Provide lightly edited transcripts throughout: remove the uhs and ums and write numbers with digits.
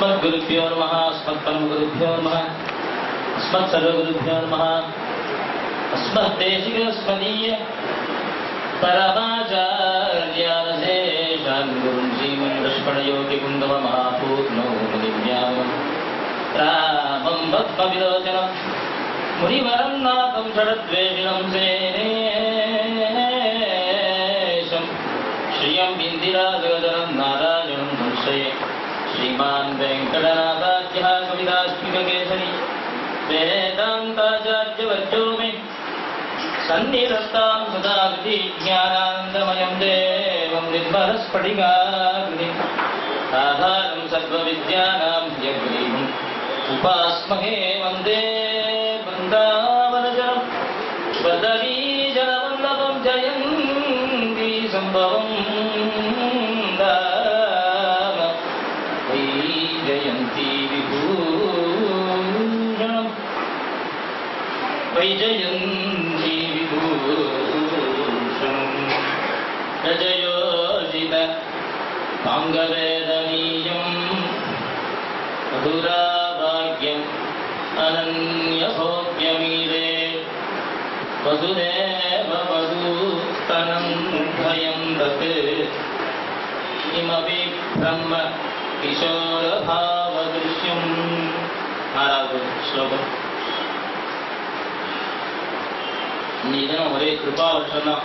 अस्मद्गुरुभ्यो नमः अस्मत्परमगुरुभ्यो नमः अस्मत्सर्वगुरुभ्यो नमः अस्मद्देशिकस्मदीय परमाचार्यानशेषान् गुरुं श्रीमन्लक्ष्मणयोगिपुङ्गवमहापूर्णो मुनिव्यामं रामं भक्तविलोचनं मुनिवरं नाथं षडद्वेषिणं सेनेशं श्रियं इन्दिराजगदनं नारायणं संश्रये श्रीमान् वेङ्कटनाथाख्यः कवितास्मिककेसरी वेदान्ताचार्यवर्यो मे सन्निधत्तां सदा ज्ञानानन्दमयं देवं निर्मलस्फटिकाकृतिम् आधारं सर्वविद्यानां यज्ञम् उपास्महे वन्दे वृन्दावनजनं वदवीजनवल्लभं जयन्ती सम्भवं दाम वैजयन्ती विभूषणं वैजयन्ती विभूषणं रजयोजित पाङ्गवेदनीयं मधुराभाग्यम् अनन्यभोग्यमीरे वसुदेव वधूस्तनं भयं दत् किमपि ब्रह्म किशोरभावदृश्यम् आराधु श्लोकम् இன்னைக்கு தினம் ஒரே கிருபா வருஷம் தான்.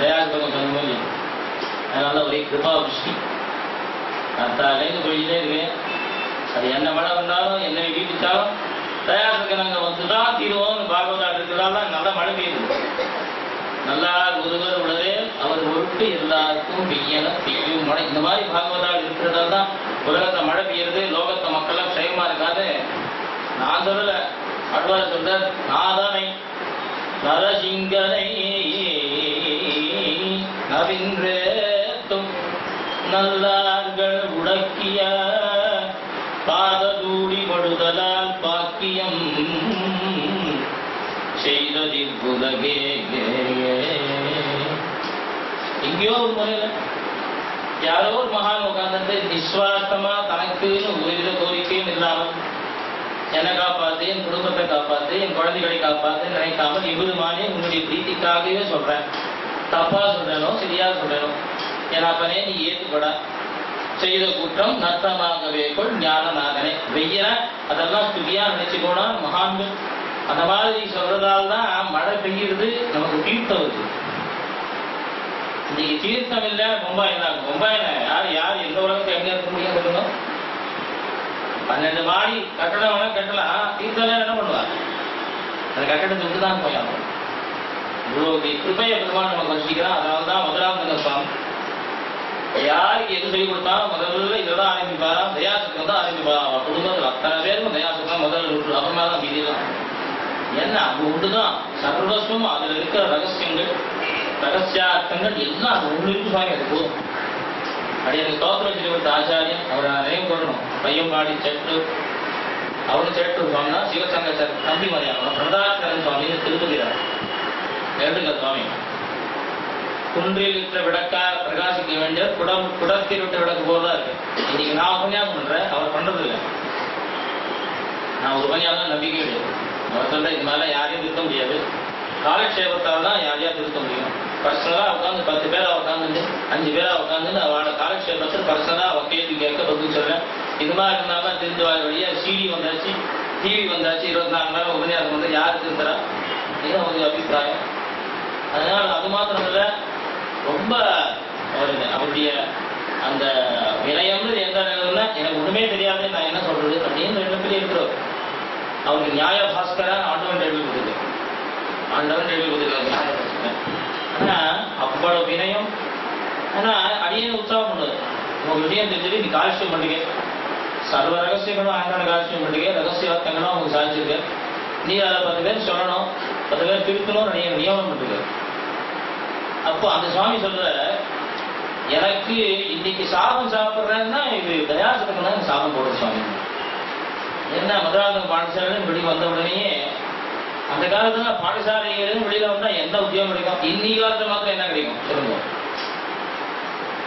தயாஸ்பதம் சொன்னோம், அதனால ஒரே கிருபா விருஷ்டி. அத்தாலேருந்து போயிட்டே இருக்கேன். அது என்ன மழை வந்தாலும் என்ன வீட்டுச்சாலும் தயாசுக்கு நாங்கள் வந்துதான் தீருவோம்னு பாகவதா இருக்கிறதால நல்ல மழை பெய்யுது. நல்லா ஒருவர் உடனே அவர் பொருட்டு எல்லாருக்கும் பெய்யல பெய்யும் மழை. இந்த மாதிரி பாகவதா இருக்கிறதால தான் உலகத்தை மழை பெய்யுறது, லோகத்தை மக்கள்லாம் க்ஷயமா இருக்காது. நான் சொல்லல, அட்வார் சொல்றார், நாதனை நரசிங்கனை நவின்றேத்தும் நல்லார்கள் உடக்கிய பாததூடி படுதலால் பாக்கியம் செய்ததில் புலகே. எங்கேயோ ஒரு முறையில யாரோ ஒரு மகான் உட்கார்ந்து நிஸ்வார்த்தமா தனக்குன்னு ஒருவித கோரிக்கையும் இல்லாமல் என்னை காப்பாத்து, என் குடும்பத்தை காப்பாத்து, என் குழந்தைகளை காப்பாத்து நினைக்காமல் இவருமானே உன்னுடைய பிரீத்திக்காகவே சொல்றேன். தப்பா சொல்றேனோ சரியா சொல்றேனோ என் அப்பனே நீ ஏற்றுப்படா, செய்த குற்றம் நத்தமாகவே கொள் ஞானநாதனே. வெய்யன அதெல்லாம் ஸ்துதியா நினைச்சு போனா மகான்கள் அந்த மாதிரி சொல்றதால தான் மழை பெய்யுறது, நமக்கு தீர்த்தம் வருது. இன்னைக்கு தீர்த்தம் இல்லை மும்பாய் தான். மும்பாயில யார் யார் எந்த உலகத்தை எங்க இருக்க முடியும் சொல்லுங்க? 12 மாடி கட்டடம் வேணா கட்டலாம், தீர்த்தம் என்ன பண்ணுவார்? அந்த கட்டடத்தை விட்டு தான் போயாகும். இவ்வளவு கிருபையை பெருமாள் நமக்கு வச்சிக்கிறான். அதனால தான் முதலாவது சுவாமி யாருக்கு எது சொல்லி கொடுத்தா முதல்ல இதெல்லாம் ஆரம்பிப்பாரா, தயாசுக்கம் தான் ஆரம்பிப்பாரா. குடும்பத்தில் அத்தனை பேருக்கும் தயாசுக்கம் முதல்ல விட்டு, அப்புறமா தான் மீதியெல்லாம். என்ன அது ஒன்றுதான் சர்வஸ்வம். அதுல இருக்கிற ரகசியங்கள் ரகசியார்த்தங்கள் எல்லாம் அது ஒன்று இருக்கு சுவாமி. அது போதும். அப்படி எனக்கு ஸ்தோத்திரம் சொல்லி கொடுத்த ஆச்சாரியன் அவரை நிறைய கொள்ளணும். பையன்பாடி செட்டு அவரு செட்டு சுவாமினா சிவசங்க தம்பி மரியாதை பிரதாச்சரன் சுவாமின்னு திருப்பதிரார் எழுதுங்க சுவாமி. குன்றில் இருக்கிற விளக்கா பிரகாசிக்க வேண்டிய குடத்தில் விட்ட விளக்கு போலதான் இருக்கு. இன்னைக்கு நான் உபன்யாசம் பண்றேன், அவர் பண்றது இல்லை. நான் ஒரு உபன்யாசம் நம்பிக்கை கிடையாது. அவர் சொல்ற இது மேல யாரையும் திருத்த முடியாது, காலக்ஷேபத்தால் தான் யாரையா திருத்த முடியும். பர்சனலா உட்காந்து 10 பேரா உட்காந்து 5 பேரா உட்காந்து அவளோட காலக்ஷேபத்தில் பர்சனலா அவ கேள்வி கேட்க பதில் சொல்றேன். இது மாதிரி இருந்தாலும் தெரிஞ்ச வழியா சிடி வந்தாச்சு, டிவி வந்தாச்சு, 24 மணி நேரம் உபன்யாசம் வந்து யாரு திருத்தரா? இதுதான் ஒரு அபிப்பிராயம். அதனால அது மாத்திரம் இல்லை, ரொம்ப அவருடைய அந்த வினயம்னு எந்த நிலையில எனக்கு ஒண்ணுமே தெரியாது நான் என்ன சொல்றது அப்படின்னு 2 பேர் இருக்கிறோம். அவருக்கு நியாய பாஸ்கரா ஆண்டவன் எழுதி கொடுக்குது, ஆண்டவன் எழுதி கொடுக்குறாரு நியாய பாஸ்கரன். ஆனா அவ்வளவு வினயம். ஆனா அடியே உற்சாகம் பண்ணுது. உங்க விஷயம் தெரிஞ்சது, நீ காலட்சியம் பண்ணுங்க, சர்வ ரகசியங்களும் ஆண்டான காலட்சியம் பண்ணுங்க, ரகசியார்த்தங்களும் அவங்க சாதிச்சிருக்க. நீ அதை 10 பேர் சொல்லணும், 10 பேர் திருத்தணும், நியமனம் பண்ணுங்க. அப்போ அந்த சுவாமி சொல்ற, எனக்கு இன்னைக்கு சாதம் சாப்பிட்றேன்னா இது தயாசுக்கு தான் சாதம் போடுற சுவாமி. என்ன மதுராந்தக பாடசாலைன்னு வெளியே வந்த உடனேயே, அந்த காலத்துல பாடசாலைகள் வெளியில வந்தா எந்த உத்தியோகம் கிடைக்கும்? இன்னி காலத்துல மாத்திரம் என்ன கிடைக்கும் சொல்லுங்க?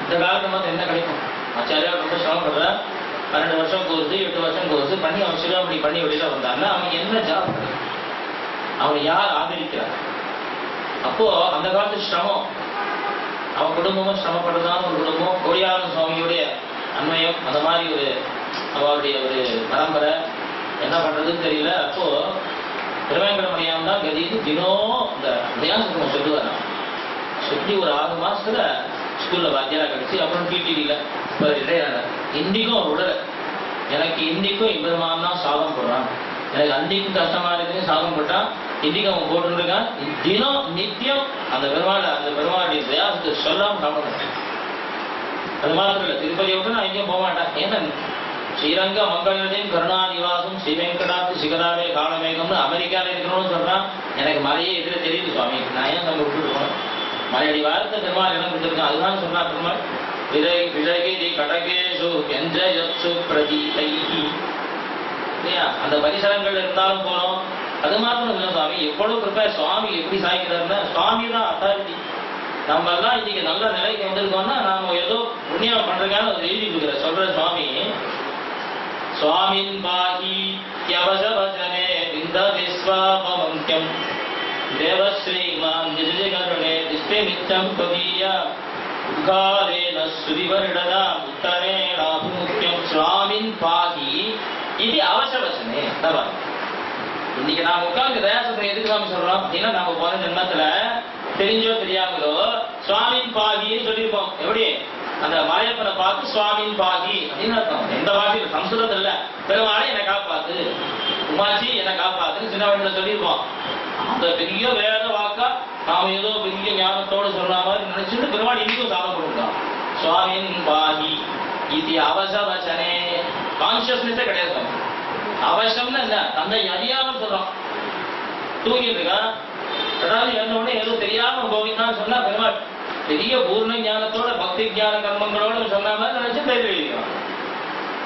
இந்த காலத்துல மாத்திரம் என்ன கிடைக்கும்? ஆச்சாரியா ரொம்ப சிரமப்படுற 12 வருஷம் கோர்ஸ் 8 வருஷம் கோர்ஸ் பண்ணி அவன் சிறுவப்படி பண்ணி வெளியில வந்தான்னா அவனுக்கு என்ன ஜாப், அவனை யார் ஆதரிக்கிறார்? அப்போ அந்த காலத்து சிரமம், அவன் குடும்பமும் சிரமப்படுறதான ஒரு குடும்பம். கோடியாரன் சுவாமியுடைய அண்மையம் அந்த மாதிரி ஒரு அவருடைய ஒரு பரம்பரை, என்ன பண்றதுன்னு தெரியல. அப்போ திருவேங்கடமணியான் தான் கதிக்கு தினம் இந்த தயாசனம் சொல்லுவார். சொல்லி ஒரு 6 மாசத்துல ஸ்கூல்ல வாத்தியாரா கிடைச்சி அப்புறம் டிடிவில இன்னைக்கும் அவர் உடல. எனக்கு இன்னைக்கும் இவருமான் தான் சாதம் போடுறான், எனக்கு அன்னைக்கும் கஷ்டமா இருக்குன்னு சாதம் போட்டான், இன்னைக்கு அவன் போட்டுருக்கான். தினம் நித்தியம் அந்த பெருமாளுடைய தயாசத்தை சொல்லாம சாப்பிட. அது மாத்திரம் இல்லை, திருப்பதியை விட்டு நான் எங்கேயும் போக மாட்டேன். ஏன்னா ஸ்ரீரங்க மங்களத்தையும் கருணாநிவாசம் ஸ்ரீவெங்கடாத்து சிகராவே காலமேகம்னு அமெரிக்காவில் இருக்கணும்னு சொல்றான். எனக்கு மலையே எதிர தெரியுது சுவாமி, நான் ஏன் நம்ம விட்டுட்டு போனேன்? மலையடி வாரத்தை பெருமாள் இடம் கொடுத்துருக்கேன். அதுதான் சொன்னா பெருமாள் விலகிரி கடகேஷு எஞ்சு பிரதீதை இல்லையா? அந்த பரிசரங்கள் இருந்தாலும் போனோம். அது மாத்திரம் இல்லை சுவாமி, எவ்வளவு கிருப்பை சுவாமி எப்படி சாய்க்கிறாருன்னா, சுவாமி தான் அத்தாரிட்டி. நம்ம எல்லாம் இன்னைக்கு நல்ல நிலைக்கு வந்திருக்கோம்னா நாம ஏதோ புண்ணியம் பண்றதுக்காக அதை எழுதி கொடுக்குற சொல்ற சுவாமி. சுவாமின் பாகி யவசவசனே விந்த விஸ்வாபமங்கம் தேவஸ்ரீமான் நிஜகருணே திஷ்டே மிச்சம் பதீய உகாரேன சுதிவருடதா உத்தரேணாபுமுக்கியம் சுவாமின் பாகி இது அவசவசனே. இன்னைக்கு நாம உட்கார்ந்து தயாசத்தை எதுக்கு நாம சொல்றோம் அப்படின்னா, நாம போன ஜென்மத்துல தெரிஞ்சோ தெரியாமலோ சுவாமின் பாகின்னு சொல்லியிருப்போம். எப்படி அந்த மலையப்பனை பார்த்து சுவாமின் பாகி அப்படின்னு அர்த்தம். எந்த வார்த்தையும் சம்ஸ்கிருதம் இல்ல, பெருமாளை என்னை காப்பாத்து, உமாச்சி என்னை காப்பாத்துன்னு சின்ன வயசுல சொல்லியிருப்போம். அந்த பெரிய வேத வாக்கா நாம ஏதோ பெரிய ஞானத்தோடு சொல்ற மாதிரி நினைச்சுட்டு பெருமாள் இன்னைக்கும் சாதம் கொடுக்கலாம். சுவாமின் பாகி இது அவசவசனே, கான்சியஸ்னஸே கிடையாது. அவசம்னு என்ன, தன்னை அறியாமல் சொல்றோம். தூங்கிட்டு இருக்கான், அதாவது என்னோட ஏதோ தெரியாம கோவிந்தான்னு சொன்னா பெருமாள் பெரிய பூர்ண ஞானத்தோட பக்தி ஞான கர்மங்களோட சொன்ன மாதிரி நினைச்சு பேர் எழுதிக்கலாம்.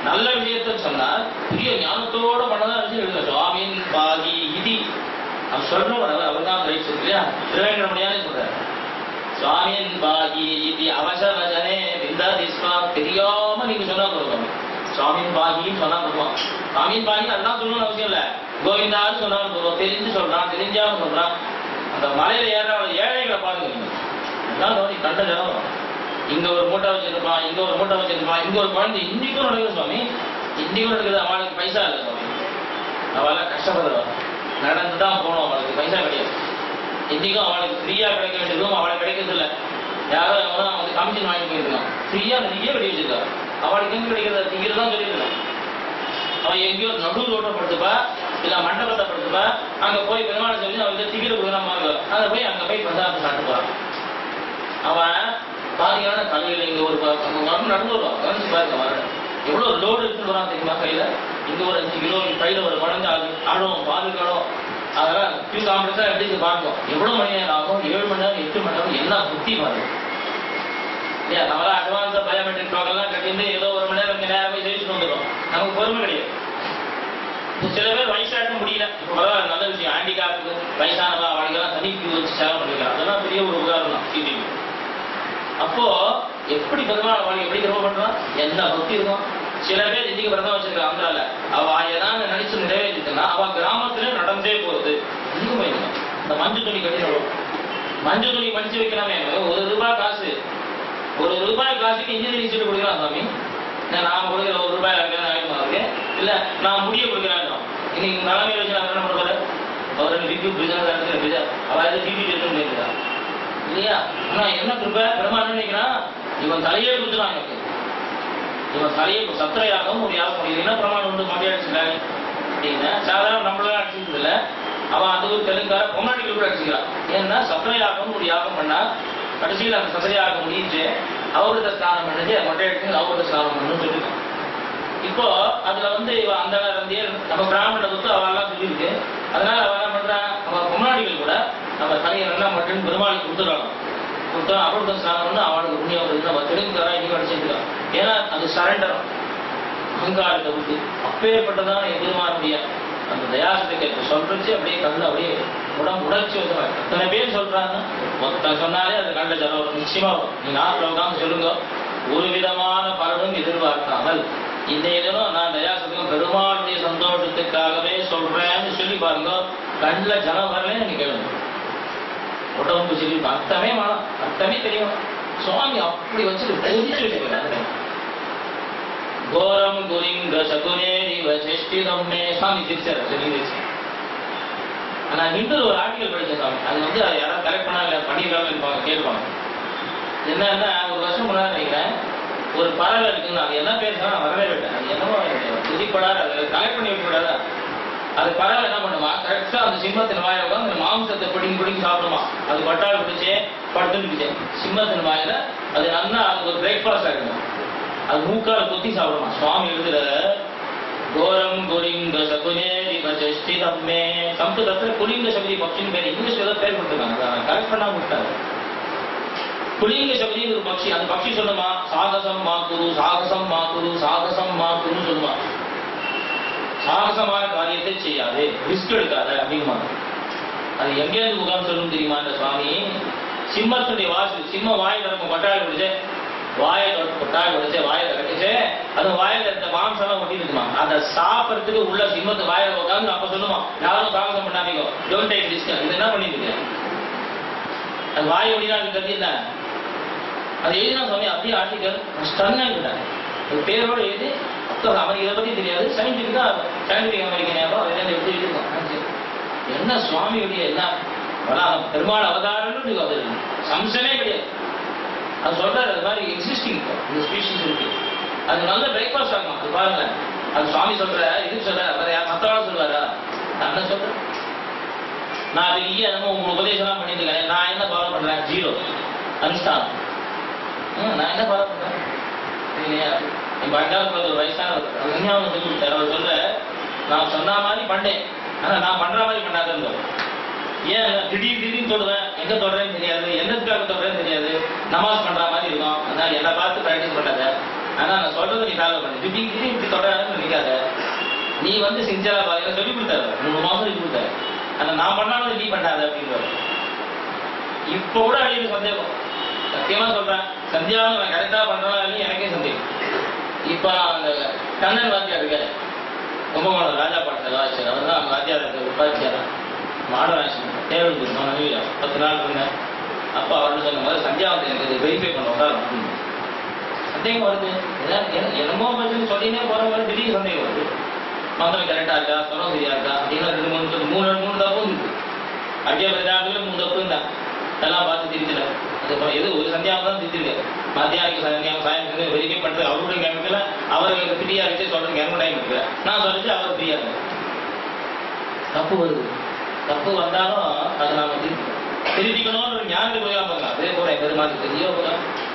நல்ல விஷயத்த சொன்னார் பெரிய ஞானத்தோட பண்ணதான் நினைச்சு எழுத சுவாமின் பாகி இது அவன் சொல்றவர். அவர் தான் ரைட்ஸ் இல்லையா, திருவேங்கடமணியானே சொல்றாரு. சுவாமின் பாகி இது அவசவசனே விந்தாதிஸ்வா, தெரியாம நீங்க சொன்னா போதும். சுவாமின் பாகின்னு சொன்னா போதும். சுவாமின் பாகி அதுதான் சொல்லணும்னு அவசியம் இல்ல, கோவிந்தான்னு சொன்னாலும் போதும். தெரிஞ்சு சொல்றான், தெரிஞ்சாலும் சொல்றான். அந்த மலையில ஏறவங்க ஏழைகளை பாருங்க, கண்ட ஜனம். இங்க ஒரு மூட்டை வச்சிருப்பான், இங்க ஒரு மூட்டை வச்சிருப்பான், இங்க ஒரு குழந்தை இன்னைக்கும் நடக்குது சுவாமி, இன்னைக்கும் நடக்குது. அவளுக்கு பைசா இல்லை சுவாமி, அவளை கஷ்டப்படுறவா நடந்துதான் போனோம், அவளுக்கு பைசா கிடையாது. இன்னைக்கும் அவளுக்கு ஃப்ரீயா கிடைக்க வேண்டியதும் அவளுக்கு கிடைக்கிறது இல்லை. யாரோ வந்து கமிஷன் வாங்கி போயிருக்கான், ஃப்ரீயா நிறைய வெடி வச்சிருக்கா. அவளுக்கு எங்க கிடைக்கிறது திங்கிறதான் சொல்லியிருக்கான். அவன் எங்கேயோ நடு ரோட்டை படுத்துப்பா, இல்ல மண்டபத்தை படுத்துப்பா, அங்க போய் பெருமாளை சொல்லி அவன் திகிர கொடுக்கணும், அதை போய் அங்க போய் பிரசாதத்தை சாப்பிட்டு போறான். அவன் பாத்தீங்கன்னா தலையில இங்க ஒரு நடந்து வருவான், கவனிச்சு பாருங்க வர எவ்வளவு லோடு எடுத்துட்டு வரான் தெரியுமா கையில. இங்க ஒரு 5 கிலோ கையில ஒரு குழந்தை ஆடும் பால் காடும். அதெல்லாம் கியூ காம்பரஸா எப்படி பார்க்கணும், எவ்வளவு மணி நேரம் ஆகும், 7 மணி நேரம் 8 மணி நேரம், என்ன புத்தி பாருங்க. இல்லையா, நம்மளாம் அட்வான்ஸா பயோமெட்ரிக் டோக்கன்லாம் கட்டிட்டு ஏதோ 1 மணி நேரம் இங்க நேரமே ஜெயிச்சுட்டு வந்துடும். நமக்கு பொறுமை கிடையாது. சில பேர் வயசாட்ட முடியல, இப்பதான் நல்ல விஷயம். ஹேண்டிகாப்க்கு வயசானவா அவளுக்கெல்லாம் தனி கியூ வச்சு சேவை பண்ணிக்கலாம், அதெல்லாம் பெரிய ஒரு உதாரணம் தான் சிடிவி. அப்போ எப்படி பெருமாள் அவளுக்கு எப்படி கிரமம் பண்றான், என்ன பக்தி இருக்கும். சில பேர் இன்னைக்கு விரதம் வச்சிருக்காங்க ஆந்திரால, அவ ஏதாவது நினைச்சு நிறைவேற்றிட்டுனா அவ கிராமத்துல நடந்தே போறது. இன்னும் போயிருக்கான் இந்த மஞ்சள் துணி கட்டி, மஞ்சள் துணி மடிச்சு வைக்கலாமே, ₹1 காசு, ₹1 காசுக்கு இன்ஜினியரிங் சீட்டு கொடுக்குறான் சாமி. நாம கொடுக்குற ₹1 ஆயிரமாருக்கு இல்ல, நான் முடிய கொடுக்குறேன். இன்னைக்கு தலைமையில் வச்சு நான் என்ன பண்ணுவாரு, அவர் டிபி பிரிஜா அவ டிபி எடுத்து இல்லையா. ஆனா என்ன கிருப்பை பெருமாள் நினைக்கிறான், இவன் தலையே கொடுத்துறான் எனக்கு, இவன் தலையை சத்திர யாகம் ஒரு யாகம் முடியுது. என்ன பிரமாணம் வந்து மண்டியா அடிச்சுட்டாங்க அப்படின்னா, சாதாரண நம்மளாம் அடிச்சது இல்லை. அவன் அந்த ஒரு தெலுங்கார பொம்னாடிகள் கூட அடிச்சுக்கிறான். ஏன்னா சத்திர யாகம் ஒரு யாகம் பண்ணா கடைசியில் அந்த சத்திர யாகம் முடிஞ்சு அவருடைய ஸ்நானம் பண்ணிச்சு, மொட்டை அடிச்சு அவருடைய ஸ்நானம் பண்ணணும்னு சொல்லியிருக்கான். இப்போ அதுல வந்து இவன் அந்த நம்ம பிராமண சொத்து அவெல்லாம் சொல்லியிருக்கு. அதனால அவன் என்ன பண்றான், அவன் பொம்னாடிகள் கூட நம்ம தலையை நல்லா மட்டும் பெருமாளுக்கு கொடுத்துறாங்க. கொடுத்தா அவருடைய ஸ்நானம் பண்ணு அவனுக்கு புண்ணியம் வருது. நம்ம தெலுங்காரா இன்னைக்கு அடிச்சிருக்கான். ஏன்னா அது சரண்டரம், அகங்காரத்தை விட்டு. அப்பேற்பட்டதான் எதிர்மாறுடைய அந்த தயாசத்துக்கு சொல்றச்சு அப்படியே கண்ணு அப்படியே உடம்புடச்சு வந்து எத்தனை பேர் சொல்றாங்க. மொத்தம் சொன்னாலே அது கண்ட ஜலம் வரும், நிச்சயமா வரும். நீங்க ஆட்டில் உட்காந்து சொல்லுங்க, ஒரு விதமான பலனும் எதிர்பார்க்காமல் இன்றைய தினம் நான் தயாசத்துக்கும் பெருமாளுடைய சந்தோஷத்துக்காகவே சொல்றேன்னு சொல்லி பாருங்க, கண்ணில் ஜனம் வரலன்னு நீங்க கேளுங்க. உடம்பு சொல்லி அர்த்தமே வேணாம், அர்த்தமே தெரியும். சுவாமி அப்படி வச்சு தெரிஞ்சு வச்சுக்கிறாங்க. கோரம் குரிங்க சகுனே சிஷ்டிதம்மே சுவாமி திருச்சார் சொல்லி. ஆனா இன்னொரு ஒரு ஆர்டிகல் படிச்சேன் சுவாமி, அது வந்து யாராவது கரெக்ட் பண்ணாங்க பண்ணிருக்காங்க இருப்பாங்க கேட்பாங்க. என்னன்னா ஒரு வருஷம் முன்னாடி நினைக்கிறேன், ஒரு பறவை இருக்குன்னு அது என்ன பேர் நான் வரவே விட்டேன். அது என்னவோ புதிப்படாது, அதை கலெக்ட் பண்ணி விட்டுவிடாதா. அது பறவை என்ன பண்ணுமா, கரெக்டா அந்த சிம்மத்தின் வாயில உட்காந்து அந்த மாംசத்தை பிடிங்கி சாப்பிடுமா. அது பட்டால் பிடிச்சே படுத்துன்னு சிம்மத்தின் வாயில அது நல்லா அது ஒரு பிரேக்ஃபாஸ்ட் ஆகிடும். அது மூக்கால குத்தி சாப்பிடுமா. சுவாமி எழுதுற கோரம் குரிங்க சகுனேரி பஜஷ்டிதம்மே சம்ஸ்கிருதத்துல குலிங்க சபதி பக்ஷின்னு பேர், இங்கிலீஷ்ல ஏதோ பேர் கொடுத்துருக்காங்க, அதை கரெக்ட் பண்ணாம விட்டாரு. புலிங்க சபதி ஒரு பக்ஷி, அந்த பக்ஷி சொல்லுமா சாகசம் மாக்குரு சாகசம் மாக்குரு சாகசம் மாக்குருன்னு சொல்லுமா. சாகசமான காரியத்தை செய்யாது, ரிஸ்க் எடுக்காத அப்படிங்குமா. அது எங்கேருந்து முகாம் சொல்லணும் தெரியுமா இந்த சுவாமி? சிம்மத்துடைய வாசல், சிம்ம வாயை திறக்கும் கொட்டாய் குடிச்சு வாயை கொட்டாய் குடிச்சு வாயை திறக்குச்சு, அது வாயில இருந்த மாம்சம் ஒட்டி இருக்குமா. அதை சாப்பிட்றதுக்கு உள்ள சிம்மத்து வாயில உட்காந்து அப்ப சொல்லுமா யாரும் சாகசம் பண்ணாதீங்க, டோன்ட் டேக் ரிஸ்க். இது என்ன பண்ணிட்டு அது வாய் ஒடினா அது கத்தி இல்லை. அது எழுதினா சுவாமி அப்படியே ஆர்டிகல் ஸ்டன் ஆகிட்டாங்க. அது பேரோடு எழுதி அவனுக்கு இதை பத்தி தெரியாது, சயின்டிபிக்கா சயின்டிபிக் அமெரிக்கன் நேரம் அதில் எப்படி இருக்கும். என்ன சுவாமியுடைய என்ன பெருமாள் அவதாரம்னு அது சம்சமே கிடையாது. அது சொல்றாரு அது மாதிரி எக்ஸிஸ்டிங் இந்த ஸ்பீஷிஸ் இருக்கு, அது நல்ல பிரேக்ஃபாஸ்ட் ஆகும். அது பாருங்க, அது சுவாமி சொல்ற இதுக்கு சொல்ற மற்றவாட சொல்லுவாரா. நான் என்ன சொல்றேன், நான் பெரிய என்னமோ உங்க உபதேசம் பண்ணிட்டு இருக்கேன், நான் என்ன ஃபாலோ பண்றேன், ஜீரோ அனுஷ்டானம். நான் என்ன ஃபாலோ பண்றேன் இல்லையா. என் பண்டாவது ஒரு வயசானவர் உண்மையாக சொல்லி கொடுத்தார். அவர் சொல்ற நான் சொன்ன மாதிரி பண்ணேன், ஆனா நான் பண்ற மாதிரி பண்ணாத. ஏன் திடீர்னு சொல்லுவேன், எங்க தொடறேன்னு தெரியாது, என்னத்துக்காக தொடறேன்னு தெரியாது, நமாஸ் பண்ற மாதிரி இருக்கும். அதனால என்னை பார்த்து ப்ராக்டிஸ் பண்ணாத, ஆனா நான் சொல்றதை நீ ஃபாலோ பண்ணு. திடீர்னு இப்படி தொடரான்னு நினைக்காத, நீ வந்து சின்சரா பாருங்க சொல்லி கொடுத்தாரு, 3 மாசம் சொல்லி கொடுத்தாரு. ஆனா நான் பண்ணாலும் நீ பண்ணாத அப்படிங்கிறாரு. இப்ப கூட அடியில் சந்தேகம், சத்தியமா சொல்றேன், சந்தியாவும் நான் கரெக்டா பண்றேன் இல்லையும் எனக்கே சந்தேகம். இப்ப நான் அந்த கண்ணன் வாத்தியார் இருக்காரு, கும்பகோணம் ராஜா பாட்டத்தில் வாசிச்சார். அவர் தான் வாத்தியார் உபாத்தியாரா மாடராசன் தேவல் 10 நாள் இருந்தேன். அப்போ அவர்னு சொன்ன மாதிரி சந்தியாவத்தை எனக்கு வெரிஃபை பண்ணுவோம் சந்தேகம் வருது. என்னமோ பற்றி சொல்லினே போற மாதிரி திடீர் சந்தேகம் வருது. மந்திரம் கரெக்டா இருக்கா, சொரம் சரியா இருக்கா அப்படின்னா 2 3 தப்பும் இருக்கு. அர்க்கிய பிரஜாத்துல 3 தப்பு இருந்தா எல்லாம் பார்த்து திருச்சில. அது எது ஒரு சந்தியாவை தான் திருச்சிருக்கு. மத்தியானிக்கு சந்தியாவை சாயம் வெரிஃபை பண்றது அவருடைய கேமிக்கல அவருக்கு ஃப்ரீயா வச்சு சொல்றதுக்கு எனக்கு டைம் இருக்கு. நான் சொல்லிச்சு அவர் ஃப்ரீயா இருக்கு. தப்பு வருது, தப்பு வந்தாலும் அதை நாம திருத்திக்கணும்னு ஞானத்துக்கு போய் பார்க்கலாம். அதே போல பெருமாள் தெரியோ போல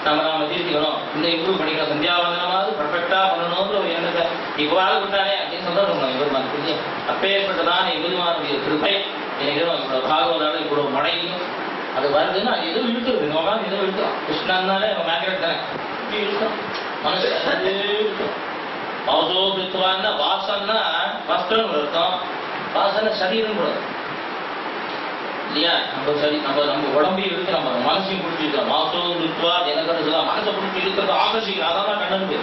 நாம திருத்திக்கணும், இந்த இம்ப்ரூவ் பண்ணிக்கலாம், சந்தியாவந்தனமாவது பர்ஃபெக்டா பண்ணணும்ன்ற ஒரு எண்ணத்தை இப்போவாது விட்டானே அப்படின்னு சொன்னா பெருமாள் தெரியும். அப்பேற்பட்டதான் பெருமானுடைய கிருப்பை. எனக்கு பாகவதால இவ்வளவு மழையும் அது வருதுன்னா அது எதுவும் இழுக்கிறது, நோக்காது எதுவும் இழுக்கலாம். கிருஷ்ணன்னாலே மேக்னெட் தானே இழுக்கும் மனசு இழுக்கும். பாவசோபித்துவான்னா வாசன்னா வஸ்திரம் இருக்கும், வாசனை சரீரம் கூட இல்லையா. நம்ம உடம்பையும் இருக்கு, நம்ம மனசையும் பிடிச்சிருக்கோம். மாசோ வித்துவா எனக்கு மனசை பிடிச்சி இருக்கிறது ஆகர்ஷிக்கிறோம், அதான் கண்ணுக்கு.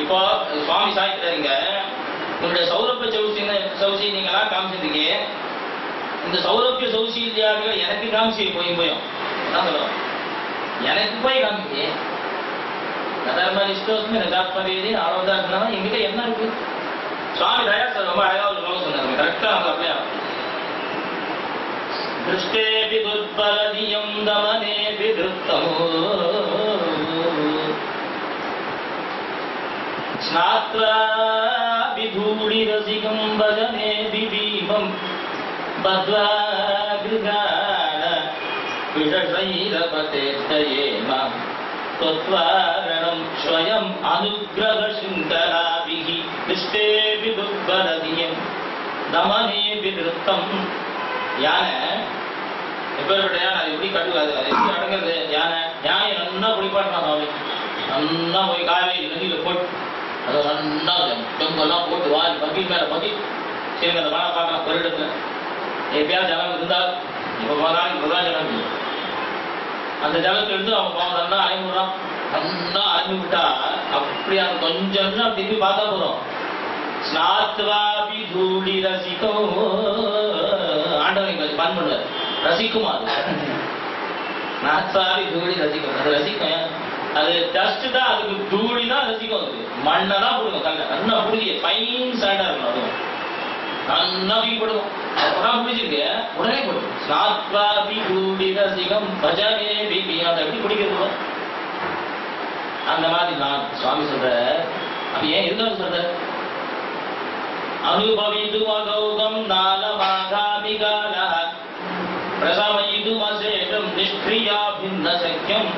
இப்போ சுவாமி சாய்க்கிறாருங்க, உங்களுடைய சௌரப்ப சௌசி நீங்களாம் காமிச்சிருக்கீங்க, இந்த சௌரப்பிய சௌசீல்யாதிகள் எனக்கு காமிச்சு போயும் என்ன சொல்லுவோம், எனக்கு போய் காமிக்க நதர்மரிஷ்டோஸ்மே நதாத்மவேதி ஆளவதா இருந்தா எங்கிட்ட என்ன இருக்கு. சுவாமி தயா சார் ரொம்ப அழகா ஒரு லோகம் சொன்னாங்க, கரெக்டா அவங்க அப்படியே திருஷ்டேபி துர்பலதியம் தமனேபி திருத்தமோ ஸ்நாத்ரா விதூடி ரசிகம் பஜனே பீமம் பத்வா கிருகான விஷைரபதேத்தயேம त्वत्वारणं स्वयं अनुग्रहशृङ्खलाभिः दृष्टेऽपि दुर्बलधियं दमनेऽपि धृतं. யானை எப்பேற்பட்ட யானை, அது எப்படி கட்டுக்காது, அது எப்படி அடங்கிறது. யானை நல்லா குளிப்பாட்டினா சுவாமி, நல்லா போய் காவேரி நதியில் போட்டு அதை நல்லா பெங்கெல்லாம் போட்டு வாரி பக்கெட் மேலே பக்கெட் சரி அந்த மழை பார்க்கலாம். ஒரு இடத்துல எப்பயாவது ஜலம் இருந்தால் இப்போ நாளைக்கு பிரதா ஜலம் அந்த ஜலத்தை எடுத்து அவன் பாவம் நல்லா அலைமுறான். நல்லா அனுப்பி விட்டா அப்படி அந்த கொஞ்சம் நிமிஷம் திரும்பி பார்த்தா போதும். ஸ்நாத்வாபி தூளி ரசிக்கும் ஆண்டவன் பண் பண்ணுவார், ரசிக்குமா அது. ஸ்நாத்வாபி தூளி ரசிக்கும், அது ரசிக்கும். அது டஸ்ட் தான், அதுக்கு தூளி தான் ரசிக்கும். அதுக்கு மண்ணை தான் பிடிக்கும். கல்ல நல்லா பிடிச்சி ஃபைன் சாண்டா இருக்கணும். அதுவும் நல்லா பிடிக்கும். அப்பதான் பிடிச்சிருக்கு உடனே போடும். ஸ்நாத்வாபி தூளி ரசிகம் பஜனே பிபி, அதை எப்படி பிடிக்கிறது அந்த மாதிரி நான் சுவாமி சொல்ற. அப்ப ஏன் எதுக்காக சொல்ற? அனுபவிது மகௌகம் நாலமாகாமிகால பிரசமயிது மசேகம் நிஷ்கிரியா பின்ன சக்கியம்.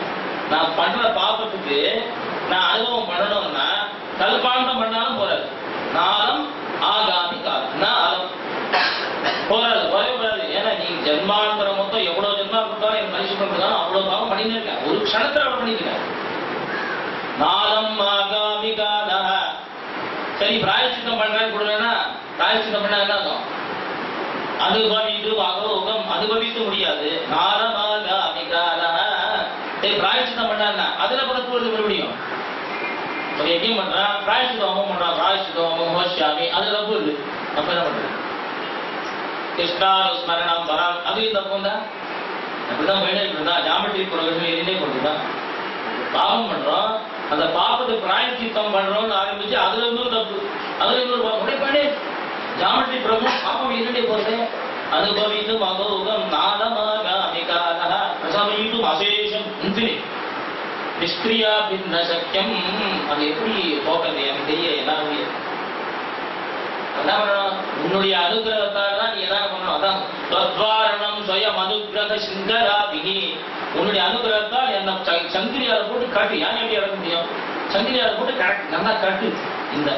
நான் பண்ற பாப்பத்துக்கு நான் அனுபவம் பண்ணணும்னா கல்பாண்டம் பண்ணாலும் போறாது. நாளம் ஆகாமி காலம் போறாது, போறவே போறாது. ஏன்னா நீ ஜென்மாந்திர மொத்தம் எவ்வளவு ஜென்மா கொடுத்தாலும் என் மனுஷன் பண்றதாலும் அவ்வளவு பாவம் பண்ணிட்டு இருக்கேன். ஒரு க்ஷணத்துல அவள் பண்ணிக்கிறேன். நாளம் ஆகாமி கால. சரி, பிராயச்சித்தம் பண்றேன்னு கொடுனா பிராயச்சித்தம் பண்ணா என்ன அர்த்தம்? அனுபவித்து அகோகம், அனுபவிக்க முடியாது. நாளம் ஆகாமி கால. சரி, பிராயச்சித்தம் பண்ணா அதுல பக்கத்து வருது மறுபடியும். ஒரு யஜ்யம் பண்றான், பிராயச்சித்த ஹோமம் பண்றான், பிராயச்சித்த ஹோமம் ஹோஷாமி, அதுல தப்பு வருது. அப்ப என்ன பண்றது? கிருஷ்ணாரு ஸ்மரணம் வராம், அது தப்பு தான். அப்படிதான் போயிட்டே இருந்தா ஜாமெட்ரி ப்ரோக்ரஷன் எதுனே கொண்டுதான் பாவம் பண்றோம். அந்த பாப்பத்தை பிராயச்சித்தம் பண்றோம்னு ஆரம்பிச்சு அதுல இன்னொரு தப்பு, அதுல இன்னொரு பாவம் பண்ணி ஜாமெட்ரி ப்ரோக்ரஷன் பாப்பம் என்னடே போறது? அனுபவித்து மகோகம் நாளமாகாமிகால பிரசமயிதும் அசேஷம் இன்ஃபினிட் நிஷ்கிரியா பின்ன சக்கியம். அது எப்படி போக்குறது எனக்கு தெரியல. என்ன முடியாது, என்ன பண்ணணும்? உன்னுடைய அனுகிரகத்தால் தான் நீ என்ன பண்ணணும். அதான் தத்வாரணம் ஸ்வயம் அனுகிரக சிங்கராபிகி. உன்னுடைய அனுகிரகத்தால் என்ன சங்கிலியாரை போட்டு கட்டு. யானை எப்படி இறக்க முடியும்? சங்கிலியாரை போட்டு கரெக்ட் நல்லா கட்டு. இந்த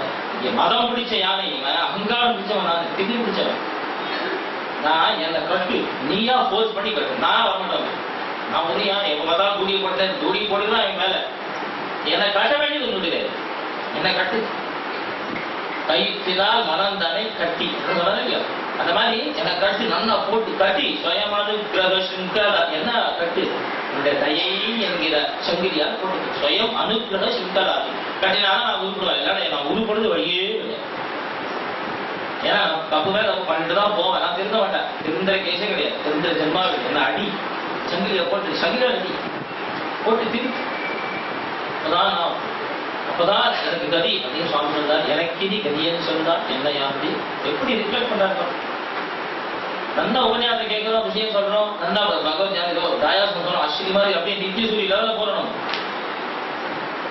மதம் பிடிச்ச யானை, அகங்காரம் பிடிச்சவன், நான் திடீர் பிடிச்சவன், நான் என்னை கட்டு, நீயா போர்ஸ் பண்ணி கட்டு. நான் வரமாட்டேன். நான் ஒரு யானை எப்பதான் தூடி போட்டேன், தூடி போட்டுதான் என் மேல என்னை கட்ட வேண்டியது உன்னுடைய. என்னை கட்டு. கைத்தினால் மனம் தானே கட்டி இல்லையா? அந்த மாதிரி என்னை கட்டு, நல்லா போட்டு கட்டி. சுயமானு கிரக என்ன கட்டு? உன்னுடைய தயை என்கிற சங்கிலியால் போட்டு சுயம் அனுகிரக சிங்கலாதி கட்டினாலும் நான் உருப்படுவேன். இல்லைன்னா நான் உருப்படுறது வழியே கிடையாது. ஏன்னா தப்பு மேல தப்பு பண்ணிட்டு தான் போவேன். நான் திருந்த மாட்டேன். திருந்த கேஸே கிடையாது. திருந்த ஜென்மா என்ன அடி சங்கிலியை போட்டு, சங்கிலியா அடி போட்டு திரு. அப்பதான் எனக்கு கதி அப்படின்னு சுவாமி சொல்றார். எனக்கு இது கதியன்னு சொல்றார். என்ன யாரு எப்படி ரிஃப்ளெக்ட் பண்றாங்க? நல்லா உபன்யாசம் கேட்கிறோம், விஷயம் சொல்றோம், நல்லா பகவத் ஞானம் தாயாசம் சொல்றோம், அஸ்வினி மாதிரி அப்படியே நித்திய சூரிய லெவலில் போறோம்.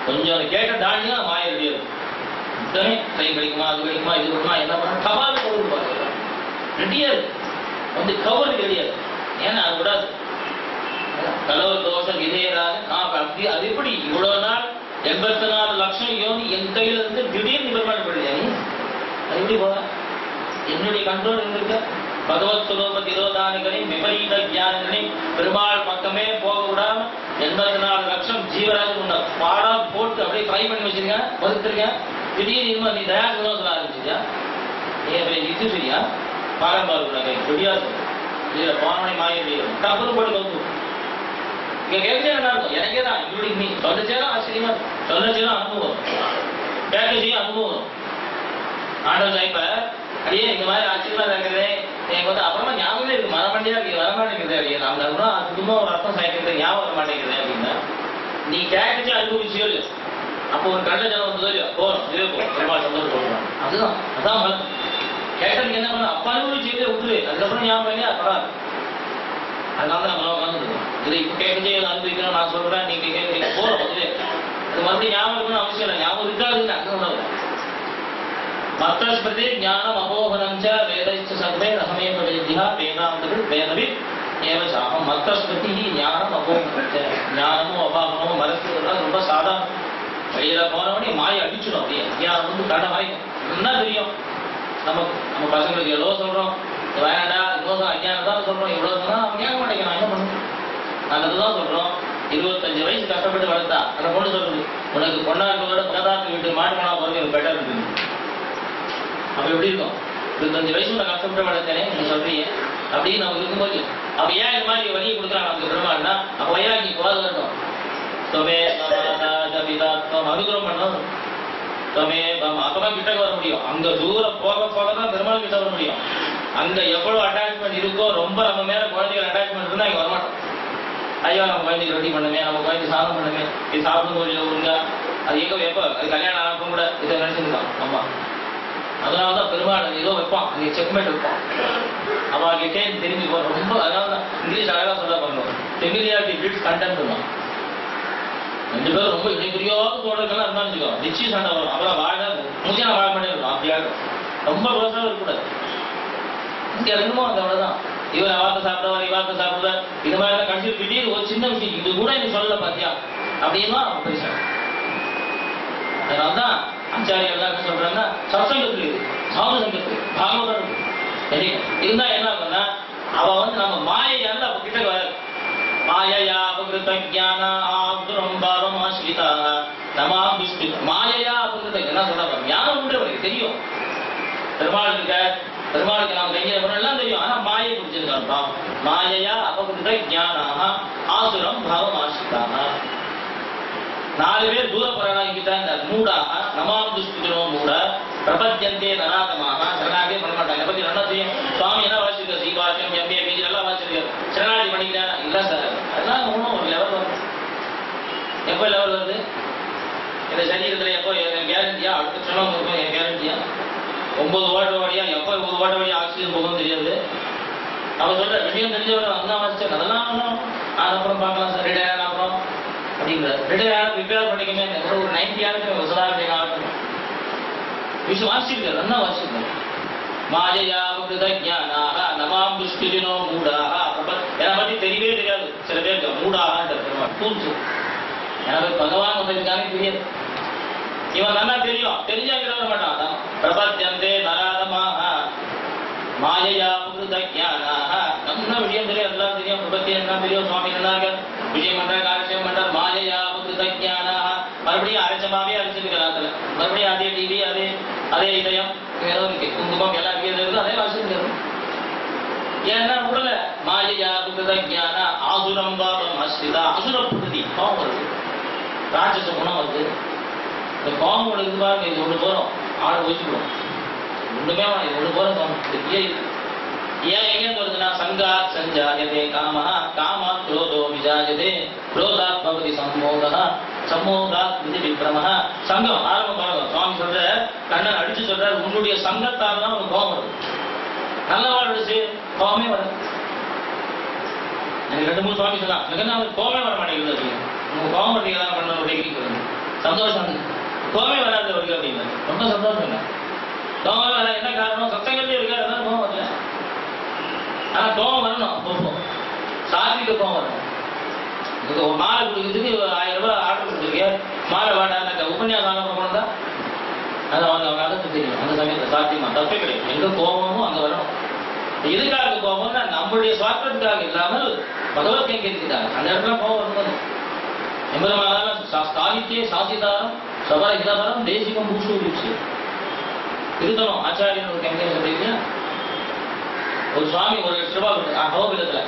கொஞ்சம் அதை கேட்க தாண்டினா மாய ரெடியாது. இத்தனை ட்ரெயின் கிடைக்குமா, அது கிடைக்குமா, இது கிடைக்குமா, என்ன பண்ண கவால் கவுரு பார்க்கலாம் ரெடியாது. வந்து கவர் கிடையாது. ஏன்னா அது விடாது. கலவர் தோஷம் இதேராக அப்படி அது எப்படி இவ்வளவு நாள் 84 லட்சம் யோனி என் கையில இருந்து திடீர்னு நிபர்மானம் பண்ணியா? அது எப்படி போல என்னுடைய கண்ட்ரோல் இருந்திருக்க? பகவத் சுலோப திரோதானிகளையும் விபரீத ஜானங்களையும் பெருமாள் பக்கமே போக விடாம 84 லட்சம் ஜீவராஜ் உன்னை பாடம் போட்டு அப்படியே ட்ரை பண்ணி வச்சிருக்கேன், வகுத்திருக்கேன். திடீர்னு இனிமே நீ தயா சொல்ல ஆரம்பிச்சியா? நீ அப்படி நித்து சரியா பாரம்பாரு விடியாது இதுல போனவனை மாய தப்பு போட்டு வந்து இங்க கேட்கவே நல்லா இருக்கும். எனக்கே தான் இப்படி நீ சொல்லச்சேதான் ஆச்சரியமா, சொல்லச்சேதான் அனுபவம், கேட்கச்சே அனுபவம். ஆண்டவர் சாய்ப்ப அப்படியே இந்த மாதிரி ஆச்சரியமா இருக்கிறதே எனக்கு வந்து அப்புறமா ஞாபகமே இருக்கு. மரமண்டியா இருக்கு, வரமாட்டேங்குது அப்படின்னா அந்த அதுக்குமா ஒரு அர்த்தம் சாய்க்கிறது ஞாபகம் வர மாட்டேங்குது அப்படின்னா நீ கேட்கச்சு அனுபவிச்சியோ இல்லையோ, அப்போ ஒரு கண்ட ஜனம் வந்ததோ இல்லையோ, போறோம் இதே போறோம் பெருமாள் சந்தோஷம் போடுறோம். அதுதான் அதான் மரம். கேட்டதுக்கு என்ன பண்ண அப்ப அனுபவிச்சதே விட்டுரு, அதுக்கப்புறம் ஞாபகம் இல்லையா அப்பதான். அதனால நம்ம உட்காந்துருக்கோம். இதை இப்ப கேட்கச்சே அனுபவிக்கணும் நான் சொல்றேன், நீங்க கேட்கறீங்க போறோம். அதுவே அது மறுபடியும் ஞாபகம் இருக்கணும் அவசியம் இல்லை. ஞாபகம் இருக்காதுன்னு அர்த்தம். மத்தஸ்மிருதி ஞானம் அபோகனம் ச வேதைச்ச சர்வே ரசமேவ வேத்யா வேதாந்தகள் வேதவித் ஏவ சாகம். மத்தஸ்மிருதி ஞானம் அபோகனம் ச. ஞானமும் அபாகனமும் மறக்கிறதுலாம் ரொம்ப சாதாரணம். வழியில போனவனே மாயை அடிச்சிடும். அப்படியே ஞானம் வந்து கடை வாய்க்கும். என்ன தெரியும் நமக்கு? நம்ம பசங்களுக்கு எவ்வளோ சொல்றோம், வேண்டா இவ்வளோ அஞ்ஞானம் தான் சொல்றோம், இவ்வளோ சொன்னா கேட்க மாட்டேங்கிறான். என்ன பண்ணும்? நல்லதுதான் சொல்றோம். 25 வயசு கஷ்டப்பட்டு வளர்த்தா அந்த பொண்ணு சொல்றது உனக்கு பொண்ணாக்களோட பிரதாத்து வீட்டு மாட்டு போனா போறது எனக்கு பெட்டர் இருக்குது. அப்ப எப்படி இருக்கும்? 25 வயசு நான் கஷ்டப்பட்டு வளர்த்தேனே நீங்க சொல்றீங்க அப்படின்னு நமக்கு இருக்கும்போது அப்ப ஏன் இந்த மாதிரி வழியை கொடுக்குறாங்க நமக்கு பெருமாள்னா அப்ப வைராகி போகாது இருக்கும். பிரதிதாத்வம் அனுகிரகம் பண்ணணும். அப்பதான் கிட்டக்க வர முடியும். அங்க தூரம் போக போக தான் பெருமாள் கிட்ட வர முடியும். அங்க எவ்வளவு அட்டாச்மெண்ட் இருக்கோ, ரொம்ப நம்ம மேல குழந்தைகள் அட்டாச்மெண்ட் இருந்தா இங்க வரமாட்டோம். ஐயோ நம்ம குழந்தைக்கு ரொட்டி பண்ணுமே, நம்ம குழந்தை சாதம் பண்ணுமே, இது சாப்பிடும் போது விடுங்க, அது எங்க எப்போ அது கல்யாணம் ஆகும் கூட இதை நினைச்சிருக்கான். ஆமா, அதனாலதான் பெருமாள் ஏதோ வைப்பான், அங்கே செக்மேட் வைப்பான். அவகிட்டே தெரிஞ்சு போற ரொம்ப. அதனாலதான் இங்கிலீஷ் அழகா சொல்ல பண்ணுவோம், ஃபெமிலியாரிட்டி பில்ட்ஸ் கண்டென்ட் பண்ணுவோம். 2 பேரும் ரொம்ப இணைப்பிரியோக தோழர்கள்லாம் இருந்தாலும் வச்சுக்கோ, நிச்சயம் சண்டை வரும். அப்புறம் வாழ முக்கியம் வாழ மாட்டே இருக்கும். அப்படியாக ரொம்ப ரோஸாக இருக்கக்கூடாது. இங்கே என்னமோ அது அவ்வளோதான். இவர் வார்த்தை சாப்பிடுவார், வார்த்தை சாப்பிடுவார், இது மாதிரி தான் கடைசி திடீர் ஒரு சின்ன விஷயம் இது கூட எனக்கு சொல்லல பாத்தியா அப்படின்னா பெருசா. அதனால்தான் ஆச்சாரியர் எல்லாம் என்ன சொல்றாங்கன்னா, சத்சங்கத்துக்கு சாது சங்கத்துக்கு பாகவதம் இருந்தா என்ன ஆகும்னா, அவ வந்து நம்ம மாயையால அப்ப கிட்ட வர மாயையா அபகிருத ஞான ஆதுரம் பாவம் ஆஸ்ரிதா நமா விஷ்ணு. மாயையா அபகிருத என்ன சொல்றாங்க, ஞானம் உண்டு அவருக்கு தெரியும். பெருமாளுக்கு நாம் கையில எல்லாம் தெரியும். ஆனா மாயை பிடிச்சிருக்காங்க பாவம். மாயையா அபகிருத ஞானாக ஆசுரம் பாவம் ஆஸ்ரிதாக. 4 பேர் தூர போறாங்கிட்ட இந்த மூடாக நமாம் துஷ்பிரோ மூட பிரபஞ்சந்தே நராதமாக சரணாகே பண்ண மாட்டாங்க. இதை பத்தி நல்லா தெரியும். சுவாமி என்ன வாசிச்சிருக்காரு, சீபாஷம் எம்ஏ பிஜி எல்லாம் வாசிச்சிருக்காரு. சரணாகி பண்ணிக்கிறேன் இல்ல சார், அதெல்லாம் ஒன்றும் ஒரு லெவல் வரும். எப்போ லெவல் வருது? இந்த சரீரத்தில் எப்போ கேரண்டியா, அடுத்த சொன்ன என் கேரண்டியா 9 ஓட்ட வழியா எப்போ 1 ஓட்ட வழியா ஆக்சிஜன் போகும் தெரியாது. அவன் சொல்ற விஷயம் தெரிஞ்சவரை அதான் வாசிச்சேன், அதெல்லாம் அப்புறம் பார்க்கலாம் சார், ரிட்டையர் அப்புறம் அப்படிங்கிறார். ரிட்டையர் ரிப்பேர் பண்ணிக்கமே ஒரு 90 ஆயிரம் சதாரத்தை ஆகணும். விஷயம் வாசிச்சிருக்காரு, நல்லா வாசிச்சிருக்காரு. மாயையா அபகிருத ஞானாக நமாம் துஷ்பிரினோ மூடாக. என்னை பத்தி தெரியவே தெரியாது சில பேருக்கு, மூடாக பூச்சு. எனக்கு பகவான் வந்ததுக்கானே தெரியாது. இவன் நல்லா தெரியும், தெரிஞ்சா கிட்ட வர மாட்டான். அதான் பிரபஞ்சந்தே நராதமாக மாயையா அபகிருத ஞானாக. நம்ம விஷயம் தெரியும், எல்லாம் தெரியும், பிரபத்தி என்ன தெரியும், சுவாமி என்னாங்க விஷயம் பண்றாரு, காலட்சியம் பண்றாரு. மாயையா அபகிருத ஞானாக மறுபடியும் அரைச்சமாவே அரைச்சிருக்கிறாங்க. மறுபடியும் அதே டிவி, அதே இதயம், குங்குமம் எல்லாம் இருக்குது, அதே வாசிக்கிறது. ஏன்னா உடல மாயையா அபகிருத ஞான ஆசுரம் பாவம் ஆஸ்ரிதா. அசுர பிரகிருதி பாவம் வருது, ராட்சச குணம் வருது. இந்த பாவம் இது பாருங்க, இது ஒன்று போறோம் ஆடு வச்சுக்கிறோம், ஒன்றுமே இது ஒன்று போறோம். ஏன் எங்கேருந்து வருதுன்னா, சங்காத் சஞ்சாயதே காமஹ காமாத் குரோதோ விஜாயதே குரோதாத் பவதி சம்மோகஹ சம்மோகாத் விதி விக்ரமஹ. சங்கம் ஆரம்பம் பாருங்க. சுவாமி சொல்ற, கண்ணன் அடிச்சு சொல்றாரு, உன்னுடைய சங்கத்தால் தான் உனக்கு கோபம் வருது. நல்லவாள் அடிச்சு கோபமே வர. எனக்கு 2-3 சுவாமி சொல்லலாம், எனக்கு அவனுக்கு கோபமே வர மாட்டேங்குது. உங்க கோபம் பண்ணீங்களா பண்ண சந்தோஷம், கோபமே வராது அவருக்கு அப்படின்னு. ரொம்ப சந்தோஷம் இல்லை, கோபமே வர. என்ன காரணம்? சத்தங்கள்லயே இருக்காது, அதான் கோபம் வரல. ஆனா கோபம் வரணும், கோபம் சாத்விக கோபம் வரணும். மாலை கொடுக்குறதுக்கு 1000 ரூபாய் ஆர்டர் கொடுத்துருக்கேன், மாலை வாடாக்க உபன்யாசம் ஆரம்பம் தான் அதை அவங்க அதற்கு தெரியும். அந்த சமயத்தை சாத்தியமா தப்பே கிடையாது. எங்க கோபமும் அங்க வரணும். எதுக்காக கோபம்னா, நம்மளுடைய சுவார்த்தத்துக்காக இல்லாமல் பகவத் கைங்கரியத்துக்காக அந்த இடத்துல கோபம் வரணும். எம்பெருமானாலும் சாகித்யே சாசிதாரம் சபர ஹிதபரம் தேசிகம் பூசூரிச்சு திருத்தணும். ஆச்சாரியன் ஒரு கைங்கரியம் சொல்றீங்க. ஒரு சுவாமி 1 லட்ச ரூபாய் அகோபிலத்துல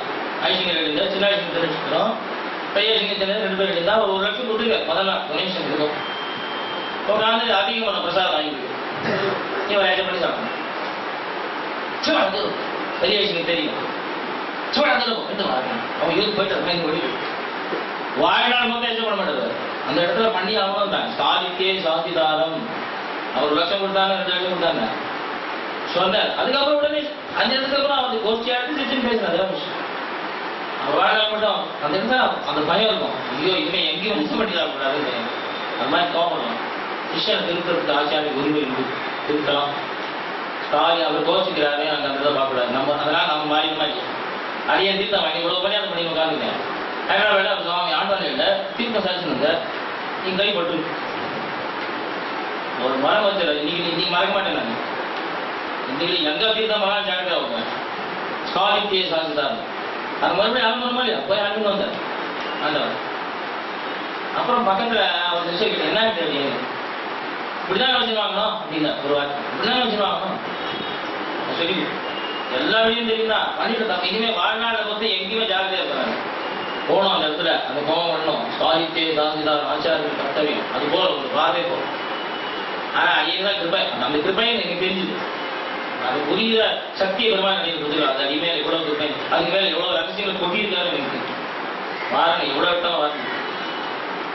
ஐசிங்கர் எழுந்த சின்ன ஐசிங்க தெரிஞ்சுக்கிறோம், பெரிய ஐசிங்கத்தில் 2 பேர் எழுந்தா ஒரு 1 லட்சம் கொடுத்துருக்க. முதல்ல டொனேஷன் இருக்கும். உட்காந்து அதிகமான பிரசாதம் வாங்கிருக்கு. இவன் ஏஜ் பண்ணி சாப்பிடணும். பெரிய ஐசிங்க தெரியும். அவங்க இதுக்கு போயிட்டு வாழ்நாள் மொத்தம் எச்ச பண்ண மாட்டாரு. அந்த இடத்துல பண்ணி அவங்க தான் சாதிக்கே சாதிதாரம். அவர் 1 லட்சம் கொடுத்தாங்க, 2 லட்சம் கொடுத்தாங்க சொன்னார். அதுக்கப்புறம் உடனே 5 இடத்துக்கு அப்புறம் வந்து கோஷ்டியா எடுத்து சிரிச்சு பேசுறாரு. அவர் வாழ்நாள் மட்டும் அந்த இடத்துல அந்த பயம் இருக்கும். ஐயோ இனிமே எங்கேயும் மிஸ் பண்ணிடக்கூடாது. அது மாதிரி கோபம் சிஷ்யன் திருத்தத்துக்கு ஆச்சாரிய உரிமை திருத்தலாம். ஸ்டாலி அவர் கோச்சிக்கிறாரு, அங்கே அந்த இதை பார்க்கக்கூடாது. நம்ம அதெல்லாம் நம்ம மாறி மாதிரி அதையே தீர்த்தம் வாங்கி இவ்வளோ பண்ணி அதை பண்ணி உட்காந்துங்க. அதனால வேலை சுவாமி ஆண்டாள் இல்லை தீர்த்தம் சரிச்சுங்க, நீங்க கைப்பற்று ஒரு மரம் வச்சுரு. இன்னைக்கு மறக்க மாட்டேன் நான். இன்னைக்கு எங்க தீர்த்தம் மரம் ஜாக்கிரதா அவங்க ஸ்காலிட்டியே சாதித்தாரு. அது மறுபடியும் அனுமதி இல்லையா போய் அனுமதி வந்தார் ஆண்டவர். அப்புறம் பக்கத்துல ஒரு விஷயம் என்ன தெரியும், இப்படிதான் வச்சுருவாங்கணும் அப்படின்னா ஒரு வார்த்தை, இப்படிதான் வச்சுருவாங்கணும் சொல்லி எல்லா வழியும் தெரியும்னா பண்ணிட்டு தான். இனிமே வாழ்நாளை பொறுத்து எங்கேயுமே ஜாக்கிரதையா இருக்கிறாங்க. போகணும் அந்த இடத்துல, அந்த கோபம் பண்ணணும். சாகித்ய சாதிதார் ஆச்சாரியர் கர்த்தவியம் அது போல ஒரு பார்வை போகும். ஆனா ஐயன் கிருப்பை, அந்த கிருப்பையை எனக்கு தெரிஞ்சுது. அது புரியுற சக்தியை பெருமாள் நினைவு கொடுத்துருவார். அது அடிமையில எவ்வளவு கிருப்பை, அதுக்கு மேல எவ்வளவு ரகசியங்கள் கொட்டியிருக்காரு எனக்கு வாரணை எவ்வளவு விட்டாலும் வாரணை.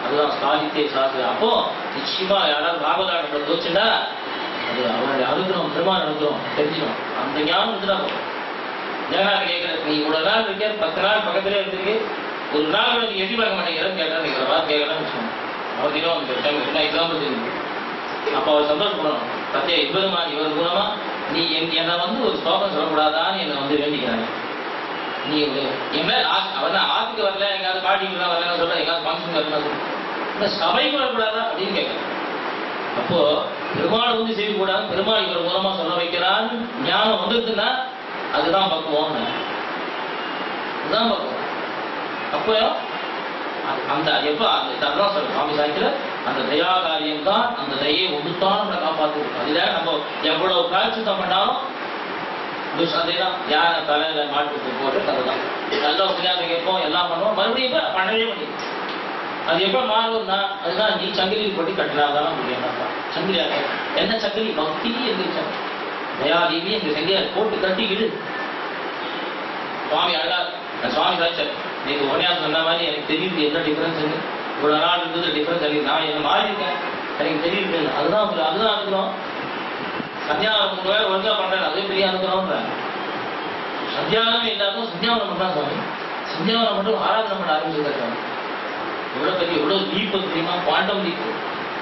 அதுதான் சாகித்ய சாஸ்திரம். அப்போ நிச்சயமா யாராவது பாகவதாரத்தை தோச்சுட்டா அது அவருடைய அனுகிரகம், பெருமாள் அனுகிரகம் தெரிஞ்சுக்கணும். அந்த ஞானம் இருந்துட்டா போகும். ஜெகநாதன் கேட்கிற, நீ இவ்வளவு நாள் இருக்க, 10 நாள் பக்கத்திலே இருந்திருக்கு, ஒரு நாள் கூட நீ எட்டி பார்க்க மாட்டேங்கிறன்னு கேட்டா நீங்க கேட்கலாம்னு வச்சுக்கோங்க. அவருக்கு என்ன எக்ஸாம்பிள் தெரியும். அப்ப அவர் சந்தோஷப்படணும். பத்தியா இவருமான் இவர் மூலமா நீ என்னை ஒரு ஸ்லோகம் சொல்லக்கூடாதான்னு என்னை வேண்டிக்கிறாங்க. நீ என்ன அவன் ஆத்துக்கு வரல, எங்காவது பாட்டிக்கு வரலன்னு சொல்ல, எங்காவது ஃபங்க்ஷன் வரல சொல்ல, சபைக்கு வரக்கூடாதா அப்படின்னு கேட்கறேன். அப்போ பெருமாள் செய்யக்கூடாது, பெருமாள் இவர் மூலமா சொல்ல வைக்கிறான்னு ஞானம் வந்துருச்சுன்னா அதுதான் பக்குவம். அதுதான் பக்குவம். அப்போ அந்த எப்ப அந்த தரம் சொல்ற சுவாமி சாய்க்கிற அந்த தயா காரியம் தான், அந்த தயை ஒன்றுத்தான் நம்மளை காப்பாற்றுவோம். அதுல நம்ம எவ்வளவு பிராய்ச்சித்தம் பண்ணாலும் அதேதான். யாரை தலையில மாட்டு போட்டு அதுதான் நல்ல உபன்யாசம் கேட்போம், எல்லாம் பண்ணுவோம், மறுபடியும் பண்ணவே முடியும். அது எப்ப மாறும்னா அதுதான் நீ சங்கிலி போட்டு கட்டினாதான் முடியும். சங்கிலியாக என்ன சங்கிலி பக்தி இருந்துச்சு, தயாதேவி எங்க சங்கிலியா போட்டு கட்டிக்கிடு. சுவாமி அழகா சுவாமி சாய்ச்சார், நீங்க உபன்யாசம் சொன்ன மாதிரி எனக்கு தெரியுது என்ன டிஃபரன்ஸ், இவ்வளவு நாள் இருந்தது டிஃபரன்ஸ் அறியுது, நான் என்ன மாறி இருக்கேன் எனக்கு தெரியுது. அதுதான் அதுதான் அனுக்கிறோம். சந்தியாவனம் 3 பேர் ஒழுங்கா பண்றேன், அதே பெரிய அனுக்கிறோம். சந்தியாவனமே இல்லாத சந்தியாவனம் பண்றான் சுவாமி. சந்தியாவனம் மட்டும் ஆராதனை பண்ண ஆரம்பிச்சிருக்காங்க. எவ்வளவு பெரிய எவ்வளவு தீப்பு தெரியுமா, குவாண்டம் தீப்பு.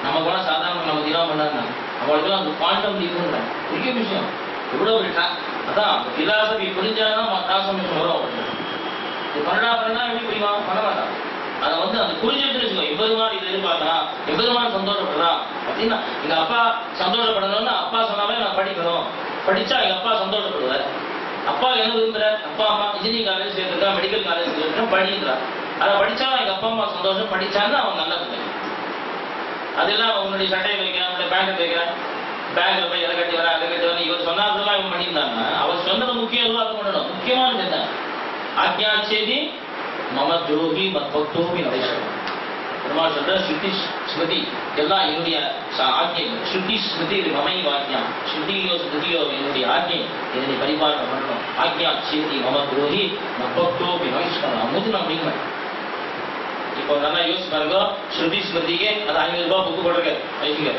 நம்ம கூட சாதாரண நம்ம தினம் பண்ணாங்க, அவளுக்குலாம் அந்த குவாண்டம் தீப்புன்ற பெரிய விஷயம். எவ்வளவு ஒரு அதான் பிலாசபி புரிஞ்சாதான் டிரான்ஸ்ஃபர்மேஷன் வரும். இது பண்ணா எப்படி புரியுமா, பண்ண மாட்டான். அதை அந்த புரிஞ்சுட்டு வச்சுக்கோ. எம்பெருமான் இதை எதிர்பார்க்கலாம், எம்பெருமான் சந்தோஷப்படுறான் அப்படின்னா, எங்க அப்பா சந்தோஷப்படணும்னு அப்பா சொன்னாவே நான் படிக்கணும், படிச்சா எங்க அப்பா சந்தோஷப்படுவார். அப்பா என்ன விரும்புற, அப்பா அம்மா இன்ஜினியரிங் காலேஜ் சேர்த்துருக்கா, மெடிக்கல் காலேஜ் சேர்த்துருக்கா, படிக்கிறான். அதை படிச்சா எங்க அப்பா அம்மா சந்தோஷம், படிச்சான்னு அவன் நல்ல பிள்ளை. அதெல்லாம் உன்னுடைய சட்டையை வைக்கிறான், உன்னுடைய பேங்க் வைக்கிறான், பேங்க்ல போய் எதை கட்டி வர அதை கட்டி வர இவர் சொன்னாதான் இவன் பண்ணியிருந்தாங்க. அவர் சொன்னது முக்கியம், அது பண்ணணும். முக்கியமானது என்ன, ஆக்ஞாச்சேதி மம துரோகி மத் பக்தோபி நடைசரம். பெருமாள் சொல்ற ஸ்ருதி ஸ்மிருதி எல்லாம் என்னுடைய ஆக்ஞை. ஸ்ருதி ஸ்மிருதி மமை ஆக்ஞா, ஸ்ருதியோ ஸ்மிருதியோ என்னுடைய ஆக்ஞை, என்னை பரிபாலனை பண்ணணும். ஆக்ஞா சேதி மம துரோகி மத் பக்தோபி நடைசரம். அமுது நான் அப்படிங்க. இப்போ நல்லா யோசிச்சு பாருங்க, ஸ்ருதி ஸ்மிருதிக்கு அது 500 ரூபாய் புக்கு போட்டிருக்க வைக்குங்க,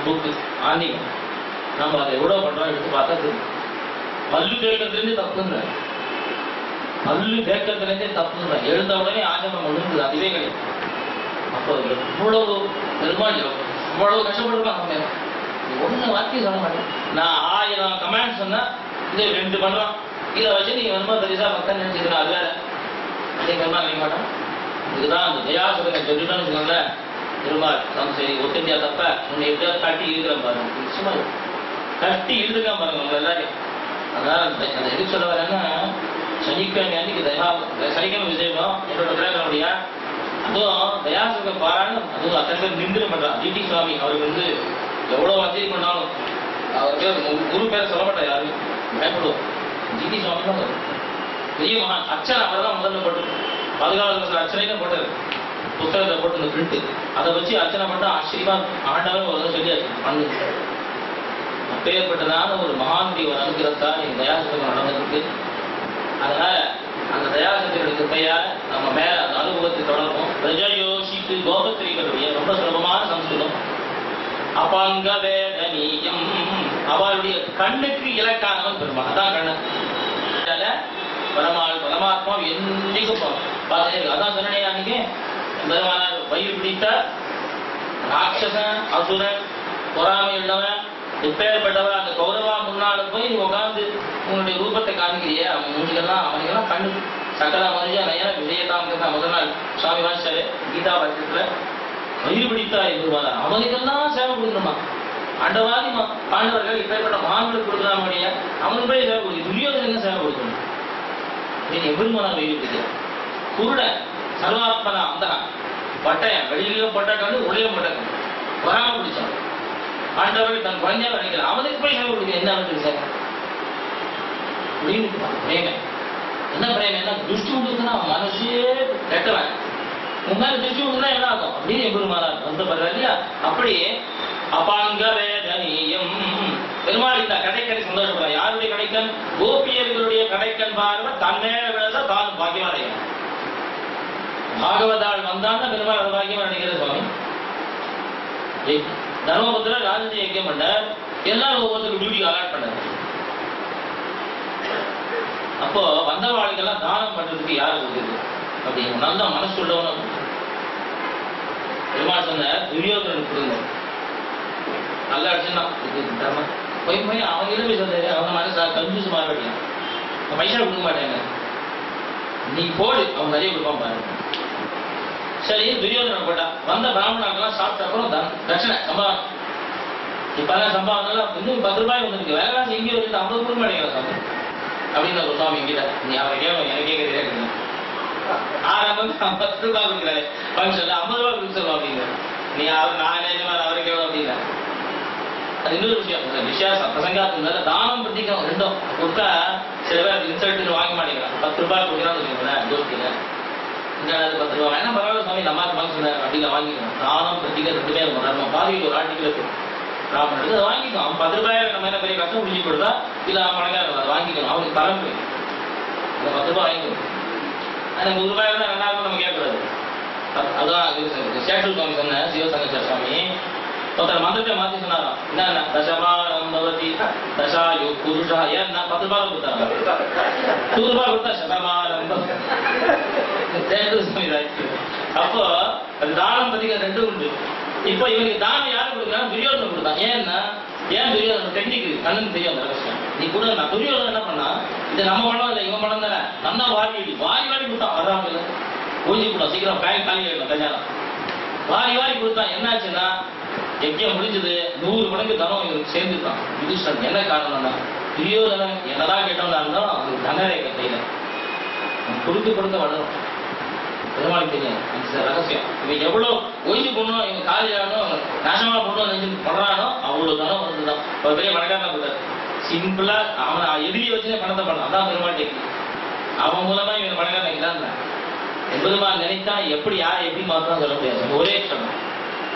புக்கு ஆன்மீகம். நம்ம அதை எவ்வளவு பண்றோம் எடுத்து பார்த்தா தெரியும். பல்லு தேய்க்கிறதுலேருந்து தப்புன்ற, பல்லு தேய்க்கிறதுலேருந்தே தப்புன்ற, எழுந்த உடனே ஆச்சமம் ஒழுங்குது, அதுவே கிடையாது. அப்போ எவ்வளவு பெருமாள் எவ்வளவு கஷ்டப்படுறாங்க. ஒண்ணு வாக்கியம் சொல்ல மாட்டேன், நான் 1000 கமெண்ட் சொன்னா இது 2 பண்றோம், இதை வச்சு நீங்க ரொம்ப பெருசா பக்தன் நினைச்சுக்கணும், அது வேற. அதே பெருமாள் நினைக்க மாட்டோம். இதுதான் அந்த தயாசுரனை சொல்லிட்டோன்னு வச்சுக்கோங்கள, பெருமாள் சரி ஒத்துண்டியா தப்ப உன்னை எப்படியாவது கட்டி இழுக்கிறேன் பாருங்க, நிச்சயமா கட்டி இழுதுக்காம பாருங்க உங்க எல்லாரையும். அதனால அந்த எதுக்கு சொல்ல வரேன்னா, சனிக்கிழமை அன்னைக்கு சனிக்கிழமை விஜயம் என்னோட பிள்ளைகளுடைய அதுவும் தயாசுர பாராயணம், அதுவும் அத்தனை பேர் நின்று பண்றான். ஜிடி சுவாமி அவருக்கு எவ்வளவு வசதி பண்ணாலும் அவருக்கு குரு பேரை சொல்ல மாட்டா, யாரும் பயப்படுவோம். ஜிடி சுவாமி தான் பெரிய மகான். அர்ச்சனை அவர் தான் முதல்ல போட்டு 14 அர்ச்சனை போட்டாரு, புத்தகத்தை போட்டு இந்த பிரிண்ட் அதை வச்சு அர்ச்சனை பண்ணா ஆச்சரியமா ஆண்டவன் ஒரு சொல்லியாச்சு பண்ணு. அப்பேற்பட்டதான ஒரு மகானுடைய ஒரு அனுகிரகத்தால் எங்க தயாசத்துக்கு நடந்திருக்கு. அதனால அந்த தயாசத்தினுடைய கிருப்பையா நம்ம மேல அந்த அனுபவத்தை தொடரும். பிரஜயோஷிக்கு கோபத்திரிகளுடைய ரொம்ப சுலபமான சம்ஸ்கிருதம். அபாங்க வேதனீயம், அவருடைய கண்ணுக்கு இலக்கானவன் பெருமாள், அதான் கண்ணன். பரமாத்மா என்னைக்கும் பார்த்தே இருக்கு. அதான் சொன்னே அன்னைக்கு பெருமானார் வயிறு பிடித்த ராட்சசன் அசுரன் பொறாமை உள்ளவன் எப்பேற்பட்டவன் அந்த கௌரவா முன்னால போய் நீ உட்காந்து உன்னுடைய ரூபத்தை காமிக்கிறியே, அவனுக்கெல்லாம் கண்ணு சக்கரா மனுஜா நயன விஜயகாந்தா முதல் நாள் சுவாமி வாசிச்சாரு கீதா பாஷ்யத்துல. வயிறு பிடித்தா பெருமாள் அவனுக்கெல்லாம் சேவை கொடுக்கணுமா, ஆண்டவாதி பாண்டவர்கள் இப்பேற்பட்ட மகான்களுக்கு கொடுக்கலாம் முடிய அவனுக்கு போய் சேவை கொடுக்க, துரியோதனுக்கு என்ன சேவை கொடுக்கணும். எவ்வளவு வயிறு பிடிக்கிற குருட சர்வாத்மனா அந்த பட்டயம் வெளியிலும் பட்ட கண்டு உள்ளிலும் பட்ட கண்டு வராம பிடிச்சான். ஆண்டவர்கள் தன் குழந்தையா நினைக்கல, அவனுக்கு போய் சேவை கொடுக்க என்ன அவனுக்கு சேவை அப்படின்னு என்ன பிரேமம் என்ன திருஷ்டி உண்டுன்னா மனசே கெட்டவன் முன்னாடி திருஷ்டி உண்டுனா என்ன ஆகும் அப்படின்னு எம்பெருமானா வருத்தப்படுறாரு இல்லையா? அப்படி அபாங்க வேதனீயம் பெருமாள் இந்த கடைக்கண் சந்தோஷப்படுற யாருடைய கடைக்கண்? கோபியர்களுடைய கடைக்கண் பார்வை தன்னே விழுந்தா தான் பாக்கியமா அடையும். பாகவதாள் வந்தான்னு பெருமாள் அதை பாக்கியமா நினைக்கிறது சுவாமி. தர்மபுத்திரர் ராஜ்ய யஜ்யம் பண்ணார், எல்லாரும் ஒவ்வொருத்தருக்கு டியூட்டி அலாட் பண்ணார். அப்போ வந்தவாளுக்கெல்லாம் தானம் பண்றதுக்கு யாரு கொடுக்குது அப்படின்னு நல்ல மனசு உள்ளவனும் பெருமாள் சொன்ன துரியோதனனுக்கு கொடுங்க. நல்லா அடிச்சுன்னா போய் போய் அவங்க எழுதி சொன்னாரு, அவங்க மனசு கன்ஃபியூஸ் மாறவேடியும் பைசா கொடுக்க மாட்டேங்க, நீ போடு, அவங்க நிறைய கொடுப்பான் பாரு. சரி துரியோதனன் போட்டா வந்த பிராமணர்கள்லாம் சாப்பிட்ட அப்புறம் தட்சணை சம்பாவனம். இப்பதான் சம்பாவனம் இன்னும் 10 ரூபாய் வந்துருக்கு, வேற இங்கே ஒரு 50 கொடுக்க மாட்டேங்கிற சாமி அப்படின்னு ஒரு சுவாமி இங்கிட்ட நீ அவரை கேட்கணும், எனக்கு கேட்கறதே ஆரம்பம் 10 ரூபாய் கொடுக்குறாரு ஃபங்க்ஷன்ல 50 ரூபாய் கொடுக்க சொல்லுவோம் அப்படிங்கிற நீ அவர் நான் அவரை கேட்கணும் அப்படின்னா அது இன்னொரு விஷயம். விசேஷம் பிரசங்காத்து தானம் பிரதிக்கும் ரெண்டும் கொடுத்தா சில பேர் இன்சல்ட் வாங்க மாட்டேங்கிறான். 10 ரூபாய் கொடுக்குறான்னு வச்சுக்கோங்களேன் ஜோதியில இந்த 10 ரூபாய் வேணா பரவாயில்ல சுவாமி நம்ம ஃபங்க்ஷன் அப்படின்னா வாங்கிக்கணும். தானம் பிரதிக்க ரெண்டுமே நம்ம பாதிக்கு ஒரு ஆர்டிக்கல் இருக்கு பிராமணன் அதை வாங்கிக்கணும். அவன் 10 ரூபாய் நம்ம என்ன பெரிய கஷ்டம் முடிஞ்சு கொடுத்தா இல்ல பணக்காரன் அதை வாங்கிக்கணும், அவனுக்கு பரம்பு அந்த 10 ரூபாய் வாங்கிக்கணும். அந்த 100 ரூபாய் தான் 2000 நம்ம கேட்கக்கூடாது. அதுதான் சேஷல் சுவாமி சொன்ன சிவசங்கர் சுவாமி ஒருத்தர் மந்திரத்தை மாத்தி சொன்னாராம். என்ன தசமாரம் பவதி தசாயு புருஷா ஏன்னா 10 ரூபாய் கொடுத்தாங்க, 100 ரூபாய் கொடுத்தா சதமாரம். அப்போ அது தானம் பத்திக்க ரெண்டும் உண்டு. இப்போ இவனுக்கு தானம் யாரு கொடுக்குறாங்க? துரியோதனன் கொடுத்தான். ஏன்னா ஏன் துரியோதனன் டெக்னிக் கண்ணுன்னு தெரியும் அந்த ரகசியம். நீ கூட நான் துரியோதனன் என்ன பண்ணா இது நம்ம படம் இல்லை இவன் படம் தானே நல்லா வாரி வாரி கொடுத்தான். வர்றாங்க ஊஞ்சி கூட சீக்கிரம் பேங்க் காலி ஆயிடும் கல்யாணம் வாரி கொடுத்தான். என்னாச்சுன்னா யஜ்யம் முடிஞ்சது 100 மடங்கு தனம் இவருக்கு சேர்ந்துட்டான். யுதிஷ்டன் என்ன காரணம்னா துரியோதனன் என்னதான் கேட்டவனா இருந்தாலும் அவனுக்கு தனரேகை கையில கொடுக்க வளரும். பெருமாளுக்கு தெரியும் அந்த ரகசியம். இவன் எவ்வளவு ஒய்ஞ்சு போடணும் இவன் காலியானோ நாசமா போடணும் நெஞ்சு படுறானோ அவ்வளவு தனம் வந்துதான். ஒரு பெரிய பணக்காரனா போட்டார். சிம்பிளா அவன் எதிரியை வச்சுனே பணத்தை பண்ணான். அதான் பெருமாள் டெக்னிக். அவன் மூலமா இவன் பணக்காரன் இதான் பெருமாள் நினைத்தா எப்படி யாரை எப்படி மாத்தான் சொல்ல முடியாது. ஒரே க்ஷணம்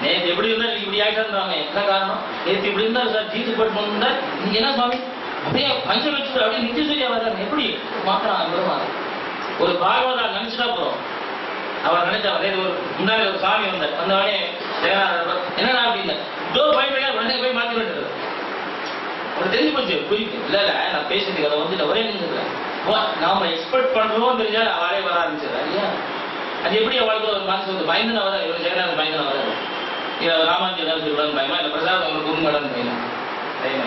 நேற்று எப்படி இருந்தா இப்படி ஆயிட்டாங்க. என்ன காரணம்? நேற்று இப்படி இருந்தா சார் ஜீத்து பட்டு இருந்தா நீங்க என்ன சுவாமி அப்படியே பஞ்சம் வச்சு அப்படியே நித்தியசூரியா வர்றாங்க. எப்படி மாத்திரம் பெருமாள் ஒரு பாகவதா நினைச்சுட்டா போறோம். அவர் நினைச்சார் ஒரு முன்னாடி ஒரு சாமி வந்தார். வந்தவனே என்னடா அப்படின்னு உடனே போய் மாற்றி விட்டுறது. அவருக்கு தெரிஞ்சு போச்சு குறிப்பு இல்ல இல்ல நான் பேசிட்டு அதை வந்து ஒரே நினைச்சுக்கிறேன். நாம எக்ஸ்பெக்ட் பண்றோம் தெரிஞ்சா அவரே வர ஆரம்பிச்சிடறா இல்லையா? அது எப்படி அவளுக்கு ஒரு மனசு வந்து பயந்துன வர இவரு ஜெகநாதன் பயந்துன வராது. ராமாஜி ஏதாவது பயமா இல்ல பிரசாத் அவங்க குறுங்கடன் பயமா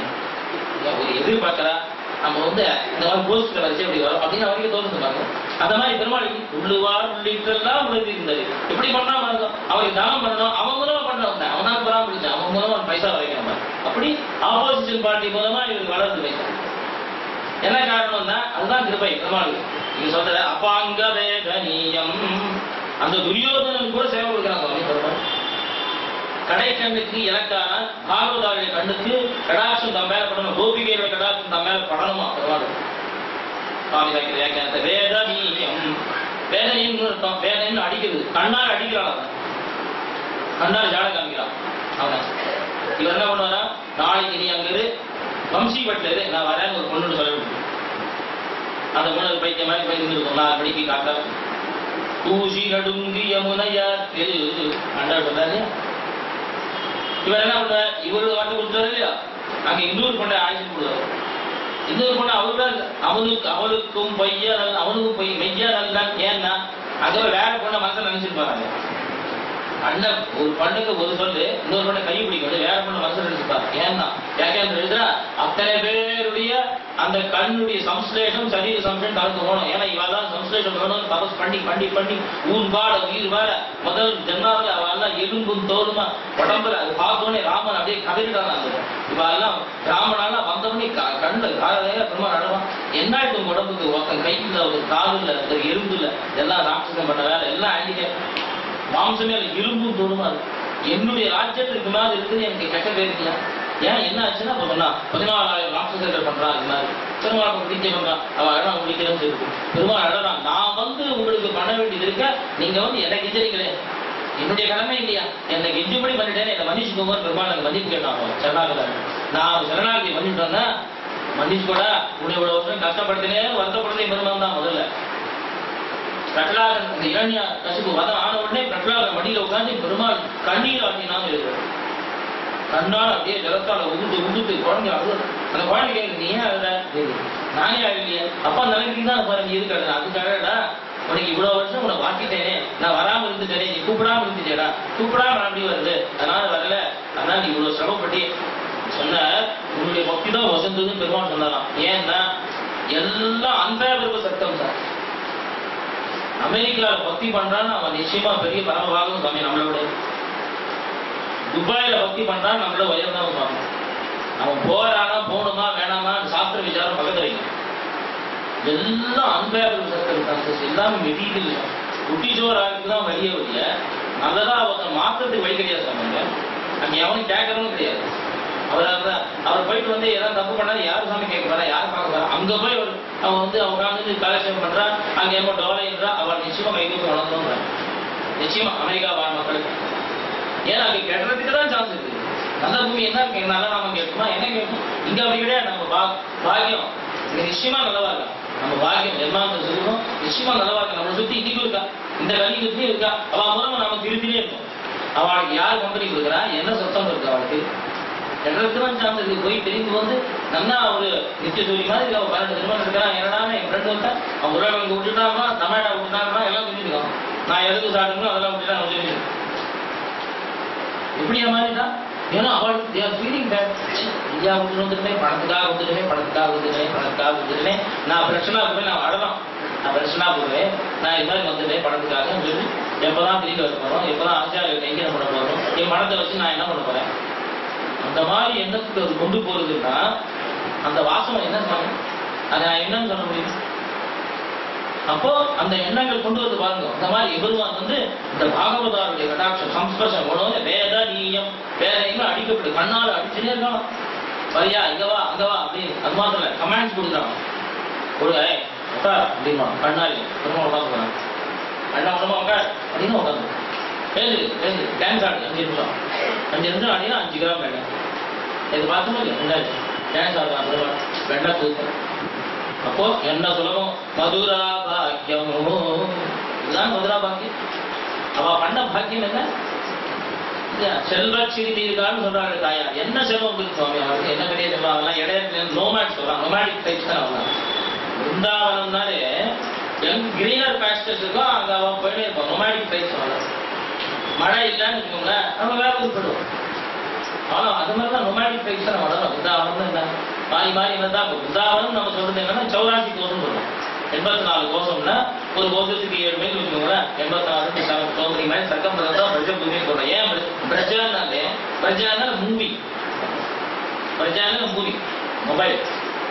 ஒரு எதிர்பார்க்கறா நம்ம வந்து இந்த மாதிரி போஸ்ட்ல வச்சு எப்படி வரும் அப்படின்னு அவருக்கு தோணுது. அந்த மாதிரி பெருமாளுக்கு உள்ளுவார் உள்ளிட்டெல்லாம் இருந்தது. எப்படி பண்ணா அவருக்கு தானம் பண்ணணும், அவன் மூலமா பண்றவங்க அவனால பராமரிச்சு அவன் மூலமா பைசா வரைக்கணும். அப்படி ஆப்போசிஷன் பார்ட்டி மூலமா இவருக்கு வளர்ந்து வைக்கணும். என்ன காரணம்னா அதுதான் கிருபை பெருமாளுக்கு. நீங்க சொல்ற அப்பாங்க வேதனீயம் அந்த துரியோதனன் கூட சேவை கொடுக்குறாங்க. கடைக்கண்ணுக்கு இலக்கான பாகவதாவுடைய கண்ணுக்கு கடாட்சம் தம் மேல படணும், கோபிகையோட கடாட்சம் தம் மேல படணுமா பெருமாள் சுவாமி வியாக்கியானத்தை வேதனீயம். வேதனைன்னு அர்த்தம். வேதனைன்னு அடிக்கிறது, கண்ணால் அடிக்கிறான், கண்ணால் ஜாட காமிக்கிறான் அவனை. இவர் என்ன பண்ணுவாரா நாளைக்கு நீ அங்கிரு வம்சி பட்டில நான் வரேன்னு ஒரு பொண்ணு சொல்ல முடியும். அந்த பொண்ணு பைத்திய மாதிரி போய் நின்றுருக்கும். 4 மணிக்கு காட்டா தூசி நடுங்கி யமுனையாற்றில் அண்டாள் சொல்றாரு. இவர் என்ன பண்ற இவரு வாட்டு கொடுத்தாரு இல்லையா? அங்க இன்னொரு பொண்ணை ஆய்ச்சி கொடுத்தாரு. இன்னொரு பொண்ணு அவளுக்கும் பொய்யா அவனுக்கும் பொய் மெய்யா நல்லதான். ஏன்னா அங்க வேற பொண்ணை மனசை நினைச்சிருப்பாங்க. அண்ணன் ஒரு பொண்ணுக்கு ஒரு சொல்லு இன்னொரு பொண்ணை கை பிடிக்கும் வேற பொண்ணு மனசு நினைச்சிருப்பாரு. ஏன்னா யாக்கேந்திர எழுதுறா அத்தனை பேருடைய அந்த கண்ணுடைய சம்ஸ்லேஷம் சரீர சம்ஸ்லேஷம் கலந்து போகணும். ஏன்னா இவெல்லாம் சம்ஸ்லேஷம் வேணும் தபஸ் பண்ணி பண்ணி பண்ணி ஊர் வாழ உயிர் வாழ முதல் ஜென்மாவில் அவெல்லாம் எலும்பும் தோலுமா உடம்புல அது பார்த்தோன்னே ராமன் அப்படியே கதறிட்டாங்க. இவெல்லாம் ராமனால வந்தவனே கண்ணு காலையில பெருமா நடுவான். என்ன ஆயிட்டு உடம்புக்கு ஒருத்தன் கைக்குள்ள ஒரு காலில் ஒரு எலும்புல எல்லாம் ராட்சசம் பண்ண வேலை எல்லாம் ஆண்டிக்க மாம்சமே எலும்பும் தோலுமா இருக்கு. என்னுடைய ராஜ்யத்துக்கு மேல இருக்குது எனக்கு கெட்ட பேர் இல்லை. ஏன் என்ன ஆச்சுன்னா சொன்னா 14,000 ராட்சசர்கள் பண்றான். இது மாதிரி பெருமாள் பிரதிஜை பண்றான், அவ அழகா முடிக்கிறேன்னு சொல்லி பெருமாள் அழகான், நான் வந்து உங்களுக்கு பண்ண வேண்டியது இருக்க, நீங்க வந்து எனக்கு எச்சரிக்கல, என்னுடைய கடமை இல்லையா, என்னை எஞ்சுபடி பண்ணிட்டேன்னு என்னை மன்னிச்சுக்கோங்க. பெருமாள் எனக்கு மன்னிப்பு கேட்டாங்க சரணாகதான். நான் சரணாகதி பண்ணிட்டோன்னா மன்னிச்சு கூட உடைய இவ்வளவு வருஷம் கஷ்டப்படுத்தினே வருத்தப்படுறதே பெருமாள் தான். முதல்ல பிரகலாதன் இந்த இரண்யா கசிப்பு வதம் ஆன உடனே பிரகலாதன் மடியில உட்காந்து பெருமாள் கண்ணீர் ஆட்டினான்னு இருக்கிறார். கண்ணால் அப்படியே ஜலத்தால உடுத்து குழந்தை அழுது. அந்த குழந்தை கேட்குது, நீ ஏன் அழுத? நானே அழுலையே. அப்பா நிலைக்கு தான் பாரு நீ இருக்கு அழுத. அதுக்காகடா உனக்கு இவ்வளவு வருஷம் உன்னை வாக்கிட்டேனே, நான் வராம இருந்துட்டேனே, நீ கூப்பிடாம இருந்துட்டேடா, கூப்பிடாம அப்படி வருது, அதனால வரல, அதனால நீ இவ்வளவு சிரமப்பட்டி சொன்ன உன்னுடைய பக்தி தான் வசந்ததுன்னு பெருமாள் சொன்னாராம். ஏன்னா எல்லாம் அந்த விருப்ப சத்தம் சார். அமெரிக்கால பக்தி பண்றான்னு அவன் நிச்சயமா பெரிய பரமபாகம் சாமி நம்மளோட. துபாயில பக்தி பண்றான்னு நம்மளோட உயர்ந்தவன் சாமி. அவன் போறானா போகணுமா வேணாமா சாஸ்திர விசாரம் பக்கத்துல வைக்கும். எல்லாம் அன்பேர் சத்தம், எல்லாமே மெட்டீரியல் குட்டிச்சோராக்கு தான் வழிய வழிய நல்லதா அவங்க மாற்றத்துக்கு வழி கிடையாது சாமி. அங்க எவனும் கேட்கறதும் கிடையாது. அவர் போயிட்டு வந்து ஏதாவது தப்பு பண்ணாரு, யாரு சாமி கேட்க போறா, யாரு பார்க்க போறா, அங்க போய் அவன் வந்து அவங்க வந்து கலெக்ஷன் பண்றா, அங்க என்ன டோலைன்றா, அவர் நிச்சயமா கைக்கு வளர்ந்துறாங்க. நிச்சயமா அமெரிக்கா வாழ் மக்களுக்கு ஏன்னா அங்க கெட்டுறதுக்கு தான் சான்ஸ் இருக்கு. நல்ல பூமி என்ன இருக்கு, நல்லா நாம கேட்குமா, என்ன கேட்கும், இங்க அப்படி கிடையாது. நம்ம பாக்கியம் இங்க நிச்சயமா நல்லவா இருக்கா, நம்ம பாக்கியம் ஜென்மாந்த சொல்லுவோம் நிச்சயமா நல்லவா இருக்கா. நம்மளை சுத்தி இன்னைக்கும் இருக்கா, இந்த கலியுகத்தையும் இருக்கா. அவன் மூலமா நமக்கு இருந்துட்டே இருக்கும். அவளுக்கு யார் கம்பெனி கொடுக்குறா, என்ன சத்தம் இருக்கு அவளுக்கு, எல்லாம் சார்ந்தது போய் தெரிந்து வந்து நல்லா ஒரு நித்திய சூரிய மாதிரி அவன் 12 திருமணம் இருக்கிறான். என்னடா என் ஃப்ரெண்டு வந்தா அவன் உறவங்க விட்டுட்டாங்கன்னா தமிழா விட்டுட்டாங்கன்னா எல்லாம் தெரிஞ்சுக்கலாம். நான் எதுக்கு சாப்பிடணும் அதெல்லாம் விட்டுட்டா தெரிஞ்சு இப்படியா மாதிரிதான். ஏன்னா அவளுக்கு ஃபீலிங் பேட், இந்தியா வந்துட்டுமே பணத்துக்காக வந்துட்டுமே நான் பிரச்சனா போய் நான் அழலாம், நான் பிரச்சனா போடுவேன், நான் இது மாதிரி வந்துட்டேன் பணத்துக்காக சொல்லி எப்பதான் திரும்பி வர போறோம், எப்பதான் ஆச்சாரிய கைங்கரம் பண்ண போறோம், என் பணத்தை வச்சு நான் என்ன பண்ண போறேன். அந்த மாதிரி எண்ணத்துக்கு அது கொண்டு போறதுன்னா அந்த வாசம் என்ன சொல்லணும், அதை நான் என்னன்னு சொல்ல முடியும். அப்போ அந்த எண்ணங்கள் கொண்டு வந்து பாருங்க. அந்த மாதிரி எபெருமான் வந்து இந்த பாகவதாருடைய கடாட்சம் சம்ஸ்பர்ஷம் உணவு வேத நீயம் வேற எங்க அடிக்கப்பட்டு கண்ணால் அடிச்சுட்டே இருக்கலாம். சரியா இங்க வா அங்க வா அப்படின்னு. அது மாத்திரம் இல்லை, கமெண்ட்ஸ் கொடுக்குறாங்க. ஒரு அப்படிமா கண்ணாடி பெருமா உட்காந்து போறாங்க, அண்ணா உடம்பா உட்கார் அப்படின்னு உட்காந்து பேசு டான்ஸ் ஆடு 5 நிமிஷம் 5 நிமிஷம் ஆடினா 5 கிராம் வேண்டாம். இது பார்த்தோம் இல்லையா டான்ஸ் ஆடுறான் பெருமாள் வெண்ணா தூக்கம். அப்போ என்ன சொல்லணும், மதுரா பாக்கியம், இதுதான் மதுரா பாக்கியம். அவ பண்ண பாக்கியம் என்ன, செல்வ சிறுமீர்கான்னு சொல்றாரு தாயா. என்ன செல்வம் இருக்கு சுவாமி அவருக்கு, என்ன கிடையாது செல்வம், அதெல்லாம் இடையில நோமேட் சொல்றாங்க, நொமேடிக் டைப்ஸ் தான் அவங்க. பிருந்தாவனம்னாலே கிரீனர் பாஸ்டர்ஸ் இருக்கோ அங்க அவன் போயிட்டே இருப்பான், நொமேடிக் டைப்ஸ். மழை இல்லைன்னு வச்சுக்கோங்களேன் நம்ம வேலை உட்படுவோம். ஆனா அது மாதிரிதான் நொமேடிக் டைப்ஸ் தான் வளரும். பிருந்தாவனம் என்ன மாறி மாறி என்னதான் பிருந்தாவனம் நம்ம சொல்றது என்னன்னா 84 கோஷம் சொல்றோம். 84 கோஷம்னா ஒரு கோஷத்துக்கு 7 மைல் வச்சுக்கோங்களேன், 84 கோஷத்துக்கு மேலே சர்க்கம் தான் பிரஜ பூமின்னு சொல்றோம். ஏன் பிரஜானாலே, பிரஜானா மூவி, பிரஜானா மூவி மொபைல்.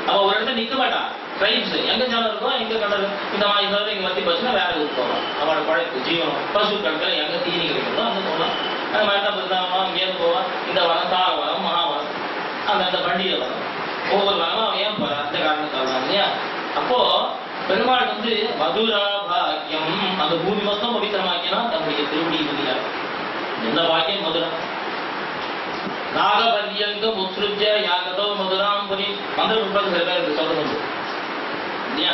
அவன் ஒரு இடத்துல நிக்க மாட்டான். ட்ரைப்ஸ் எங்க ஜனம் இருக்கும், எங்க கடல் இந்த மாதிரி இங்க மத்தி போச்சுன்னா வேற ஊருக்கு போகலாம். அவனோட பழைப்பு ஜீவனம் பசு கணக்கில் எங்க தீனி கிடைக்கிறதோ அங்க போகலாம். அந்த மாதிரி தான் பிருந்தாவனம் இங்கேருந்து போவான். இந்த வனம் தார வனம் மகாவனம் அந்த பண்டிகை வனம் ஒவ்வொரு வனமும் அவன் ஏன் போறான், அந்த காரணத்தால் தான் இல்லையா. அப்போ பெருமாள் வந்து மதுரா பாக்கியம், அந்த பூமி மொத்தம் பவித்திரமாக்கினா தன்னுடைய திருவடி முடியாது. எந்த பாக்கியம் மதுரா நாகபரியங்கம் உத்ருஜ யாகதோ மதுராம் புரி மந்திர புத்தகம் சில பேருக்கு சொல்றது இல்லையா.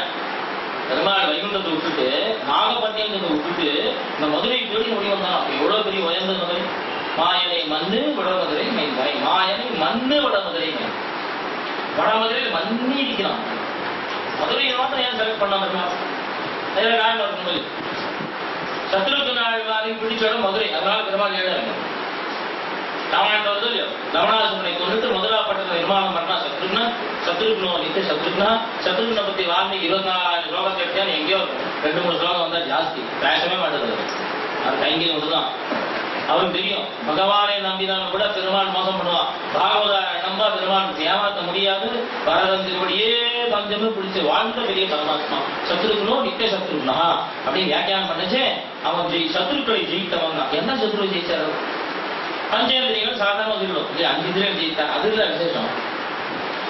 பெருமாள் வைகுண்டத்தை விட்டுட்டு நாகபரியங்கத்தை விட்டுட்டு இந்த மதுரை தேடி ஓடி வந்தான். எவ்வளவு பெரிய உயர்ந்த மதுரை. மாயனை மண்ணு வடமதுரை மைந்தாய், மாயனை மண்ணு வடமதுரை மை, வடமதுரையில் மண்ணி இருக்கிறான். மதுரையை மாத்திரம் ஏன் செலக்ட் பண்ணாம இருக்கான், காரணம் இருக்கும். சத்ருகுணாழ்வாரை பிடிச்ச இடம் மதுரை, அதனால பெருமாள் ஏழாங்க. ராமாயணம் வருது இல்லையோ, லவணாசுரனை கொண்டுட்டு முதலாப்பட்டத்தை நிர்மாணம் பண்ணா சத்ருக்னா, சத்ருக்னோ நித்திய சத்ருக்னா. சத்ருக்னை பத்தி வால்மீகி 24,000 ஸ்லோகத்தை எடுத்தான்னு எங்கேயோ 2-3 ஸ்லோகம் வந்தா ஜாஸ்தி, பேசவே மாட்டேது. அது கைங்கி ஒன்றுதான். அவருக்கு தெரியும் பகவானை நம்பினாலும் கூட பெருமாள் மோசம் பண்ணுவான். பாகவதாரை நம்பா பெருமாள் ஏமாற்ற முடியாது. பரதன் திருவடியே பஞ்சமே பிடிச்சு வாழ்ந்த பெரிய பரமாத்மா. சத்ருக்னோ நித்திய சத்ருக்னா அப்படின்னு வியாக்கியானம் பண்ணுச்சு. அவன் சத்ருக்களை ஜெயித்தவன் தான். என்ன சத்ருவை ஜெயிச்சாரு, பஞ்சேந்திரியங்கள் சாதாரண சொல்லும் இல்லையா, 5 இந்திரியங்கள் ஜெயித்தான். அது இல்லை விசேஷம்.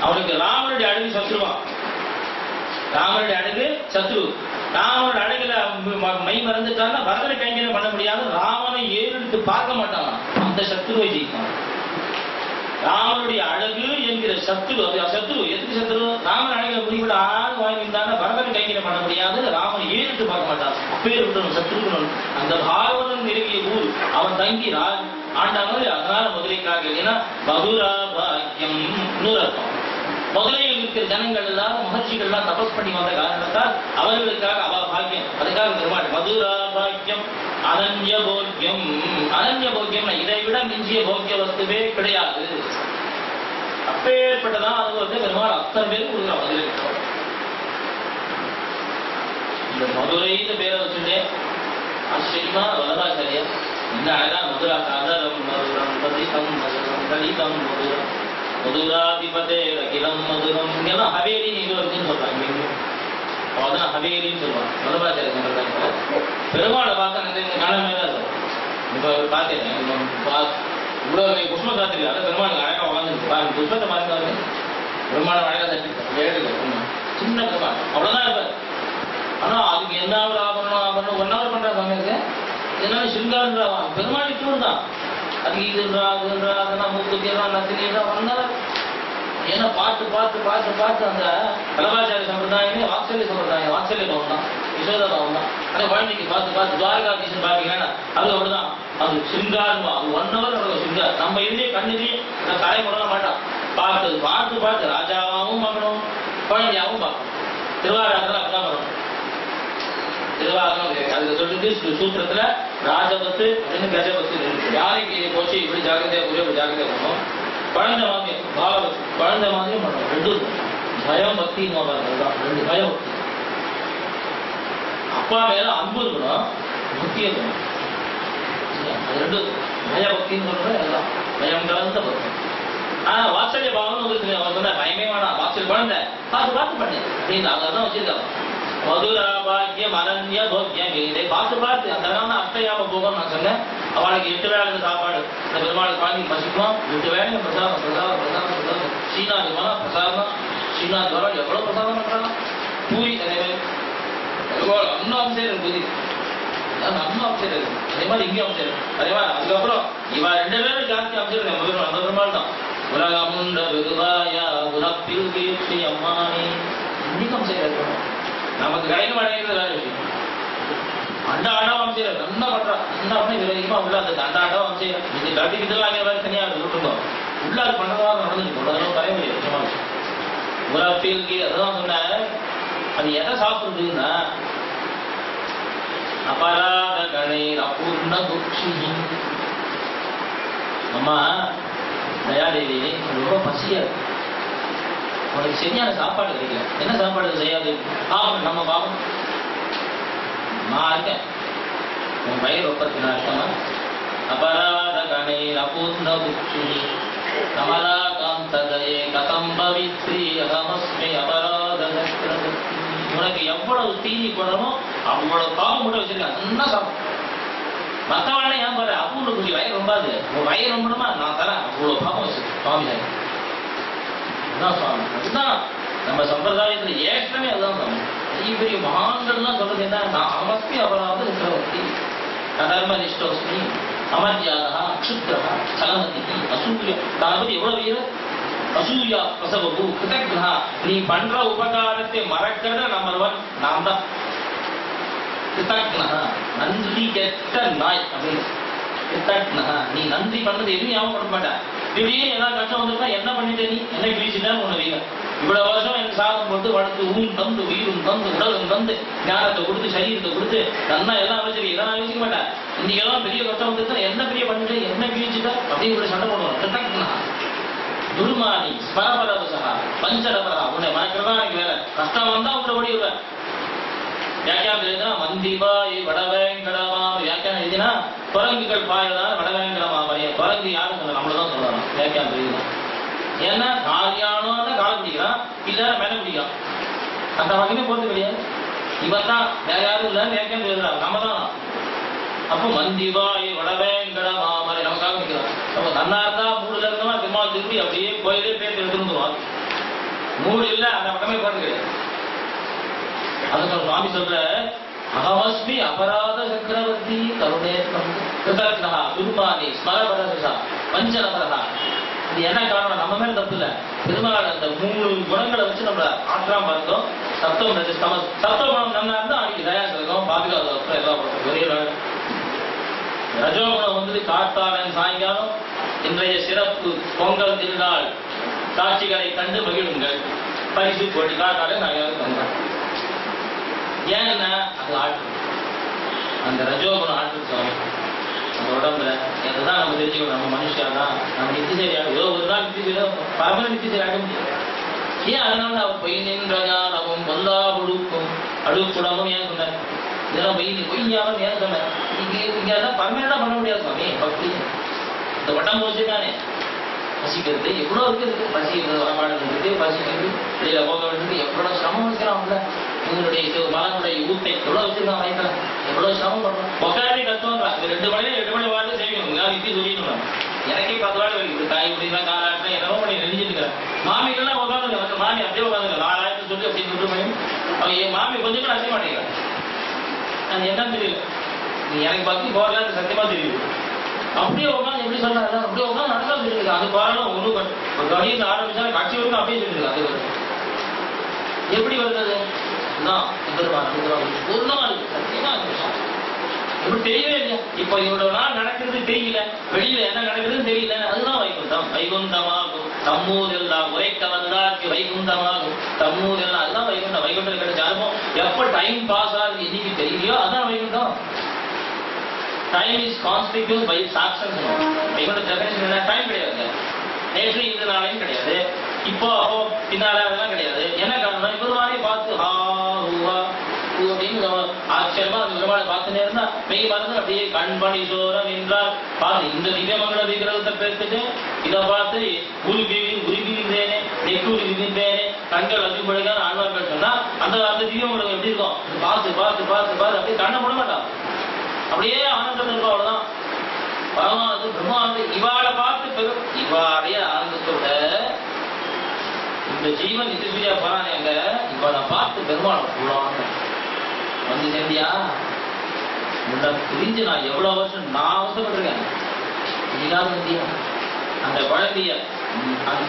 அவனுக்கு ராமனுடைய அழகு சத்ருவான். ராமனுடைய அழகு சத்ரு. ராமனோட அழகுல மை மறந்துட்டான்னா பரதனை கைங்கரியம் பண்ண முடியாது. ராமனை ஏறெடுத்து பார்க்க மாட்டான், அந்த சத்ருவை ஜெயிப்பான். ராமனுடைய அழகு என்கிற சத்ரு, அது சத்ரு. எதுக்கு சத்ரு? ராமன் அழகில முடிவுல ஆறு வாங்கியிருந்தாங்க, பரதனை கைங்கரியம் பண்ண முடியாது. ராமனை ஏறிட்டு பார்க்க மாட்டான், அப்பேர் விட்டணும் சத்ருகுணன். அந்த பாகவதன் நெருங்கிய ஊர் அவன் தங்கி ஆண்டாங்க. அதனால மதுரைக்காக இல்லைன்னா மதுரா பாக்கியம் இன்னொரு அர்த்தம். மதுரையில் இருக்கிற ஜனங்கள் எல்லாம் மகர்ஷிகள் எல்லாம் தபஸ் பண்ணி வந்த காரணத்தால் அவர்களுக்காக அவ பாக்கியம். அதுக்காக பெருமாள் மதுரா பாக்கியம் அனன்ய போக்கியம். அனன்ய போக்கியம் இதை விட மிஞ்சிய போக்கிய வஸ்துவே கிடையாது. அப்பேற்பட்டதான் அது வந்து பெருமாள் அத்தனை பேர் கொடுக்குறான் மதுரை. இந்த மதுரைன்னு பேரை வச்சுட்டே ஆச்சரியமா வல்லபாச்சாரியா இந்த அழகா மதுரா கதரம் மதுரம் பதிகம் மதுரம் கலிதம் மதுரம் மதுராதிபதே அகிலம் மதுரம். இங்கெல்லாம் ஹவேலின்னு இது இருக்குன்னு சொல்றாங்க. அதான் ஹவேலின்னு சொல்லுவாங்க வல்லபாச்சாரிய சம்பிரதாயத்துல. பெருமாளை பார்த்தா இந்த காலமே தான் சார். இப்போ பார்த்தேன் இவ்வளவு புஷ்ப சாத்திரி அதை பெருமாளுக்கு அழகா வாழ்ந்துருக்கு பாருங்க. புஷ்பத்தை பார்த்தாரு பெருமாளை அழகா தட்டி சின்ன பெருமாள் அவ்வளவுதான் இருப்பார். ஆனா அதுக்கு என்ன ஆபரணம் 1 hour பண்ற சமயத்துக்கு என்னன்னு சிங்காரா பெருமாள் இட்டு தான். அது இதுன்றா அதுன்றா அதெல்லாம் மூக்குத்தியெல்லாம் நத்தினியெல்லாம் வந்தால் ஏன்னா பார்த்து பார்த்து பார்த்து பார்த்து அந்த வல்லபாச்சாரிய சம்பிரதாயமே வாத்சல்ய சம்பிரதாயம். வாத்சல்ய பவன் தான், யசோதா பவன் தான். அதே குழந்தைக்கு பார்த்து பார்த்து துவாரகாதீசன் பார்த்தீங்கன்னா அது அப்படிதான். அது சிங்காரமா அது 1 hour நடக்கும் சிங்கார். நம்ம இதுலேயே கண்ணுலேயே தலை முடங்க மாட்டான். பார்த்து பார்த்து பார்த்து ராஜாவாகவும் பார்க்கணும், குழந்தையாகவும் பார்க்கணும். திருவாரூரத்தில் அப்படிதான் வரணும். திருவாரூரம் அதுக்கு சொல்லிட்டு சூத்திரத்துல ராஜபத்து அப்படின்னு கஜபத்து யாரைக்கு போச்சு இப்படி ஜாக்கிரதையா போய் இப்படி ஜாக்கிரதையா பண்ணணும். குழந்தை மாதிரி பாலபத்து குழந்தை மாதிரியும் பண்ணணும். 2 பயம் பக்தி தான் 2 பயம் பக்தி. அப்பா மேல அன்பு இருக்கணும், பக்தி இருக்கணும். அது 2 பயபக்தின்னு சொல்றேன். எல்லாம் பயம் கலந்த பக்தி. ஆனா வாத்சல்ய பாவம்னு சொன்ன பயமே வேணாம், வாத்சல்ய குழந்தை பார்த்து பார்த்து பண்ணு அப்படின்னு அதான் வச்சிருக்காங்க. மதுரா பாக்கியம் அனன்ய போக்கியம் இதை பார்த்து பார்த்து அந்த அஷ்டயாம போகம் நான் சொன்னேன். அவளுக்கு 8 வேளைக்கு சாப்பாடு. இந்த பெருமாளுக்கு வாங்கி பசிக்குமா 8 வேளைக்கு பிரசாதம் பிரசாதம் பிரசாதம் பிரசாதம். ஸ்ரீநாத் போனால் பிரசாதம், ஸ்ரீநாத் வரம் எவ்வளவு பிரசாதம் பண்றாங்க. பூரி அதே மாதிரி அன்னும் அம்சம் பூரி அன்னும் அம்சம் இருக்கு. அதே மாதிரி இங்கேயும் அம்சம் இருக்கு. அதே மாதிரி அதுக்கப்புறம் இவா 2 பேரும் ஜாஸ்தி அம்சம் இருக்கு. அந்த பெருமாள் தான் உலகமுண்ட விருதாயா உனப்பில் கீர்த்தி அம்மானே இன்னைக்கு அம்சம் இருக்கணும். நமக்கு கிடைக்க மாட்டேங்கிறது வேற விஷயம். அண்டாண்டா வம்சம் நல்லா பண்றான். என்ன பண்ணி விரோதிகமா உள்ள அந்த அண்டாண்டா வம்சம் இது கட்டிக்கிட்டுலாம் அங்கே வேற தனியாக விட்டுருந்தோம். உள்ள அது பண்ணதாக நடந்துட்டு அதெல்லாம் தர முடியாது. முக்கியமான விஷயம் உலகத்திற்கு அதான் சொன்ன. அது எதை சாப்பிடுறதுன்னா அபராத கணை அபூர்ண புக்ஷி. அம்மா தயாதேவி ரொம்ப பசியா இருக்கு, உனக்கு சரியான சாப்பாடு கிடைக்கல. என்ன சாப்பாடு செய்யாது? பாவம் நம்ம பாவம் நான் இருக்கேன், உன் பயிர் ஒப்பத்தி நான் இருக்கமா. அபராத கணை அபூர்ண புக்ஷி கமலா காந்ததயே கதம் பவித்ரி அகமஸ்மி அபராத. உனக்கு எவ்வளவு தீனி போடணுமோ அவ்வளவு பாவம் கூட வச்சிருக்காங்க. என்ன சாப்பிடும் மற்றவாழ ஏன் பாரு அபூர்ண புக்ஷி வயிறு ரொம்பாது. உன் வயிறு ரொம்பணுமா நான் தரேன். அவ்வளவு பாவம் வச்சிருக்கேன் சுவாமி. அதுதான் அதுதான் நம்ம சம்பிரதாயத்துல ஏற்றமே. அதுதான் சுவாமி. பெரிய பெரிய மகான்கள்லாம் சொல்றது என்ன, நான் அமஸ்தி அபராத சக்கரவர்த்தி அதர்மனிஷ்டோஸ்மி அமர்யாதா அக்ஷுத்ரா சலமதி அசூய. தான் பத்தி எவ்வளவு வீர அசூயா பிரசவபு கிருதக்னா. நீ பண்ற உபகாரத்தை மறக்கிறத நம்பர் 1 நான் தான். கிருதக்னா நன்றி கெட்ட நாய் அப்படின்னு. கிருதக்னா நீ நன்றி பண்ணது எதுவும் ஞாபகப்பட மாட்டேன். திடீர்னு ஏதாவது கஷ்டம் வந்துட்டா என்ன பண்ணிட்டு நீ என்ன கிழிச்சுட்டான்னு ஒண்ணு வைங்க. இவ்வளவு வருஷம் எனக்கு சாதம் போட்டு வளர்த்து ஊன் தந்து உயிரும் தந்து உடலும் தந்து ஞானத்தை கொடுத்து சரீரத்தை கொடுத்து நல்லா எல்லாம் வச்சிருக்கேன். இதெல்லாம் யோசிக்க மாட்டேன். இன்னைக்கு எல்லாம் பெரிய கஷ்டம் வந்துட்டு என்ன பெரிய பண்ணிட்டு என்ன கிழிச்சுட்டா அப்படின்னு கூட சண்டை போடுவோம். கிருதக்னா துர்மானி ஸ்மரபரவசா பஞ்சரபரா. உன்னை மறக்கிறதா எனக்கு வேலை. கஷ்டம் வந்தா உங்களை ஓடிடுவேன். வியாக்கியானம் எழுதினா மந்திபாய் வடவேங்கடமா. வியாக்கியானம் எழுதினா குரங்குகள் பாயதான வடவேங்கடமா. குரங்கு யாரும் சொல்ல நம்மளதான் சொல்லலாம். வியாக்கியானம் எழுதினா ஏன்னா காலியானோ காலை பிடிக்கிறான், இல்ல மேல பிடிக்கிறான். அந்த வகையுமே போறது கிடையாது. இவன் தான் வேற யாரும் இல்ல வியாக்கியானம் எழுதுறாங்க, நம்ம தான். அப்போ மந்திபாய் வடவேங்கடமா மாதிரி நமக்காக நிற்கிறான். அப்போ தன்னா இருந்தா மூடுல இருந்தோமா பெருமாள் திருப்பி அப்படியே கோயிலே பேர் எடுத்துருந்துருவான். மூடு இல்ல அந்த பக்கமே போறது கிடையாது. அதுக்கு சுவாமி சொல்ற அகமஸ்மி அபராத சக்கரவர்த்தி கருணே கிருதக்னா குருமானி ஸ்மரபரசா பஞ்சநபரா. இது என்ன காரணம்? நம்ம மேல தப்பு இல்ல. பெருமாள் அந்த 3 குணங்களை வச்சு நம்ம ஆற்றாம பார்த்தோம். சத்தம் சத்தகுணம் நல்லா இருந்தா அன்னைக்கு தயா இருக்கும், பாதுகாப்பு எல்லாம் ஒரே ரஜோகுணம் வந்து காத்தாளன் சாயங்காலம் இன்றைய சிறப்பு பொங்கல் திருநாள் காட்சிகளை கண்டு மகிழுங்கள், பரிசு போட்டி காத்தாலே நாங்கள் வந்தோம். ஏன்னா அது ஆட்டு, அந்த ரஜோகுணம் ஆட்டு சுவாமி நம்ம உடம்புல இதுதான் நம்ம தெரிஞ்சுக்கணும். நம்ம மனுஷாதான் நம்ம நித்திசரி ஆகும். ஒரு நாள் நித்திசரி பரம நித்திசரி ஆக முடியும். ஏன் அதனால அவர் பொய் நின்றவும் பொல்லா ஒழுக்கும் அழுக்குடமும் ஏன் சொன்னார்? இதெல்லாம் பொய்யாமல் ஏன் சொன்னார்? இங்க அதான் பர்மனண்டா பண்ண முடியாது சுவாமி. பக்தி இந்த உடம்பு வச்சுதானே பசிக்கிறது எவ்வளவு இருக்கு, பசிக்கிறது வரமாடு இருக்கு, பசிக்கிறது வெளியில போக வேண்டியது எவ்வளவு சிரமம் வைக்கிறாங்கல்ல. உங்களுடைய மலனுடைய ஊத்தை எவ்வளவு வச்சிருக்கான் வயிற்றுல, எவ்வளவு சிரமம் பண்றோம். உட்காந்து கத்துவாங்க. இந்த 2 மணி 8 மணி வாழ்ந்து செய்யணும். நித்தி சொல்லிடணும். எனக்கே 10 வாழை வரைக்கும் தாய் முடியல காலாட்டம் என்னவோ பண்ணி நெஞ்சிருக்கிறேன். மாமிகள்லாம் உட்காந்துங்க, மற்ற மாமி அப்படியே உட்காந்துங்க 4000 சொல்லி அப்படி சொல்லிட்டு போய் அவங்க என் மாமி கொஞ்சம் கூட அசைய மாட்டேங்கிறாங்க. அது என்னன்னு தெரியல. நீ எனக்கு பக்தி போகலான்னு சத்தியமா தெரியுது. அப்படியே உட்காந்து எப்படி சொல்றாங்க, அப்படியே உட்காந்து நடக்கா சொல்லிருக்கு. அது போராடும் ஒன்றும் ஒரு கடியில் ஆரம்பிச்சா கட்சி வரைக்கும் அப்படியே சொல்லிருக்கு. அது எப்படி வருது? பூர்ணமா இருக்கு, சத்தியமா இருக்கு. இப்படி தெரியவே இல்லையா? இப்ப இவ்வளவு நாள் நடக்கிறது தெரியல, வெளியில என்ன நடக்குதுன்னு தெரியல. அதுதான் வைகுண்டம். வைகுண்டமாகும் தம்மூர் எல்லாம் உரைக்க வந்தாக்கு வைகுண்டமாகும் தம்மூர் எல்லாம், அதுதான் வைகுண்டம். வைகுண்டம் கிடைச்ச அனுபவம் எப்ப டைம் பாஸ் ஆகுது இன்னைக்கு தெரியலையோ அதான் Vaikuntham. Time is constitute by suction. Vaikunta definition என்ன? டைம் கிடையாது. நேற்று இந்த நாளையும் கிடையாது, இப்போ பின்னால அதெல்லாம் கிடையாது. என்ன காரணம்? இப்ப மாதிரி பார்த்து அப்படின்னு ஆச்சரியமா அந்த விதமான பார்த்துனே இருந்தா மெய் மறந்து அப்படியே கண்பணி சோரம் என்றால் பார்த்து இந்த திவ்யமங்கள விக்கிரகத்தை பேசிட்டு இதை பார்த்து உருகின்றேனே நெக்கு உருகின்றேனே கண்கள் அதிகப்படுகாத ஆழ்வார்கள் சொன்னா அந்த திவ்யமங்களம் எப்படி இருக்கும்? பார்த்து பார்த்து பார்த்து பார்த்து அப்படியே கண்ணை போட மாட்டான், அப்படியே ஆனந்தம் இருக்கும். அவ்வளவுதான் பரமானது பிரம்மானது. இவாளை பார்த்து பெரும் இவாடைய ஆனந்தத்தோட இந்த ஜீவன் நித்தியா போறானே அங்க இவனை பார்த்து பெருமாள் கூடாங்க வந்து சேர்ந்தியா உன்னை புரிஞ்சு நான் எவ்வளவு வருஷம் நான் அவசரப்பட்டிருக்கேன். நீதான் வந்தியா அந்த குழந்தைய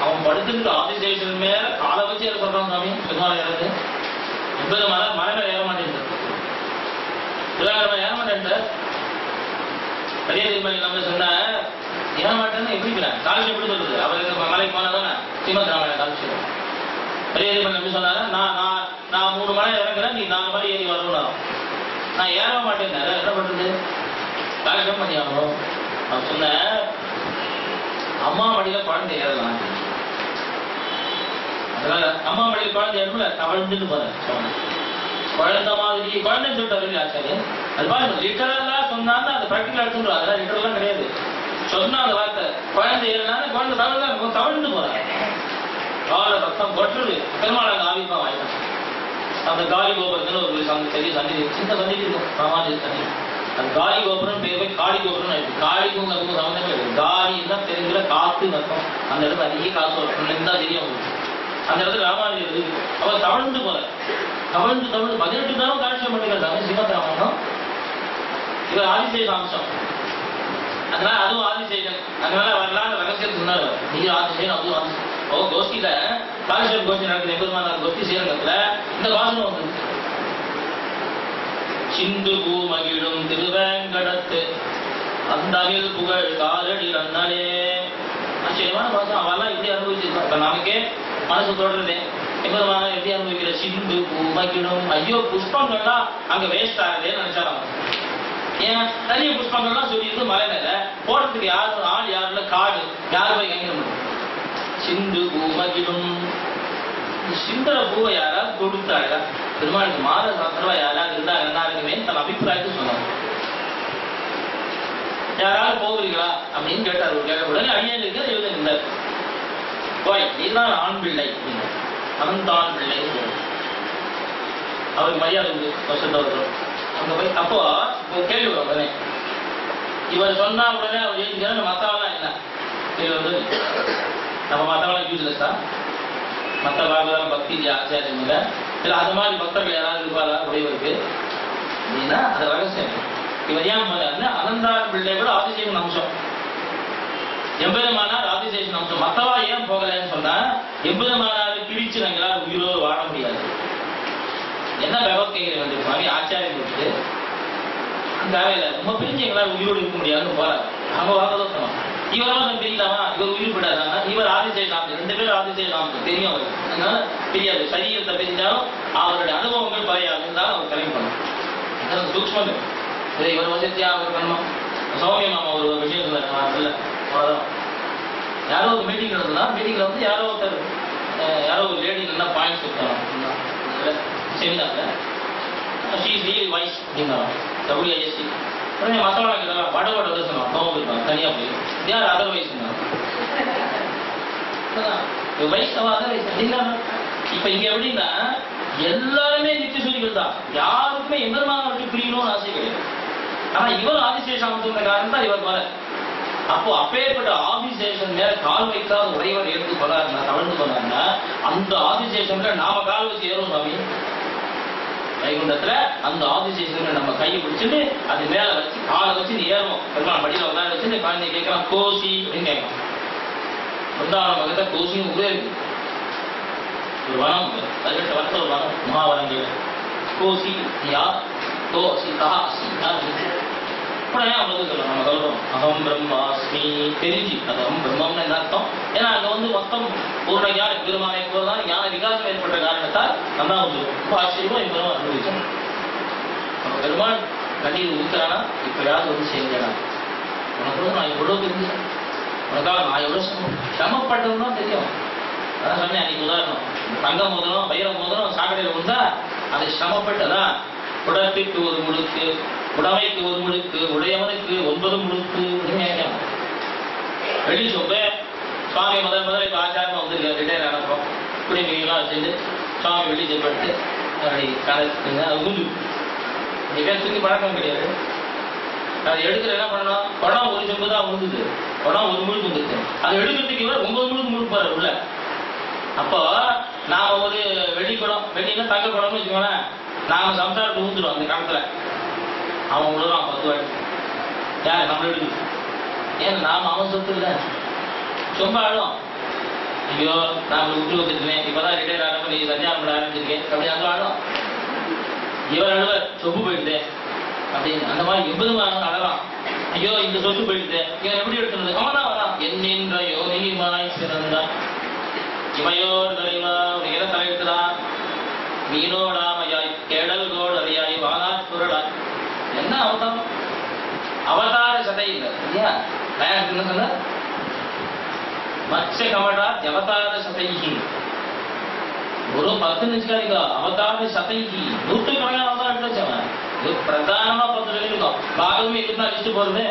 அவன் படுத்துட்டு ஆதிசேஷன் மேல காலை வச்சு ஏற சொல்றான் சாமி. பெருமாள் ஏறது 80 மலை ஏற மாட்டேன், ஏற மாட்டேன். பெரிய திருமணி நம்ம சொன்ன ஏற மாட்டேன்னு எப்படி காலேஜ் எப்படி சொல்றது? அவருக்கு மலைக்கு போனாதானே ஸ்ரீமத் ராமாயண காலேஜ். பெரிய திருமணி எப்படி சொன்னாரு? நான் 3 மலை இறங்குறேன், நீ 4 மலை ஏறி வரணும். நான் ஏற மாட்டேன். என்ன பண்றது? காலேஜ் பண்ணி ஆகணும். நான் சொன்னேன் அம்மா மடியில குழந்தை ஏறலாம். அதனால அம்மா மடியில குழந்தை ஏறணும்ல தவழ்ந்துட்டு போறேன். குழந்தை மாதிரி குழந்தைன்னு சொல்லிட்டு ஆச்சாரியன் அது பாருங்க. லிட்டரலா சொன்னாலும் அது பிராக்டிகல் எடுத்துட்டு அதெல்லாம் லிட்டரலாம் கிடையாது. சொன்னா அந்த வார்த்தை குழந்தை ஏறினாலும் குழந்தை தவழ்ந்து போறேன். கால ரத்தம் கொட்டுறது. பெருமாள் ஆவிப்பா வாய்ப்பு அந்த காலி கோபுரத்துல ஒரு பெரிய சந்நிதி சின்ன சந்நிதி இருக்கும். ராமாஜி சந்நிதி அந்த காலி கோபுரம் பேர் போய் காளி கோபுரம் ஆயிடுச்சு. காளிக்கும் அதுக்கும் சம்பந்தம் கிடையாது. காலின்னா தெரிஞ்சுல காத்து நத்தம். அந்த இடத்துல அதிக காத்து வரும் தான் தெரியும். அந்த இடத்துல ராமாஜி இருக்கு. அவர் தவழ்ந்து போற தவழ்ந்து 18 தானம் காட்சியம் பண்ணிக்கிறாங்க ஸ்ரீமத் ராமாயணம். இவர் ஆதிசேஷ அம்சம். அதனால அதுவும் ஆதிசேஷன். அதனால வரலாறு ரகசியத்துக்கு முன்னாடி நீங்க ஆதிசேஷன் அதுவும் ஆதிசேஷன். கோஷ்டியில காலேஸ்வரம் கோஷ்டி நடக்குது. 80 கோஷ்டி சேரங்கத்துல இந்த வாசனம் வந்து சிந்து பூ மகிழும் திருவேங்கடத்து அந்தமிழ் புகழ் காலடி அண்ணலே. ஆச்சரியமான வாசம். அவெல்லாம் எப்படி அனுபவிச்சிருக்கோம். இப்ப நமக்கே மனசு தொடருது. 80 எப்படி அனுபவிக்கிற? சிந்து பூ மகிழும். ஐயோ புஷ்பங்கள்லாம் அங்க வேஸ்ட் ஆகுதுன்னு நினைச்சாராம். ஏன் நிறைய புஷ்பங்கள்லாம் சொல்லியிருக்கு மலை மேல போடுறதுக்கு யாரும் ஆள் யாருல காடு யாரு போய் கைங்க முடியும்? சிந்து பூ மகிழும். சிந்தர பூவை யாராவது கொடுத்தாங்க பெருமாளுக்கு மாத சாஸ்திரமா யாராவது இருந்தாங்க எல்லாருக்குமே தன் அபிப்பிராயத்தை சொன்னாங்க. யாராவது போகிறீங்களா அப்படின்னு கேட்டார். உடனே அடியனுக்கு எழுதிருந்தார். போய் நீதான் ஆண் பிள்ளை, அவன் தான் பிள்ளை. அவருக்கு மரியாதை உண்டு வருஷத்தவர்கள் அங்க போய். அப்போ கேள்வி வரும் உடனே. இவர் சொன்னா உடனே அவர் எழுதிக்கிறார். மத்தவெல்லாம் என்ன கேள்வி? நம்ம மத்தவெல்லாம் யூஸ்லெஸ்ஸா? மற்ற பாகவதம் பக்தி ஆச்சாரியம் இல்லை. அது மாதிரி பக்தர்கள் யாராவது இருப்பாரா? உடையவருக்கு அப்படின்னா அது ரகசியம். இவர் ஏன் பண்ணாருன்னா அனந்தார் பிள்ளை கூட ஆதிசேஷன் அம்சம், எம்பெருமானார் ஆதிசேஷன் அம்சம். மத்தவா ஏன் போகலன்னு சொன்னா எம்பெருமானாரை பிரிச்சு நாங்களால் உயிரோடு வாழ முடியாது. என்ன பகவத்கீதை வந்து சுவாமி ஆச்சாரியம் கொடுத்து தேவையில்லை, ரொம்ப பிரிஞ்சு எங்களால் உயிரோடு இருக்க முடியாதுன்னு போறாரு. அவங்க வாதம் இவரெல்லாம் பிரிக்கலாமா, இவர் உயிர் விடாதானா, இவர் ஆதிசேஷன், 2 பேரும் ஆதிசேஷன் தெரியும் அவருக்கு. அதனால தெரியாது, சரீரத்தை பிரிஞ்சாலும் அவருடைய அனுபவங்கள் பறையாதுன்னு அவர் கிளம்பி பண்ணணும். சூக்மம் இவர் வசதியா அவர் பண்ணணும். சௌமிய மாமா ஒரு விஷயம் சொன்னார், இல்லை அவ்வளோதான். யாரோ ஒரு மீட்டிங் நடந்ததுன்னா மீட்டிங்ல வந்து யாரோ ஒரு லேடி நல்லா பாயிண்ட்ஸ் கொடுத்தாங்க செமினார்ல, ஷீ இஸ் ரியல் வைஸ் அப்படின்னா WISC. உடனே மசாலா கேட்டாங்க, வடவோட சொன்னாங்க, கோவம் இருப்பாங்க தனியா போய் யார் அதர் வயசு வைஷ்ணவா அதர் வயசு அப்படின்னா. இப்ப இங்க எப்படின்னா எல்லாருமே நித்திய சூரிகள் தான், யாருக்குமே எம்பெருமான விட்டு பிரியணும்னு ஆசை கிடையாது. ஆனா இவர் ஆதிசேஷன் சொன்ன காரணம் தான் இவர் வர. அப்போ அப்பேற்பட்ட ஆதிசேஷன் மேல கால் வைக்காத உடையவர் எடுத்து போனாருன்னா, தவழ்ந்து போனாருன்னா, அந்த ஆதிசேஷன்ல நாம கால் வச்சு ஏறும் சாமி. வைகுண்டத்துல அந்த ஆதிசேஷன்ல நம்ம கையை பிடிச்சிட்டு அது மேல வச்சு காலை வச்சு ஏறும். பெருமாள் படியில உட்கார வச்சு குழந்தை கேட்கலாம் கோசி அப்படின்னு கேட்கலாம். பிருந்தாவனம் பக்கத்துல கோசியும் கூட இருக்கு, ஒரு வனம், 18 வருஷம் ஒரு வனம், மகாவனங்கள். கோசி யார், கோசி காசி உடனே அவங்க சொல்லலாம், நம்ம சொல்றோம் அகம் பிரம்மாஸ்மி தெரிஞ்சு, அது அகம் பிரம்மம்னு என்ன அர்த்தம்? ஏன்னா அங்க வந்து மொத்தம் பூர்ண ஞான பெருமானை போதுதான் ஞான விகாசம் ஏற்பட்ட காரணத்தால் நல்லா வந்து ரொம்ப ஆச்சரியமா இப்பதான் அனுபவிச்சோம். நம்ம பெருமாள் கண்ணீர் ஊத்துறானா, இப்பயாவது வந்து செய்யலாம். உனக்கு நான் எவ்வளவு தெரிஞ்சேன், உனக்காக நான் எவ்வளவு சிரமப்பட்டதுன்னு தான் தெரியும். அதான் சொன்னேன் அன்னைக்கு உதாரணம், தங்க மோதிரம் வைர மோதிரம் சாக்கடையில் வந்தா அதை சிரமப்பட்டதான். குடத்திற்கு ஒரு முழுக்கு, உடமைக்கு ஒரு முழுக்கு, உடையவனுக்கு 9 முழுக்கு. வெள்ளி சொப்பு சுவாமி முதல்ல இப்ப ஆச்சாரமா வந்து ரிட்டையர் ஆனப்போம் இப்படி மீன்லாம் வச்சுட்டு சுவாமி வெள்ளி செப்பட்டு அப்படி கரைச்சுங்க. அது உண்டு, பேர் தூக்கி பழக்கம் கிடையாது. அது எடுக்கிற என்ன பண்ணணும், குடம் ஒரு செம்பு தான் உழுந்துது, குடம் ஒரு முழுக்கு வந்துருக்கு. அது எடுக்கிறதுக்கு இவர் 9 முழுக்கு முழுப்பாரு உள்ள. அப்போ நாம ஒரு வெள்ளி குடம், வெள்ளினா தங்க குடம்னு வச்சுக்கோங்களேன், நாம சம்சாரத்தை ஊத்துறோம் அந்த காலத்துல. அவன் விழுறான் 10 வாட்டி, யார் நம்ம எடுக்குது. ஏன் நாம அவன் சொத்து இல்லை, ரொம்ப ஆடும். ஐயோ நான் விட்டு வந்துருக்கேன், இப்பதான் ரிட்டையர் ஆனப்ப நீ சஞ்சாரம் ஆரம்பிச்சிருக்கேன் அப்படி அந்த ஆடும். இவர் அழுவர் சொப்பு போயிடுதே அப்படின்னு. அந்த மாதிரி 80 அழலாம், ஐயோ இந்த சொத்து போயிடுதே, இவன் எப்படி எடுத்துனது, அவன் தான் வரான். என்னென்ற யோனிமாய் சிறந்தான் இமையோர் தலைவா உடைய தலைவிட்டுதான் மீனோடாமையாய் கேடல் கோடு அறியாய் வானாச்சுரடாய். என்ன அவதாரம், அவதார சதை இல்லை இல்லையா? என்ன சொன்ன மச்ச கமடா அவதார சதைகி ஒரு 10 நிமிஷம் அவதார சதைகி 100கணக்கான அவதாரம் எடுத்துவன். இது பிரதானமா 10 இருக்கும். பாகவமே 24 லிஸ்ட் போடுது,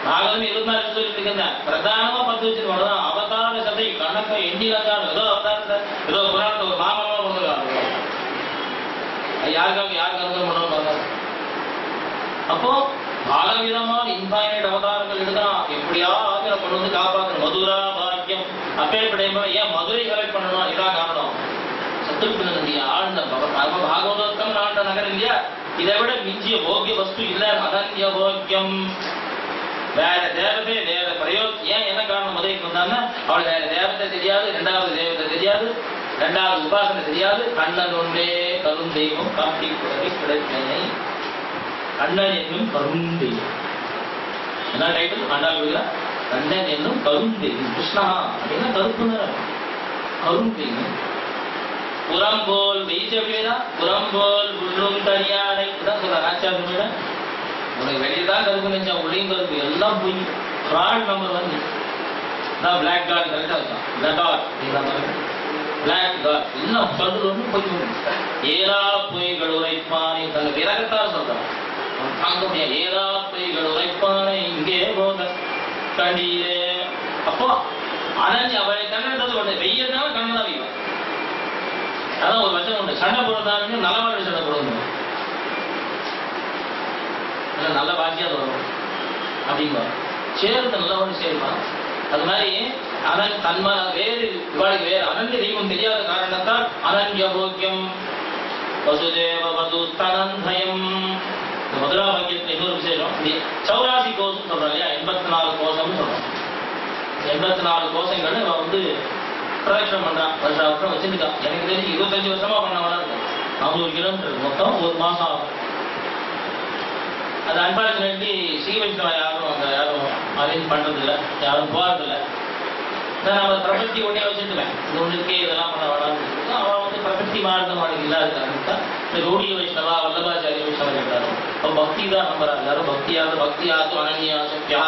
பாகவமே 24 லிஸ்ட் இருக்குங்க. பிரதானமா 10 வச்சிருக்கோம். அவதார சதை கணக்க எண்ணிலதான் ஏதோ அவதாரத்தை ஏதோ புராணத்தை ஒரு மாமமா பண்ணுவாங்க. யாருக்காக பண்ணணும். அப்போ பலவிதமான இன்ஃபைனைட் அவதாரங்கள் எடுக்கலாம். எப்படியாவது கொண்டு வந்து காப்பாற்றணும். மதுரா பாக்கியம் அப்பேற்படைய ஏன் மதுரை கலெக்ட் பண்ணணும், இதான் காரணம். சத்துருப்பினுடைய ஆழ்ந்த பாகவதம் ஆழ்ந்த நகரம் இல்லையா, இதை விட மிஞ்சிய போக்கிய வஸ்து இல்ல. அனன்ய போக்கியம், வேற தேவதை வேற பிரயோகம். ஏன் என்ன காரணம் மதுரைக்கு வந்தாங்கன்னா அவள் வேற தேவத்தை தெரியாது, 2வது தேவத்தை தெரியாது, 2வது உபாசனை தெரியாது. கண்ணன் ஒன்றே கருந்தெய்வம் காட்டி குடவி கிடைத்தனை, கண்ணன் என்னும் கருந்தெய்வம். என்ன டைட்டில் ஆண்டாள், கண்ணன் என்னும் கருந்தெய்வம். கிருஷ்ணா அப்படின்னா கருப்பு நிறம், கருந்தெய்வம். புறம்போல் வெயிச்சா புறம்போல் உள்ளும் தனியானை தான் சொல்றாங்க ஆச்சாரிய. உனக்கு வெளியதான் கருப்பு நினைச்சா உள்ளையும் கருப்பு, எல்லாம் போய் ஃப்ராட் நம்பர் வந்து பிளாக் கார்டு கரெக்டா இருக்கும். பிளாக் கார்டு இன்னும் சொல்றது ஒண்ணு போய் ஏலா பொய்கள் உரைப்பானை தங்க விரகத்தால் சொல்றான். தாங்க முடியாது. ஏலா பொய்கள் உரைப்பானை இங்கே போத கண்டீரே. அப்போ அனஞ்சி அவளை கண்ணது ஒண்ணு வெய்யனால கண்ணதான் வைக்கும். அதான் ஒரு வச்சம் உண்டு, சண்டை போடுறதான்னு நல்லவாடு சண்டை போடணும், நல்ல பாக்கியா தொடரும் அப்படிங்குவா. சேர்த்து நல்லவாடு சேர்ப்பான். அது மாதிரி அவன் தன்மான வேறு இவாளுக்கு வேறு அனன்ய தெய்வம் தெரியாத காரணத்தால் அனன்ய போக்கியம் வசுதேவ வதுஸ்தனந்தயம். முதலா வாக்கியத்துல இன்னொரு விசேஷம், 84 கோஷம் சொல்றாங்க இல்லையா, 84 கோஷம்னு சொல்றாங்க. 84 கோஷங்கள் இவன் வந்து பிரதட்சணம் பண்றான், வருஷம் வச்சிருக்கான். எனக்கு தெரிஞ்சு 25 வருஷமா பண்ணவனா இருக்கும். 400 கிலோமீட்டர் மொத்தம், ஒரு மாசம் ஆகும். அது அன்பார்ச்சுனேட்லி ஸ்ரீ வைஷ்ணவ யாரும் அரேஞ்ச் பண்றது இல்லை, யாரும் போறது இல்லை. நம்ம பிரபத்தி ஒன்னே வச்சுட்டுவேன், இது ஒன்று இருக்கே இதெல்லாம் பண்ண வேணாம்னு. அவன் வந்து பிரபத்தி மார்க்கம் அவனுக்கு இல்லாத காரணத்தான் இந்த கௌடிய வைஷ்ணவா வல்லபாச்சாரிய வைஷ்ணவன் இருக்காரு. இப்போ பக்தி தான் நம்புறாரு எல்லாரும். பக்தியாது அனன்யா சக்தியா,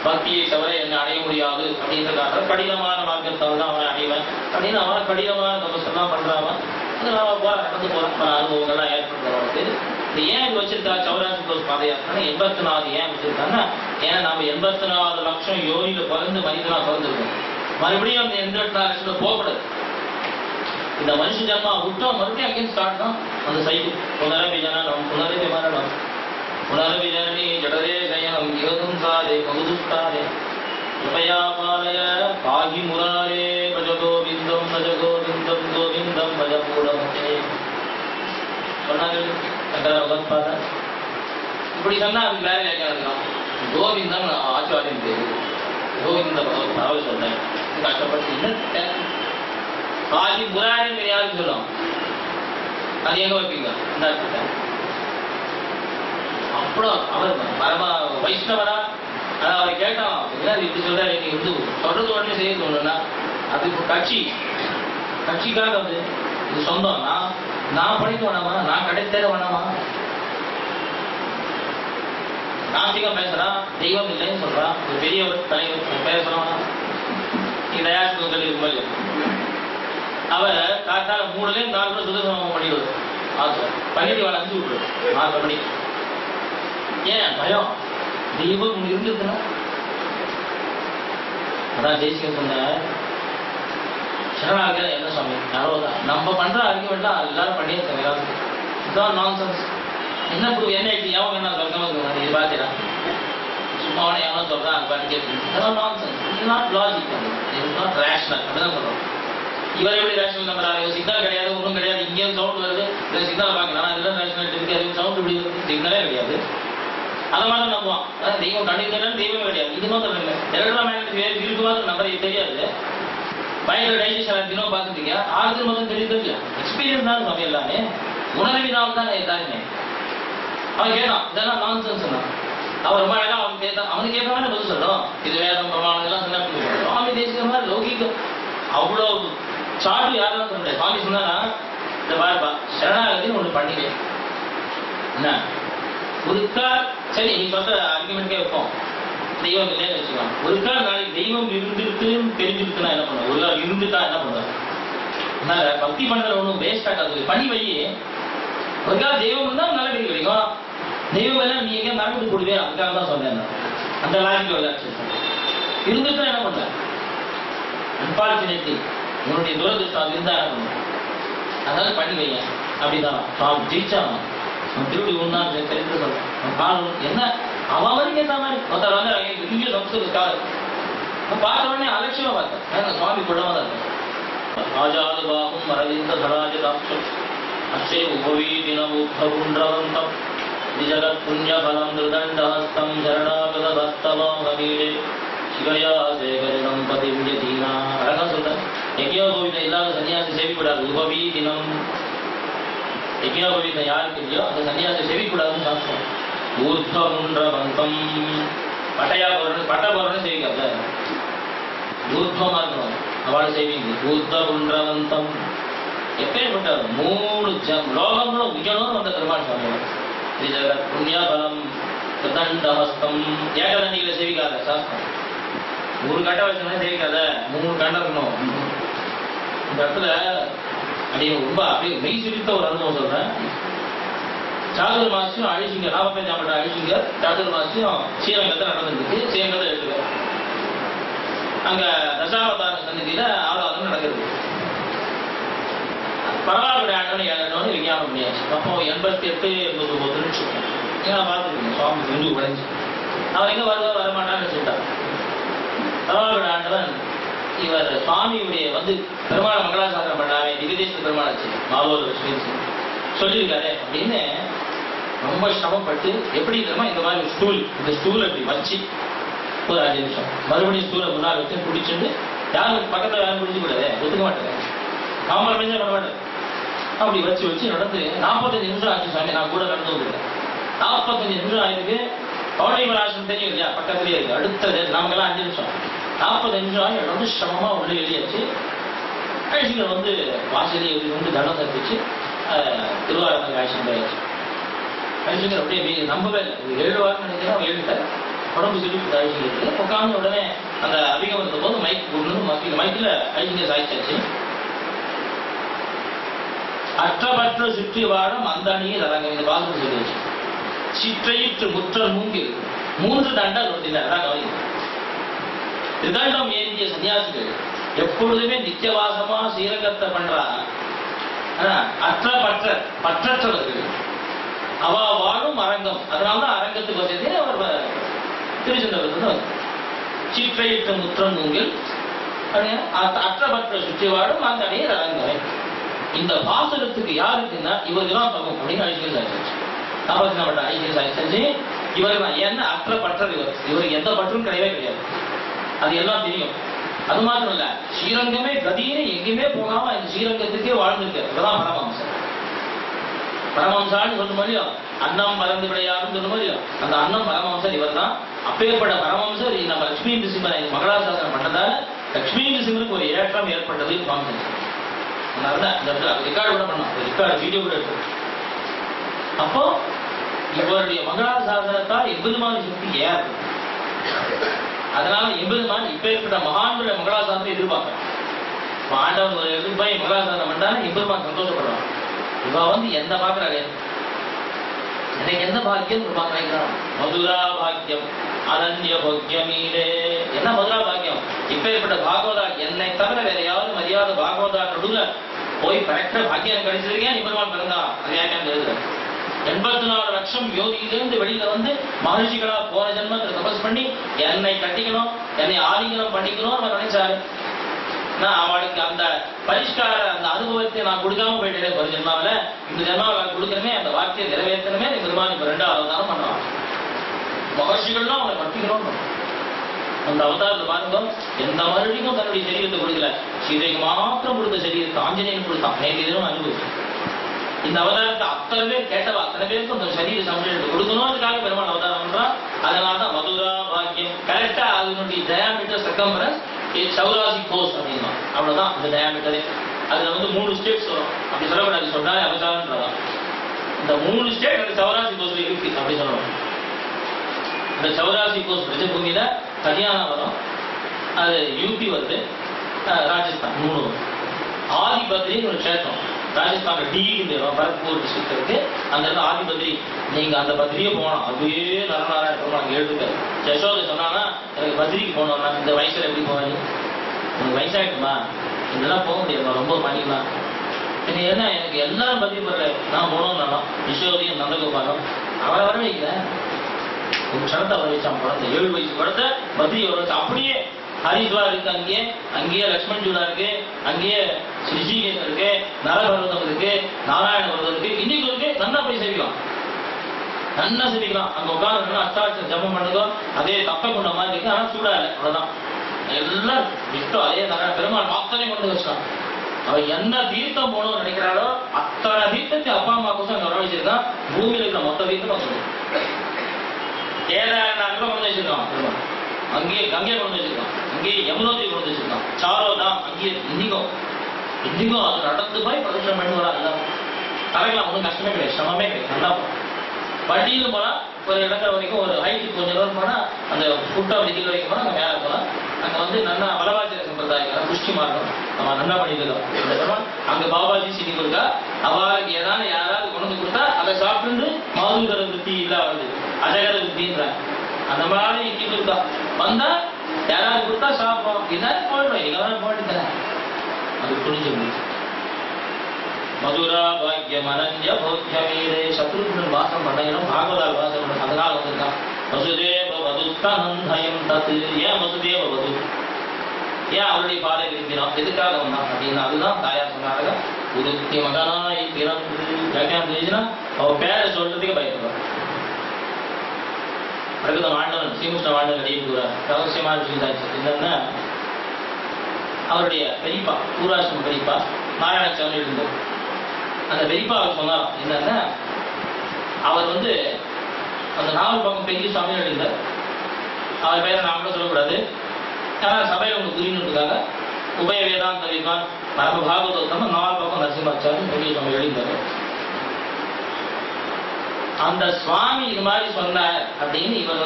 பக்தியை தவிர என்ன அடைய முடியாது அப்படின்றதுக்காக கடினமான மார்க்கத்தால் தான் அவனை அடைவேன் அப்படின்னு அவன் கடினமான தபசெல்லாம் பண்றான். அதெல்லாம் நடந்து போறான், பல அனுபவங்கள்லாம் ஏற்படுறவனுக்கு. இது ஏன் இது வச்சிருக்கா 84 கோஷ பாத யாத்திரை? 84 ஏன் வச்சிருக்காங்கன்னா, ஏன்னா நம்ம 84 லட்சம் யோனியில பிறந்து மனிதனா பிறந்திருக்கோம். மறுபடியும் அந்த 84 லட்சத்துல போகக்கூடாது. இந்த மனுஷ ஜன்மா விட்டோம், மறுபடியும் அங்கேயும் ஸ்டார்ட் தான் அந்த சைக்கிள். புனரபி ஜனனம் புனரபி மரணம் புனரபி ஜனனி ஜடரே சயனம் யோகம் சாரே பகுதுஷ்டாரே கிருபயா பாலய பாகி முராரே பஜ கோவிந்தம் கோவிந்தம் பஜ மூடமே சொன்னார்கள் சங்கர பகவத்பாதர். இப்படி சொன்னா அதுக்கு வேற வியாக்கியானம். கோவிந்தம் ஆச்சாரியம் பேரு, கோவிந்த பகவத் சொல்றேன். கஷ்டப்பட்டு இன்னும் பாகி முராரே யாருக்கு சொல்லும், அது எங்க வைப்பீங்க? இந்த அப்புறம் அவர் பரம வைஷ்ணவரா, அதான் அவரை கேட்டான், இப்படி சொல்றாரு, நீ வந்து சொல்றது உடனே செய்ய சொல்லணும்னா அது இப்போ கட்சிக்காக வந்து இது சொந்தம். நான் படிக்க வேணாமா, நான் கிடைத்தேட வேணாமா? நாத்திகம் பேசுறான், தெய்வம் இல்லைன்னு சொல்றான், ஒரு பெரியவர் தலைவர் பேசுறான். நீ தயாரிப்பு சொல்லியிருக்கும் போது அவர் காத்தால 3லேருந்து 4 கூட சுதர்சனம் பண்ணிடுவார். பண்ணிட்டு அவளை அனுப்பிச்சு விட்டுரு 4 மணி. ஏன் பயம்? தெய்வம் இருந்துருக்குன்னா அதான் ஜெய்சிங் சொன்ன சரணாக என்ன சுவாமி அவ்வளவுதான். நம்ம பண்ற ஆர்குமெண்ட்லாம் எல்லாரும் பண்ணியே தவிராது. இதுதான் நான்சென்ஸ். என்ன ப்ரூவ் என்ன எவன் என்ன சொல்றாங்க இது பாத்தீங்களா? சும்மாவனே எவனோ சொல்றான் அது பாட்டு கேட்டு, அதான் nonsense. It's not logic, it's not rational. அப்படிதான் சொல்றோம். இவர் எப்படி ரேஷனல் நம்புறாரு? சிக்னல் கிடையாது, ஒன்றும் கிடையாது, இங்கேயும் சவுண்ட் வருது, சிக்னல் பார்க்கலாம், இதுதான் ரேஷனல் இருக்கு, அது சவுண்ட் இப்படி வருது, சிக்னலே கிடையாது. அதை மாதிரி நம்புவான். அதான் தெய்வம் கண்டிப்பாக தெய்வமே கிடையாது. இது மாதிரி இல்லை, எலக்ட்ரோ மேக்னெட்டிக் இருக்குவாது நம்பருக்கு தெரியாது. பயங்கர டைஜஷன் தினம் பார்த்துட்டீங்க, ஆறுதல் மட்டும் தெரியல. எக்ஸ்பீரியன்ஸ் தான் நம்ம எல்லாமே, உணர்வினால் தான் எல்லாருமே. அவன் கேட்டான், இதெல்லாம் நான் சொன்னான். அவர் ரொம்ப அழகா அவன் கேட்டான், அவனுக்கு ஏற்ற மாதிரி பதில் சொல்லும். இது வேதம் பிரமாணம் எல்லாம் சொன்னா சுவாமி தேசிக்கிற மாதிரி லௌகிகம் அவ்வளோ சாட்டு யாரெல்லாம் சொல்ல முடியாது. சுவாமி சொன்னா இந்த பாருப்பா சரணாகதின்னு ஒன்று பண்ணிக்க என்ன ஒருக்கா சரி நீ சொல்ற ஆர்குமெண்ட்கே வைப்போம். தெய்வம் இல்லைன்னு வச்சுக்கலாம். ஒருக்கா நாளைக்கு தெய்வம் இருந்துருக்குன்னு தெரிஞ்சுருக்குன்னா என்ன பண்ணுவோம்? ஒரு நாள் இருந்துட்டா என்ன பண்ணுவாங்க? அதனால பக்தி பண்ற ஒன்றும் வேஸ்ட் ஆகாது. பண்ணி வை. ஒரு கால தெய்வம் இருந்தா நல்ல கடி கிடைக்கும். தெய்வம் எல்லாம் நீ எங்கேயா மறந்து போடுவே, அதுக்காக தான் சொன்னேன். அந்த லாஜிக் விளையாட்டு இருந்துட்டா என்ன பண்ண? அன்பார்ச்சுனேட்லி உன்னுடைய துரதிருஷ்டம் அது இருந்தா என்ன பண்ணுவேன்? அதனால பண்ணி வைங்க. அப்படிதான் அவன் ஜெயிச்சான். அவன் திருடி ஒண்ணான்னு தெரிந்து சொல்றான். அவன் காலம் என்ன அவன் வரைக்கும் ஏற்ற மாதிரி ஒருத்தர் வந்து இங்கே சம்ஸ்கிருதக்காக பார்த்த உடனே அலட்சியமா பார்த்தேன். சுவாமி கூடவா தான் இருக்கேன். ஆஜாது பாகும் அரவிந்த சராஜதாட்சம் அச்சே உபவீதினமுத்தகுன்றவந்தம் விஜகத் புண்ணியபலம் திருதண்டஹஸ்தம் சரணாகத பக்தவாங்கமீடே சிவயா சேகரிடம் பதிவியதீனா. அழகா சொல்றேன். யஜ்ஞோபவீதம் இல்லாத சன்னியாசி சேவிக்கூடாது. உபவீதினம் யஜ்ஞோபவீதம் யாருக்கு இல்லையோ அந்த சன்னியாசி சேவிக்கூடாதுன்னு சாப்பிட்டோம். ஊர்த்வகுன்றவந்தம் பட்டையா போறன்னு பட்டை போறன்னு சேவிக்காத, ஊர்த்வமா இருக்கணும் அவளை சேவிங்க. ஊர்த்வகுன்றவந்தம் எப்பேற்பட்ட 3 லோகங்களும் உயனும் வந்த பெருமாள் சுவாமி. ஜெகத் புண்ணியபலம் தண்டஹஸ்தம் ஏகதண்டிகளை சேவிக்காத சாஸ்திரம். ஒரு கட்ட வச்சுனா சேவிக்காத, 3 கண்டம் இருக்கணும். இந்த இடத்துல அப்படியே ரொம்ப அப்படியே மெய் சிரித்த ஒரு அனுபவம் சொல்றேன். சாதுர் மாசியம் அழிச்சிங்க நாமப்பேஞ்சாமட்ட அழிச்சிங்க. சாதுர் மாசியம் ஸ்ரீரங்கத்தை நடந்துருக்கு. ஸ்ரீரங்கத்தை எடுத்துக்க அங்க தசாவதார சந்நிதியில ஆராதனை நடக்கிறது. பரவாயில்ல ஆண்டவனை 7 விஞ்ஞானம் பண்ணியாச்சு. அப்போ 88 89 ஏன்னா பார்த்துருக்கீங்க சுவாமி இந்து உடைஞ்சு அவர் எங்க வருவார் வரமாட்டான்னு சொல்லிட்டார். பரவாயில்ல ஆண்டவன் இவர் சுவாமியுடைய வந்து பெருமாள் மங்களாசாசனம் பண்ணாவே திவ்யதேச பெருமாளாச்சு மாலூர் லட்சுமி சொல்லியிருக்காரு அப்படின்னு ரொம்ப சிரமப்பட்டு எப்படி தெரியுமா இந்த மாதிரி ஸ்டூல், இந்த ஸ்டூலை இப்படி வச்சு ஒரு 5 நிமிஷம் மறுபடியும் ஸ்டூலை முன்னாடி வச்சு பிடிச்சிட்டு யாரும் பக்கத்தில் யாரும் பிடிச்சி கூடாது, ஒத்துக்க மாட்டேன், காம்ப்ரமைஸே பண்ண மாட்டேன். அப்படி வச்சு வச்சு நடந்து 45 நிமிஷம் ஆச்சு சாமி. நான் கூட நடந்து வந்துருக்கேன். 45 நிமிஷம் ஆயிருக்கு. பௌர்ணமி ஆசிரம் தெரியும் இல்லையா, பக்கத்துலேயே இருக்கு. அடுத்தது நமக்கெல்லாம் 5 நிமிஷம். 45 நிமிஷம் ஆகி ரொம்ப சிரமமா உள்ளே வெளியாச்சு. கழிச்சிகள் வந்து வாசலியை வந்து தண்டம் தப்பிச்சு திருவாரூர் ஆசிரம் போயாச்சு. கழிச்சிகள் அப்படியே நம்பவே இல்லை. 7 வாரம் நினைக்கிறேன். 7 உடம்பு சிரிப்பு கழிச்சிருக்கு. உட்காந்து உடனே அந்த அதிகமத்த போது மைக் கொண்டு மைக்கில் கழிச்சிங்க சாய்ச்சாச்சு. அற்றபற்ற சுற்றி வாழும் அந்த அணியில் அரங்கம் இந்த பாசம் சொல்லியாச்சு. சிற்றையிற்று முற்றல் மூங்கில் 3 தண்டல் ஒட்டினார். திருதண்டம் ஏந்திய சன்னியாசிகள் எப்பொழுதுமே நித்தியவாசமா ஸ்ரீரங்கத்தை பண்றாங்க. பற்றற்றவர்கள் அவ வாழும் அரங்கம். அதனால்தான் அரங்கத்துக்கு வசதி அவர் திருச்செந்தூர். சிற்றையிட்ட முற்றம் மூங்கில் அற்றபற்ற சுற்றி வாழும் அந்த அணியில் அரங்கமே. இந்த பாசனத்துக்கு யாருக்குன்னா இவருக்கு தான் தகும் அப்படின்னு ஐக்கியம் சாய்ச்சாச்சு. தாபத்தினப்பட்ட ஐக்கியம் சாய்ச்சாச்சு. இவருக்கு தான் ஏன்னா அற்ற பற்றது இவருக்கு எந்த பற்றும் கிடையவே கிடையாது. அது எல்லாம் தெரியும். அது மாத்திரம் இல்ல, ஸ்ரீரங்கமே கதின்னு எங்கேயுமே போகாம இந்த ஸ்ரீரங்கத்துக்கே வாழ்ந்துருக்கு. அதுதான் பரமஹம்சர். பரமஹம்சான்னு சொல்லும் போது அன்னம் மறந்து விடையாருன்னு சொல்லும் போது அந்த அன்னம் பரமஹம்சர் இவர் தான். அப்பேற்பட்ட பரமஹம்சர் நம்ம லட்சுமி நரசிம்மரை மங்களாசாசனம் பண்ணதால லட்சுமி நரசிம்மருக்கு ஒரு ஏற்றம் ஏற்பட்டது. ரெக்கார்டு கூட பண்ணோம், ரெக்கார்டு வீடியோ கூட இருக்கு. அப்போ இவருடைய மங்களாசாசனத்தால் எம்பெருமான சக்தி ஏறும். அதனால எம்பெருமான் இப்ப ஏற்பட்ட மகான்களுடைய மங்களாசாசனத்தை எதிர்பார்க்கிறேன். ஆண்டவன் ஒரு எதிர்பாய் மங்களாசாசனம் பண்ணாலும் எம்பெருமான் சந்தோஷப்படுறான். இவ வந்து என்ன பாக்குறாங்க, எனக்கு என்ன பாக்கியம் பாக்குறாங்க. மதுரா பாக்கியம் அனன்ய போக்கியமீரே. என்ன மதுரா பாக்கியம்? இப்ப ஏற்பட்ட பாகவதா என்னை தவிர வேற யாரும் மரியாதை பாகவதா நடுவுல போய் கரெக்டா பாக்கியம் கிடைச்சிருக்கேன். எம்பெருமான் பிறந்தான். அது ஏன் எழுதுறேன். 84 லட்சம் யோகியிலிருந்து வெளியில வந்து மகிழ்ச்சிகளா போன ஜென்மத்தில் தபஸ் பண்ணி என்னை கட்டிக்கணும், என்னை ஆலிங்கனம் பண்ணிக்கணும் நம்ம நினைச்சாரு. நான் அவளுக்கு அந்த பரிஷ்கார அந்த அனுபவத்தை நான் கொடுக்காம போயிட்டேன். ஒரு ஜென்மாவில இந்த ஜென்மாவில் கொடுக்கணுமே, அந்த வார்த்தையை நிறைவேற்றணுமே. பெருமான் இப்ப 2வது அவதாரம் பண்றான். மகர்ஷிகள்லாம் அவனை கட்டிக்கணும். அந்த அவதாரத்தை பாருங்க, எந்த மறுபடியும் தன்னுடைய சரீரத்தை கொடுக்கல. சீதைக்கு மாத்திரம் கொடுத்த சரீரத்தை ஆஞ்சநேயன் கொடுத்தான். நேற்று தினம் அனுபவிச்சு இந்த அவதாரத்தை அத்தனை பேர் கேட்டவா அத்தனை பேருக்கும் அந்த சரீர சமூகத்தை கொடுக்கணும். அதுக்காக பெருமாள் அவதாரம் பண்றான். அதனாலதான் மதுரா பாக்கியம். கரெக்டா அதனுடைய டயாமீட்டர் சர்க்கம்பரன்ஸ் 84 கோஸ் அப்படின்னா அவ்வளவுதான் இந்த டயாமீட்டரே. அதுல வந்து 3 ஸ்டேட்ஸ் வரும். அப்படி சொல்லக்கூடாது, சொன்னா அவதாரம்ன்றதான். இந்த 3 ஸ்டேட் அந்த 84 கோஸ்ல இருக்கு அப்படி சொல்லணும். இந்த 84 கோஸ் பிரஜபூமியில ஹரியானா வரும், அது யூபி வருது, ராஜஸ்தான் 3 வரும். ஆதிபத்ரின்னு ஒரு கஷேத்திரம் ராஜஸ்தான்ல டிகிரி பரத்பூர் டிஸ்ட்ரிக்ட் இருக்கு. அந்த இடத்துல ஆதிபத்ரி. நீங்க அந்த பத்ரியே போனோம், அதுவே நரநாராயணம் அங்கே எழுதுக்காரு. யசோதை சொன்னாங்கன்னா எனக்கு பத்ரிக்கு போனோம்னா இந்த வயசுல எப்படி போவாங்க, உங்களுக்கு வயசாயிட்டுமா இதெல்லாம் போக முடியாது, ரொம்ப பண்ணிக்கலாம். ஏன்னா எனக்கு எல்லாரும் பத்ரி பண்ற நான் போனோம்னா யசோதையும் நந்தகோபாலம் அவரை வர வைக்கல. ஒரு க்ஷணத்தை வர வச்சான். குழந்தை 7 வயசு குழந்தை பத்ரி வர வச்சா. அப்படியே ஹரித்வார் இருக்கு, அங்கேயே லக்ஷ்மண் ஜூடா இருக்கு, அங்கேயே ரிஷிகேஷ் இருக்கு, நரபர்வதம் இருக்கு, நாராயண பர்வதம் இருக்கு, இன்னைக்கு இருக்கு. நல்லா போய் சேவிக்கலாம், நல்லா சேவிக்கலாம். அங்க உட்காந்து அஷ்டாட்சம் ஜபம் பண்ணுதோ அதே தப்ப கொண்ட மாதிரி இருக்கு. ஆனா சூடா இல்லை, அவ்வளவுதான். எல்லாம் இஷ்டம். அதே நாராயண பெருமாள் மாத்தனை கொண்டு வச்சுக்கான். அவன் என்ன தீர்த்தம் போகணும்னு நினைக்கிறாளோ அத்தனை தீர்த்தத்தை அப்பா அம்மா కోసం அங்க வர வச்சிருக்கான். பூமியில இருக்கிற மொத்த தீர்த்தம் சொல்லுவோம். ஏழாயிரம் அங்க கொண்டு வச்சிருக்கான் பெருமாள். அங்கேயே கங்கை கொண்டு வச்சிருக்கான், அங்கேயே யமுனோத்திரி கொண்டு வச்சிருக்கான், சாரோதான் அங்கேயே இன்னிக்கும் அது நடந்து போய் பிரதட்சணம் பண்ணி வரா. தரையெல்லாம் ஒன்றும் கஷ்டமே கிடையாது, சிரமமே கிடையாது. நல்லா வண்டியில போனா ஒரு இடங்கள் வரைக்கும் ஒரு ஹைட்டுக்கு கொஞ்சம் தூரம் போனா அந்த புட்டா வண்டிகள் வரைக்கும் போனா அங்கே மேலே போனா அங்கே வந்து நல்லா வலவாச்சார சம்பிரதாயம் புஷ்டி மாறணும் நம்ம நல்லா பண்ணிருக்கோம். அங்க பாபாஜி சிட்டி கொடுத்தா அவளுக்கு ஏதாவது யாராவது கொண்டு கொடுத்தா அதை சாப்பிட்டு மாதுகர விருத்தி இல்லாது அஜகர விருத்தின்றாங்க. அந்த மாதிரி இட்லி கொடுத்தா வந்தா யாராவது கொடுத்தா சாப்பிடும், எல்லாரும் போயிடுவோம். எல்லாம் போயிட்டு அது புரிஞ்சு மதுரா பாக்கியம் அனன்ய போக்கியமீரே. சத்ருகுணன் வாசம் பண்ணணும், பாகவதால் வாசம் பண்ணணும். அதனால வந்திருக்கான் வசுதேவ வதுத்தனந்தயம் தத்து. ஏன் வசுதேவ வது, ஏன் அவருடைய பாதை விரும்பினோம், எதுக்காக வந்தான் அப்படின்னா அதுதான் தாயார் சொன்னாங்க. உருத்தி மகனாய் பிறந்து வியாக்கியானம் தெரிஞ்சுன்னா அவன் பேரை சொல்றதுக்கு பயப்படுவார். பிரகதம் ஆண்டவன் ஸ்ரீகிருஷ்ண ஆண்டவன் அடிக்கிறார். ரகசியமான விஷயம் என்னன்னா அவருடைய பெரியப்பா பூராசிரம பெரியப்பா நாராயணசாமி இருந்தார். அந்த பெரியப்பா அவர் சொன்னார் என்னன்னா அவர் அந்த 4 பக்கம் பெரிய சுவாமி எழுந்தார். அவர் பேரை நாம கூட சொல்லக்கூடாது. ஆனால் சபையில் ஒன்று புரியணுன்றதுக்காக உபய வேதாந்த வித்வான் பரம பாகவதோத்தம 4 பக்கம் நரசிம்மாச்சாரி பெரிய சுவாமி எழுந்தார். அந்த சுவாமி இது மாதிரி சொன்னார் அப்படின்னு இவர்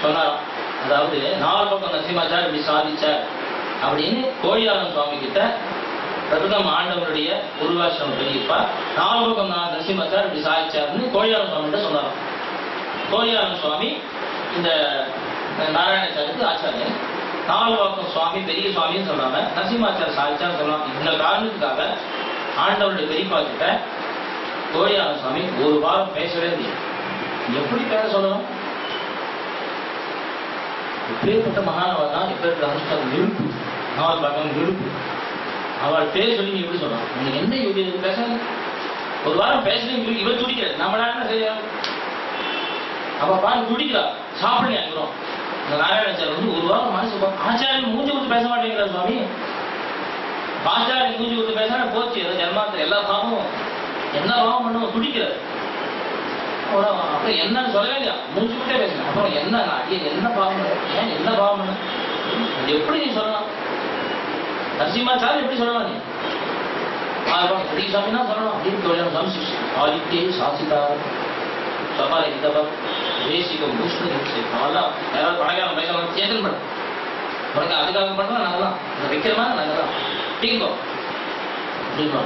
சொன்னாராம். அதாவது 4 பக்கம் நரசிம்மாச்சார் இப்படி சாதிச்சார் அப்படின்னு கோழியாளன் சுவாமி கிட்ட பிரபுதம் ஆண்டவனுடைய உருவாசிரமம் பெரியப்பா 4 பக்கம் நரசிம்மாச்சார் இப்படி சாதிச்சாருன்னு கோழியாளன் சுவாமி கிட்ட சொன்னாராம். கோழியாளன் சுவாமி இந்த நாராயணாச்சாருக்கு ஆச்சாரியன். 4 பக்கம் சுவாமி பெரிய சுவாமின்னு சொல்லாம நரசிம்மாச்சார சாதிச்சான்னு சொல்லலாம். இந்த காரணத்துக்காக ஆண்டவனுடைய பெரியப்பா கிட்ட கோழியாளன் சுவாமி ஒரு வாரம் பேசவே இல்லை. எப்படி பேர சொல்லணும்? எப்பேற்பட்ட மகானவள் தான், எப்பேற்பட்ட அனுஷ்டானம் விருப்பு 4 பக்கம் விருப்பு. அவள் பேர் சொல்லி நீ எப்படி சொல்லலாம்? உனக்கு என்ன யோகியம் பேச? ஒரு வாரம் பேசணும். இவர் துடிக்கிறார். நம்மளா என்ன செய்ய? அவ பாரு துடிக்கிறா. சாப்பிடுங்க அங்குறோம். இந்த நாராயணாச்சார் ஒரு வாரம் மனசு ஆச்சாரியன் மூஞ்சி கொடுத்து பேச மாட்டேங்கிறார் சுவாமி. ஆச்சாரியன் மூஞ்சி கொடுத்து பேச போச்சு. ஜன்மாத்திர எல்லா பாவமும் என்ன பாவம் பண்ணுவோம் துடிக்கிறார். அப்புறம் என்னன்னு சொல்லவே இல்லையா? மூஞ்சி விட்டே பேசணும். அப்புறம் என்ன என்ன பாவம் ஏன் என்ன பாவம் பண்ண எப்படி நீ சொல்லலாம்? நரசிம்மாச்சாரி எப்படி சொல்லலாம்? நீ பெரிய சாமி தான் சொல்லலாம் அப்படின்னு சொல்லலாம். ஆதித்யே சாசிதா சபாலை கிதபம் தேசிகம் பூஷ்ணம் அவெல்லாம் யாராவது பணக்காரன் பைசா சேதன் பண்ண உனக்கு அதுக்காக பண்ணலாம். நாங்கள் தான் இந்த வைக்கிறமா நாங்கள் தான் டீங்கோ அப்படின்னா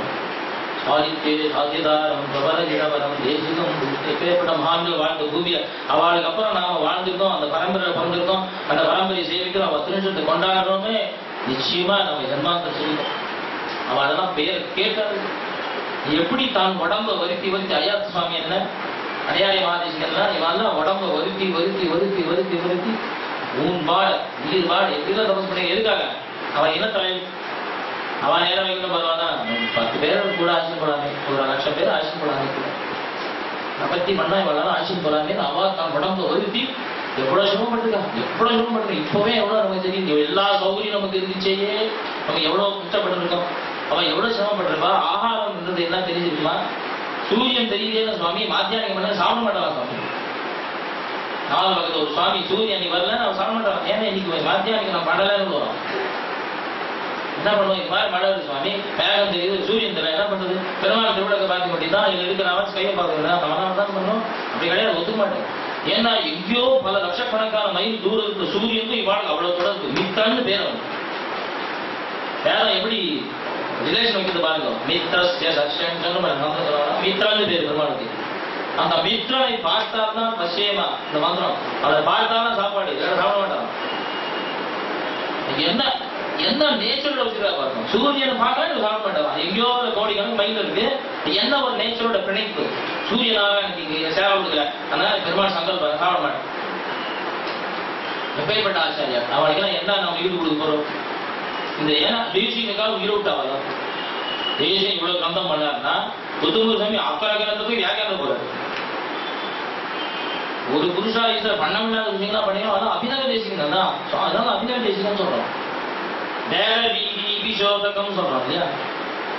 ஆதித்யே சாசிதாரம் பிரபல கிடவரம் தேசிகம் எப்பேற்பட்ட மகான்கள் வாழ்ந்த பூமியை அவளுக்கு அப்புறம் நாம வாழ்ந்துருக்கோம். அந்த பரம்பரையில் பிறந்திருக்கோம். அந்த பரம்பரையை சேவிக்கிறோம். 10 நிமிஷத்தை கொண்டாடுறோமே நிச்சயமா நம்ம ஜன்மாந்திர சொல்லிட்டோம். அவள் அதெல்லாம் பேர் கேட்டாரு. எப்படி தான் உடம்ப வருத்தி வருத்தி ஐயாத்து சுவாமி என்ன அடையாள மகாதேசிகர்லாம் இவெல்லாம் உடம்ப வருத்தி வருத்தி வருத்தி வருத்தி வருத்தி ஊன்பாடு நீர்பாடு எப்படிலாம் தபஸ் பண்ணி எதுக்காக? அவன் என்ன தலையில் அவன் நேரம் வைக்கணும் பரவாயில்ல. 10 பேர் கூட ஆட்சி போடாமே, ஒரு 1,00,000 பேர் ஆட்சி போடாமே கூட பத்தி மண்ணா இவெல்லாம் ஆட்சி போடாமே அவ தான் உடம்ப வருத்தி எவ்வளவு சிரமப்பட்டிருக்கா, எவ்வளவு சிரமப்பட்டிருக்கா. இப்பவே எவ்வளவு நமக்கு தெரியும். எல்லா சௌகரியம் நமக்கு இருந்துச்சே நம்ம எவ்வளவு கஷ்டப்பட்டிருக்கோம். அவன் எவ்வளவு சிரமப்பட்டிருப்பா. ஆகாரம்ன்றது என்ன தெரிஞ்சிருக்குமா? சூரியன் தெரியல சுவாமி மாத்தியானிக்கு பண்ண சாப்பிட மாட்டான் சுவாமி. 4 பக்கத்துல ஒரு சுவாமி சூரியன் நீ வரல அவன் சாப்பிட மாட்டான். ஏன்னா இன்னைக்கு மாத்தியானிக்கு நான் படலன்னு வரும். என்ன பண்ணுவோம்? இது மாதிரி மழை வருது சுவாமி, மேகம் தெரியுது, சூரியன் தெரியல, என்ன பண்றது? பெருமாள் திருவிழாக்க பார்க்க மாட்டேதான் இதுல இருக்கிற அவன் கையை பார்க்கறதா தவறான தான் பண்ணணும். அப்படி கிடையாது, ஒத்துக்க மாட்டேன். ஏன்னா எங்கேயோ பல லட்சக்கணக்கான மைல் தூரம் இருக்க சூரியனுக்கும் இவாளுக்கு அவ்வளவு தொடர்பு. மித்தான்னு பேர் அவன் வேற எப்படி ரிலேஷன் வைக்கிறது பாருங்க. மித்ரான்னு பேரு பெருமாளுக்கு. அந்த மித்ரனை பார்த்தால்தான் பசியமா இந்த மந்திரம். அதை பார்த்தாலும் சாப்பாடு சாப்பிட மாட்டான். என்ன என்ன நேச்சரோட வச்சுக்கா பாருங்க. சூரியனை பார்க்கல சாப்பிட மாட்டான். எங்கேயோ கோடிக்கணக்கு மைல் இருக்கு. என்ன ஒரு நேச்சரோட பிணைப்பு. சூரியனாக எனக்கு சேவை கொடுக்கல, அதனால பெருமாள் சங்கல்பம் சாப்பிட மாட்டேன். எப்பேற்பட்ட ஆச்சாரியா அவளுக்கெல்லாம் என்ன நம்ம ஈடு கொடுக்க போறோம்? இந்த ஏன்னா தேசியனுக்காக உயிரை விட்டாவா? தேசியம் இவ்வளவு கிரந்தம் பண்ணாருன்னா புத்தூர் சாமி அக்கறை கிரந்தத்துக்கு வியாக்கியானம் போறாரு. ஒரு புருஷா ஈஸ்வர பண்ண முடியாத விஷயங்களா பண்ணீங்கன்னா அதான் அபிநவ தேசிகம் தான். அதனால அபிநவ தேசிகம் சொல்றோம். தேவ வீதி விசோதகம் சொல்றோம் இல்லையா?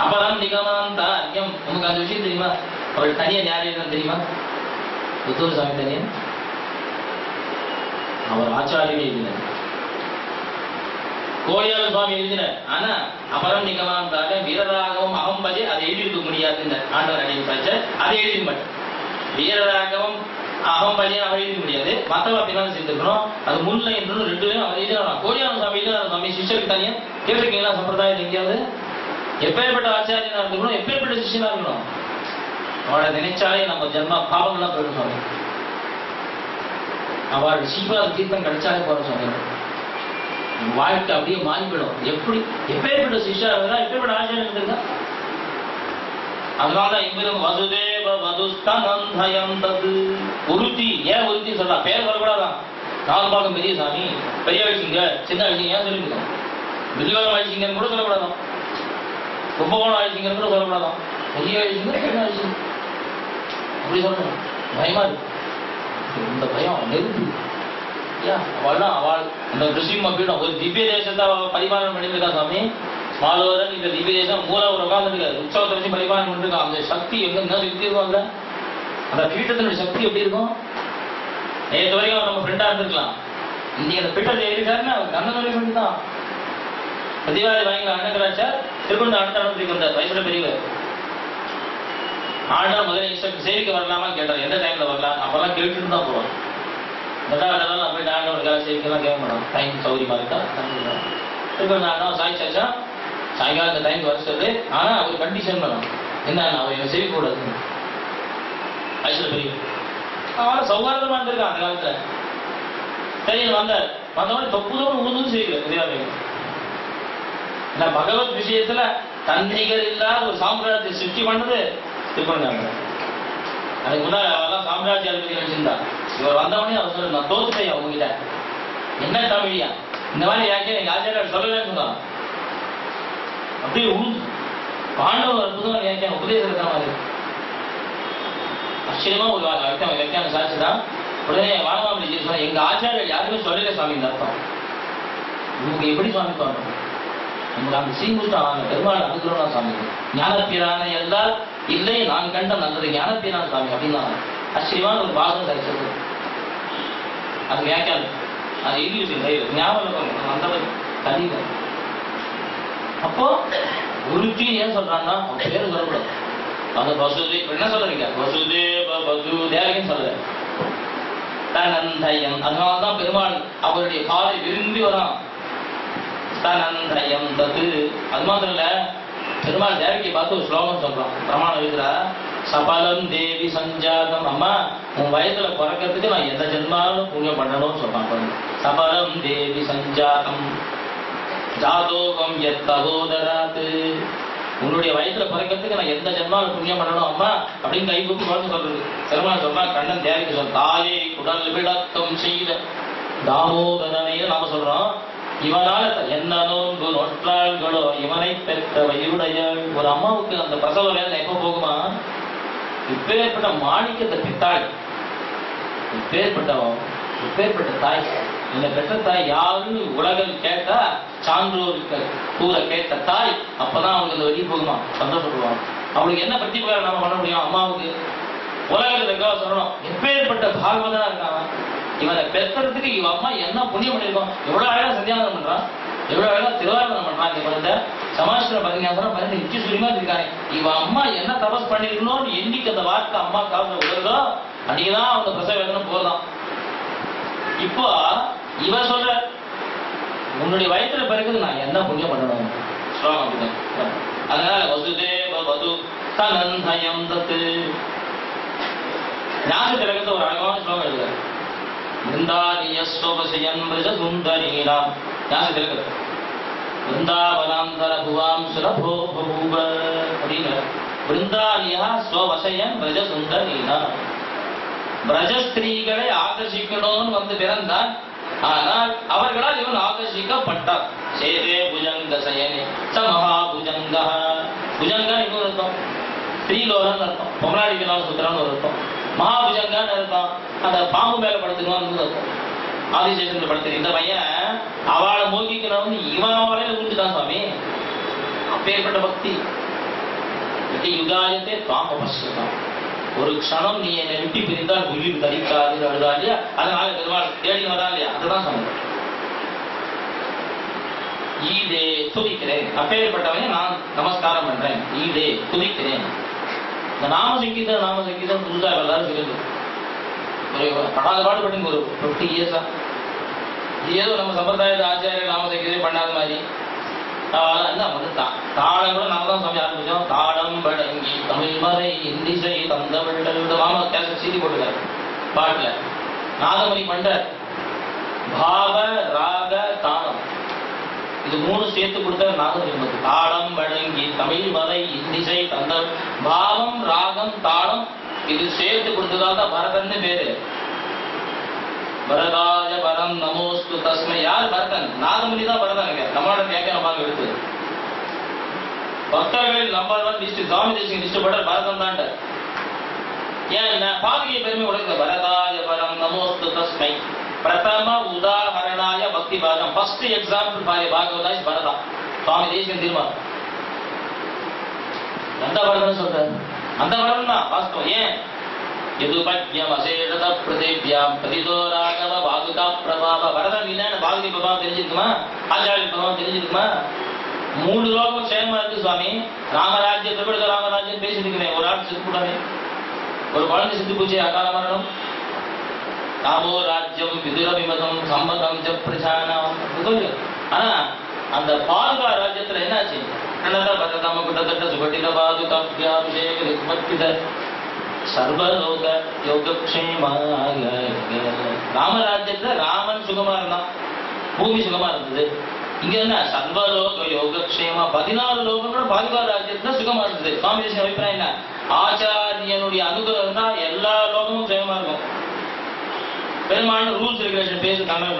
அப்பதான் நிகமாந்தாரியம். நமக்கு அந்த விஷயம் தெரியுமா? அவள் தனியன் யார் எழுதுன்னு தெரியுமா? புத்தூர் சாமி தனியன் அவர் ஆச்சாரியனே எழுதினார். கோழியாள சுவாமி எழுதினார். ஆனா அபரம் நிகமாந்தார வீரராகவும் அகம்பஜே அதை எழுதிருக்க முடியாது. ஆண்டவர் அடிப்பட்ட அதை எழுதி மாட்டேன். வீரராகவும் அகம்பஜே அவர் எழுத முடியாது. மத்தவ அப்படிலாம் சேர்ந்துக்கணும். அது முன்ல என்று 2 பேரும் அவர் எழுதினா. கோழியாள சுவாமி எழுதினார். சுவாமி சிஷ்யருக்கு தனியா கேட்டிருக்கீங்களா? சம்பிரதாயம் எங்கேயாவது எப்பேற்பட்ட ஆச்சாரியனா இருக்கணும், எப்பேற்பட்ட சிஷ்யனா இருக்கணும். அவளை நினைச்சாலே நம்ம ஜென்மா பாவங்கள்லாம் போயிடும் சுவாமி. அவள் சீபாத தீர்த்தம் கிடைச்சாலே போற சுவாமி. வாழ்க்கை அப்படியே மாறிவிடும். எப்படி எப்பேற்பட்ட சிஷ்யா இருந்தா எப்பேற்பட்ட ஆச்சாரியன் இருந்தா. அதனாலதான் இவரும் வசுதேவ வதுஸ்தனந்தயம் தது ஒருத்தி. ஏன் ஒருத்தி சொல்றா? பேர் வரக்கூடாதான். 4 பாகம் பெரிய சாமி, பெரிய வயசுங்க, சின்ன வயசுங்க ஏன் சொல்லிருக்கோம்? வில்லுவர வயசுங்கன்னு கூட சொல்லக்கூடாதான். கும்பகோணம் ஆயிடுச்சுங்கிறது கூட சொல்லக்கூடாதான். பெரிய ஆயிடுச்சுங்க சின்ன ஆயிடுச்சு அப்படி சொல்லணும். பயமா இருக்கு. இந்த பயம் நெருப்பு அவள்லாம் அவள் அந்த ரிஷிம பீடம் ஒரு திவ்ய தேசத்தை பரிமாணம் பண்ணிருக்கா சாமி. மாதவரன் இந்த திவ்ய தேசம் மூல ஒரு உட்காந்துருக்காரு. உற்சவத்தை வச்சு பரிமாணம் பண்ணிருக்கான். அந்த சக்தி எங்க என்ன சக்தி இருக்கும்ல, அந்த பீட்டத்தினுடைய சக்தி எப்படி இருக்கும்? நேற்று வரைக்கும் நம்ம ஃப்ரெண்டா இருந்திருக்கலாம். இன்னைக்கு அந்த பீட்டத்தை எழுதிக்காருன்னா கண்ணன் வரைக்கும் பண்ணி தான் பிரதிவாதி வாங்கிக்கலாம். அண்ணகராச்சார் திருக்கொண்டு அடுத்த நடத்திக்கு வந்தார். வயசுல பெரியவர் ஆண்டா முதல்ல சேவிக்க வரலாமான்னு கேட்டார். எந்த டைம்ல வரலாம்? அப்பெல்லாம் கேட்டுட்டு தான் போவாங்க. நான் போய் ஆண்டவனுக்காக சேவிக்கலாம் கேட்க மாட்டோம். டைம் சௌகரியமா இருக்கா திருக்கொண்டு ஆண்டா சாய்ச்சாச்சா சாயங்காலம் இந்த டைம் வர சொல்லு. ஆனா ஒரு கண்டிஷன் பண்ணணும். என்ன, அவன் சேவிக்க கூடாது. வயசுல பெரியவர் அவன் சௌகாரதமா இருந்திருக்கான் அந்த காலத்துல. சரி வந்தார். வந்தவொடனே தொப்பு தொப்பு உழுந்து செய்யல பிரதிவாதி. பகவத் விஷயத்துல தன்னிகர் இல்லாத ஒரு சாம்ராஜ்யத்தை சிருஷ்டி பண்ணது திருப்பணி. அதுக்கு முன்னாடி அவெல்லாம் சாம்ராஜ்ய அதிபதி வச்சிருந்தா. இவர் வந்தவொடனே அவர் சொல்ல, நான் தோத்துட்டேன் உங்ககிட்ட. என்ன தமிழியா இந்த மாதிரி யாக்கே எங்க ஆச்சாரியர் சொல்லலன்னு சொன்னான். அப்படியே பாண்டவ அற்புதம் யாக்கே உபதேசம் இருக்கிற மாதிரி ஆச்சரியமா ஒரு வியாக்கியான சாட்சிதான். உடனே வானமாமணி சொன்ன, எங்க ஆச்சாரியர் யாருமே சொல்லல சுவாமி இந்த அர்த்தம். உங்களுக்கு எப்படி சுவாமி தோணும்? உங்களுக்கு அந்த சீங்குஷ்டம் பெருமாள் அனுகிரகம் சாமி. ஞானப்பிரான என்றால் இல்லை நான் கண்ட நல்லது ஞானப்பிரான சாமி அப்படின்னா ஆச்சரியமான ஒரு பாகம் கிடைச்சது. அது வியாக்கியானம் அது இங்கிலீஷ் ஞாபகம் அந்த கதிக. அப்போ குருஜி ஏன் சொல்றாங்கன்னா அவங்க பேரு சொல்லக்கூடாது. அந்த வசுதே என்ன சொல்றீங்க? வசுதேவ வசுதேவன்னு சொல்ற தனந்தயம். அதனாலதான் பெருமாள் அவருடைய காலை விரும்பி வரான். தனந்தயம் தத்து. அது மாத்திரம் இல்ல, பெருமாள் தேவகியை பார்த்து ஒரு ஸ்லோகம் சொல்றான். பிரமாணம் எழுதுறா, சபலம் தேவி சஞ்சாதம். அம்மா உன் வயசுல பிறக்கிறதுக்கு நான் எந்த ஜென்மாலும் புண்ணியம் பண்ணணும்னு சொல்றான். சபலம் தேவி சஞ்சாதம் ஜாதோகம் எத்தகோதராத்து. உன்னுடைய வயசுல பிறக்கிறதுக்கு நான் எந்த ஜென்மாலும் புண்ணியம் பண்ணணும் அம்மா அப்படின்னு கை கூப்பி பார்த்து சொல்றது. பெருமாள் சொல்றா, கண்ணன் தேவிக்கு சொல்ற, தாயே குடல் விளக்கம் செய்த தாமோதரனையும் நாம சொல்றோம். இவனால என்ன நோன்பு நொற்றாள்களோ இவனை பெற்ற வயிறுடைய ஒரு அம்மாவுக்கு அந்த பிரசவ வேலை எப்ப போகுமா? இப்பேற்பட்ட மாணிக்கத்தை பெற்றாள். இப்பேற்பட்ட தாய், இந்த பெற்ற தாய் யாருன்னு உலகம் கேட்டா சான்றோருக்கு கூற கேட்ட தாய். அப்பதான் அவங்களுக்கு அந்த வெளியே போகுமா, சந்தோஷப்படுவாங்க. அவளுக்கு என்ன பிரதிபகாரம் நாம பண்ண முடியும்? அம்மாவுக்கு உலகத்துக்காக சொல்லணும். எப்பேற்பட்ட பாகவதனா இருக்காங்க. இவனை பெற்றதுக்கு இவ அம்மா என்ன புண்ணியம் பண்ணிருக்கோம். எவ்வளவு அழகா சத்தியானந்தம் பண்றான், எவ்வளவு அழகா திருவாரணம் பண்றான். இவன் சமாஷ்டிர பதினாசனம் 12 நிச்சய சுயமா இருக்காங்க. இவ அம்மா என்ன தபஸ் பண்ணிருக்கணும்னு என்னைக்கு அந்த வார்த்தை அம்மா காவல விடுறதோ அன்னைக்குதான் அவங்க பிரசவ வேதனை போறதான். இப்போ இவ சொல்ற, உன்னுடைய வயிற்றுல பிறகு நான் என்ன புண்ணியம் பண்ணணும் ஸ்லோகம். அதனால வசுதேவ வது தனந்தயம் தத்து. ஞான திலகத்தை ஒரு அழகான ஸ்லோகம் எழுதுறாரு. பிருந்தாரியஸ்வபசயன் பிரஜ சுந்தரீனாம். ஞான திலகத்தை பிருந்தாவனாந்தர புவாம் சுரபோ பபூவ அப்படின்னு. பிருந்தாரியா ஸ்வவசயன் பிரஜ சுந்தரீனாம். பிரஜஸ்திரீகளை ஆகர்ஷிக்கணும்னு வந்து பிறந்தார். ஆனால் அவர்களால் இவன் ஆகர்ஷிக்கப்பட்டார். சேதே புஜங்க சயனே ச மகாபுஜங்க. புஜங்கா இன்னொரு அர்த்தம், ஸ்ரீலோகன்னு அர்த்தம். பொங்கலாடிக்கலாம் சுத்திரான்னு ஒரு அர்த்தம். மகாபுஜங்கான்னு அர்த்தம், அந்த பாம்பு மேல படுத்துக்கலாம்னு அர்த்தம். ஆதிசேஷன் படுத்து இந்த பையன் அவளை மோகிக்கணும்னு இவன் வரையில உண்டுதான் சுவாமி. அப்பேற்பட்ட பக்தி. யுகாயத்தை பாம்பு பசுதான். ஒரு க்ஷணம் நீ என்னை விட்டு பிரிந்தால் உயிர் தரிக்காது அழுதா இல்லையா? அதனால பெருமாள் தேடி வரா இல்லையா? அதுதான் சொன்ன. ஈதே துதிக்கிறேன். அப்பேற்பட்டவனே நான் நமஸ்காரம் பண்றேன். ஈதே துதிக்கிறேன். இந்த நாம சங்கீதம் புதுசா எல்லாரும் சொல்லுது. ஒரு படாத பாடுபட்டு ஒரு 50 இயர்ஸா ஏதோ நம்ம சம்பிரதாயத்தை ஆச்சாரிய நாம சங்கீதம் பண்ணாத மாதிரி என்ன தாளம் கூட நம்ம தான் சொல்லி ஆரம்பிச்சோம். தாளம் வழங்கி தமிழ் மறை இந்திசை தந்த வெள்ளல் மாமா கேச சீதி போட்டுக்காரு பாட்டுல. நாதமணி பண்றார். பாவ ராக தாளம் இது 3 சேர்த்து கொடுத்தாரு நாதமணி. தாளம் வழங்கி தமிழ் மறை இந்திசை தந்த பாவம் ராகம் தாளம் இது சேர்த்து கொடுத்ததால் தான் பரதன்னு பேரு. பரதாய பரம் நமோஸ்து தஸ்மை. யார் பரதன்? நாதமணி தான் பரதன். நம்மளோட வியாக்கியானம் பாருங்க எடுத்து பக்தர்களில் number 1 list Swami Desikan list போட பரதம் தான். ஏன் பாதுகை பெருமை உலக பரதாய பரம் நமோஸ்து தஸ்மை பிரதம உதாரணாய பக்தி பாதம். ஃபர்ஸ்ட் எக்ஸாம்பிள் பாரு பாகவதா இஸ் பரதா. சுவாமி தேசிகன் தீர்மானம் எந்த பரதம் சொல்றாரு? அந்த பரதம் தான் வாஸ்தவம். ஏன் யதுபக்யம் அசேஷத பிரதிவ்யாம் பதிதோ ராகவ பாகுதா பிரபாவ. பரதம் இல்லைன்னு பாகுதி பிரபாவம் தெரிஞ்சிருக்குமா? ஆச்சாரிய பிரபாவம் தெரிஞ்சிருக்குமா? 3 லோகம் சேமா இருக்கு சுவாமி. ராமராஜ்யத்தை விட ராமராஜ்யம் பேசிருக்கிறேன். ஒரு ஆள் செத்து கூடாது, ஒரு குழந்தை செத்து போச்சு, அகால மரணம். ராமோ ராஜ்யம் விதுரபிமதம் சம்மதம் ஜ பிரஜானம். ஆனா அந்த பாதுகா ராஜ்யத்துல என்னாச்சு? பரதம கிட்டத்தட்ட சுகட்டில பாதுகாபிஷேக சர்வலோக யோகக்ஷேமாக. ராமராஜ்யத்துல ராமன் சுகமா இருந்தான், பூமி சுகமா இருந்தது. இங்க என்ன சர்வலோக யோகக்ஷேமா 14 லோகங்களும் பாதுகா ராஜ்யத்துல சுகமா இருந்தது. சுவாமி தேசிகன் அபிப்பிராயம் என்ன? ஆச்சாரியனுடைய அனுகிரகம் தான் எல்லா லோகமும் சுகமா இருக்கும். பெரும்பாலும் ரூல்ஸ் ரெகுலேஷன் பேச தமிழ்.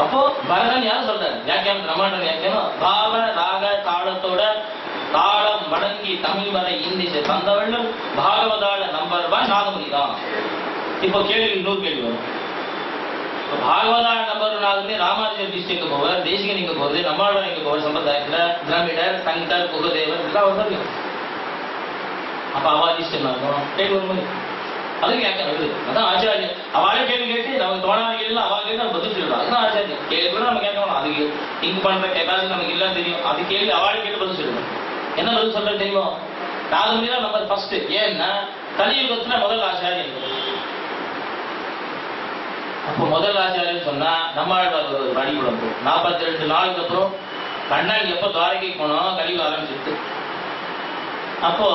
அப்போ பரதன் யாரும் சொல்றாரு? வியாக்கியானம் பிரமாண்ட வியாக்கியானம் பாவ ராக தாளத்தோட தாளம் மடங்கி தமிழ் வரை இந்திச்சு தந்தவள்ளும் பாகவதால நம்பர் 1 நாகமணி தான். இப்போ கேள்வி 100 கேள்வி வரும். பாகவதால நம்பர் 1 ராமானுஜர் டிஸ்ட்ரிக்ட் போவார், தேசிகன் இங்க போகுது, நம்மாழ்வார் இங்க போவார். சம்பிரதாயத்துல திராவிடர் சங்கர் குகதேவர் எல்லாம் வருவாங்க. அப்ப அவாதிஷ்டம் இருக்கும் கேள்வி வரும்போது அதுக்கு வியாக்கியம் வருது. அதான் ஆச்சாரியம். அவளே கேள்வி கேட்டு நமக்கு தோணாத கேள்வி அவள் கேட்டு நம்ம பதில் சொல்லிடலாம். அதுதான் ஆச்சாரியம். கேள்வி கூட நம்ம கேட்கணும். அதுக்கு திங்க் பண்ற கெப்பாசிட்டி நமக்கு இல்லன்னு தெரியும். அது கேள்வி அவளே கேட்டு பதில் சொல்லணும். என்ன பதில் சொல்ற தெரியும்? நாகமணி தான் நம்பர் ஃபர்ஸ்ட். ஏன்னா கலியுகத்துல முதல் ஆச்சாரியம். அப்போ முதல் ஆச்சாரியம் சொன்னா நம்மாழ்வார் ஒரு வழிபடம் 42 நாளுக்கு அப்புறம் கண்ணன் எப்ப துவாரகைக்கு போனோம் கலியுகம் ஆரம்பிச்சிட்டு. அப்போ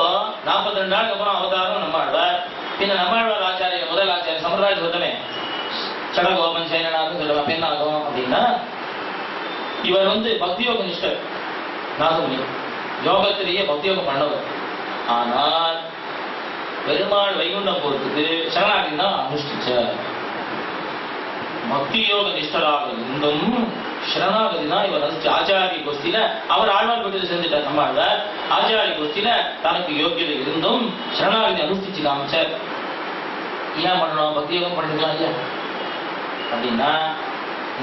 42 நாளுக்கு அப்புறம் அவதாரம் நம்மாழ்வார். பின்ன நம்மாழ்வார் ஆச்சாரிய முதல் ஆச்சாரிய சம்பிரதாயத்தை சொன்னே சடகோபன் சேனனாக சொல்லுவா. பெண்ணாகும் அப்படின்னா இவர் பக்தியோக நிஷ்டர் நாகமணி, யோகத்திலேயே பக்தியோகம் பண்ணவர். ஆனால் பெருமாள் வைகுண்டம் போறதுக்கு சரணாகதி தான் அனுஷ்டிச்சார். பக்தி யோக நிஷ்டராக இருந்தும் சரணாகதி தான் இவர் ஆச்சாரிய கோஷ்டியில அவர் ஆழ்வார் வீட்டில் செஞ்சுட்டார். நம்மாழ்வார் ஆச்சாரிய கோஷ்டியில தனக்கு யோகியதை இருந்தும் சரணாகதி அனுஷ்டிச்சு காமிச்சார். ஏன் பண்ணணும்? பக்தி யோகம் பண்ணிக்கலாம் இல்லையா? அப்படின்னா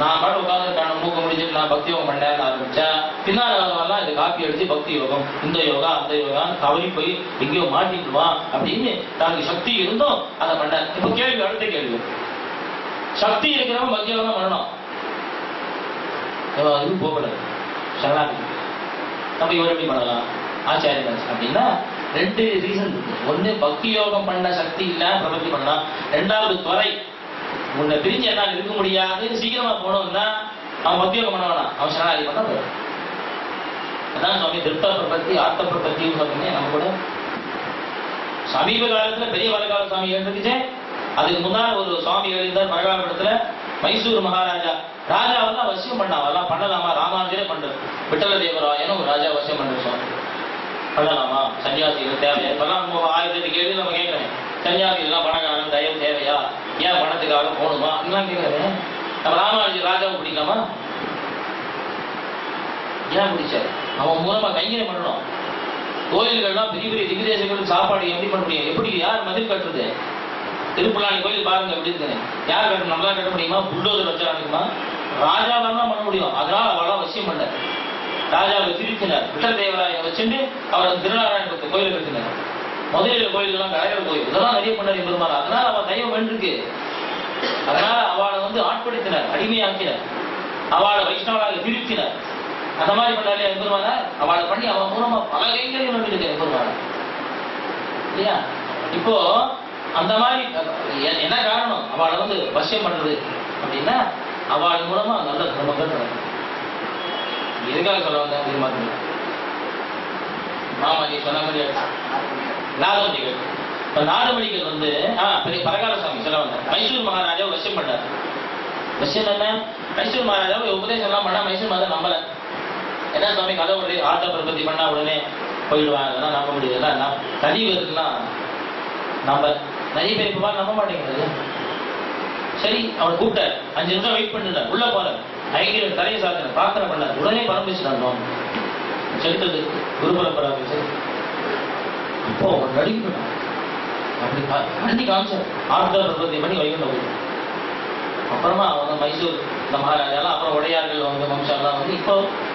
நான் பாட்டு உட்காந்து மூக்க முடிச்சுட்டு நான் பக்தி யோகம் பண்ணேன்னு ஆரம்பிச்சா பின்னாலாம் இந்த காப்பி அடிச்சு பக்தி யோகம் இந்த யோகா அந்த யோகான்னு தவறி போய் எங்கேயோ மாட்டிட்டுவான் அப்படின்னு தனக்கு சக்தி இருந்தும் அதை பண்ண. இப்ப கேள்வி, அடுத்த கேள்வி, சக்தி இருக்கிறவங்க பக்தி யோகம் பண்ணணும், அதுவும் போகக்கூடாது சரணாகதி. நம்ம இவர் எப்படி பண்ணலாம் ஆச்சாரியன் அப்படின்னா 2 ரீசன் இருக்கு. ஒண்ணு பக்தி யோகம் பண்ண சக்தி இல்ல பிரபத்தி பண்ணலாம். 2வது துறை உன்னை பிரிஞ்சு என்னால் இருக்க முடியாது சீக்கிரமா போனோம்னா அவன் பக்தி யோகம் பண்ண வேணாம், அவன் சரணாகதி பண்ண போயிடும். அதான் சுவாமி திருப்த பிரபத்தி ஆர்த்த பிரபத்தின்னு சொல்றீங்க. நம்ம கூட சமீப காலத்துல பெரிய வரகால சுவாமி எழுந்துச்சு. அதுக்கு முன்னாள் ஒரு சுவாமி எழுந்தார் பழகாலத்துல மைசூர் மகாராஜா. ராஜாவெல்லாம் வசியம் பண்ணாவெல்லாம் பண்ணலாமா? ராமானுஜரே பண்றது. விட்டல தேவராயனும் ஒரு ராஜா வசியம் பண்ற சுவாமி பண்ணலாமா? சன்னியாசிகள் தேவையா? இப்பெல்லாம் 1008 கேள்வி நம்ம கேட்கிறேன். சன்னியாசிகள்லாம் பணக்காரன் தயவு தேவையா? ஏன் பணத்துக்காக போகணுமா எல்லாம் கேட்கிறேன். நம்ம ராமானுஜர் ராஜாவை பிடிக்கலாமா? ஏன் பிடிச்சாரு? அவன் மூலமா கைங்கரியம் பண்ணணும். கோயில்கள்லாம் பெரிய பெரிய திவ்யதேசங்களுக்கு சாப்பாடு எப்படி பண்ண முடியும்? எப்படி யார் மதில் கட்டுறது? திருப்புலாணி கோயில் பாருங்க எப்படி இருக்கு. யார் கட்ட நம்மளா கட்ட முடியுமா? புல்டோசர் வச்சா இருக்குமா? ராஜாவால் தான் பண்ண முடியும். அதனால அவளாம் வசியம் பண்ண ராஜாவை திருத்தினார். விட்டதேவராய வச்சுட்டு அவர் திருநாராயணபுரத்து கோயில் கட்டினார். முதலில் கோயிலெல்லாம் கலைஞர் கோயில் இதெல்லாம் நிறைய பண்ணார் பெருமாள். அதனால அவள் தெய்வம் வென்றிருக்கு. அதனால அவளை ஆட்படுத்தினார், அடிமையாக்கினார், அவளை வைஷ்ணவராக திருத்தினார். அந்த மாதிரி பண்ணாலே பெருமாள் அவளை பண்ணி அவன் மூலமா பல கைங்களையும் பண்ணிருக்கேன் பெருமாள் இல்லையா? இப்போ அந்த மாதிரி என்ன காரணம்? அவளை வசியம் பண்றது அப்படின்னா அவள் மூலமா நல்ல தர்மங்கள் நடக்கும். எதுக்காக சொல்ல வந்தேன் பெருமாள்? மாமா நீ சொன்ன மாதிரி நாகமணிகள். இப்ப நாகமணிகள் பெரிய பரகால சுவாமி சொல்ல வந்தேன். மைசூர் மகாராஜாவை வசியம் பண்ணார். வசியம் என்ன? மைசூர் மகாராஜாவை உபதேசம் எல்லாம் பண்ணா மைசூர் மாதம் நம்பல. என்ன சுவாமி கதை உடனே ஆர்த்த பிரபத்தி பண்ணா உடனே போயிடுவாங்க, அதெல்லாம் நம்ப முடியாது. கலியுகத்துலாம் நம்ம நிறைய பேர் இப்ப நம்ப மாட்டேங்கிறது. சரி அவனை கூப்பிட்டார், 5 நிமிஷம் வெயிட் பண்ணிட்டார், உள்ள போறார், ஐக்கிய தலையை சாத்தின பிரார்த்தனை பண்ணார், உடனே பரம்பிச்சுட்டான் செலுத்தது குரு பரம்பரா. அப்போ நடிக்கணும் அப்படி கண்டி காமிச்சார், ஆர்டர் பிரபத்தி பண்ணி வைக்கணும். அப்புறமா அவங்க மைசூர் இந்த மகாராஜாலாம், அப்புறம் உடையார்கள் அவங்க வம்சாலாம் வந்து இப்போ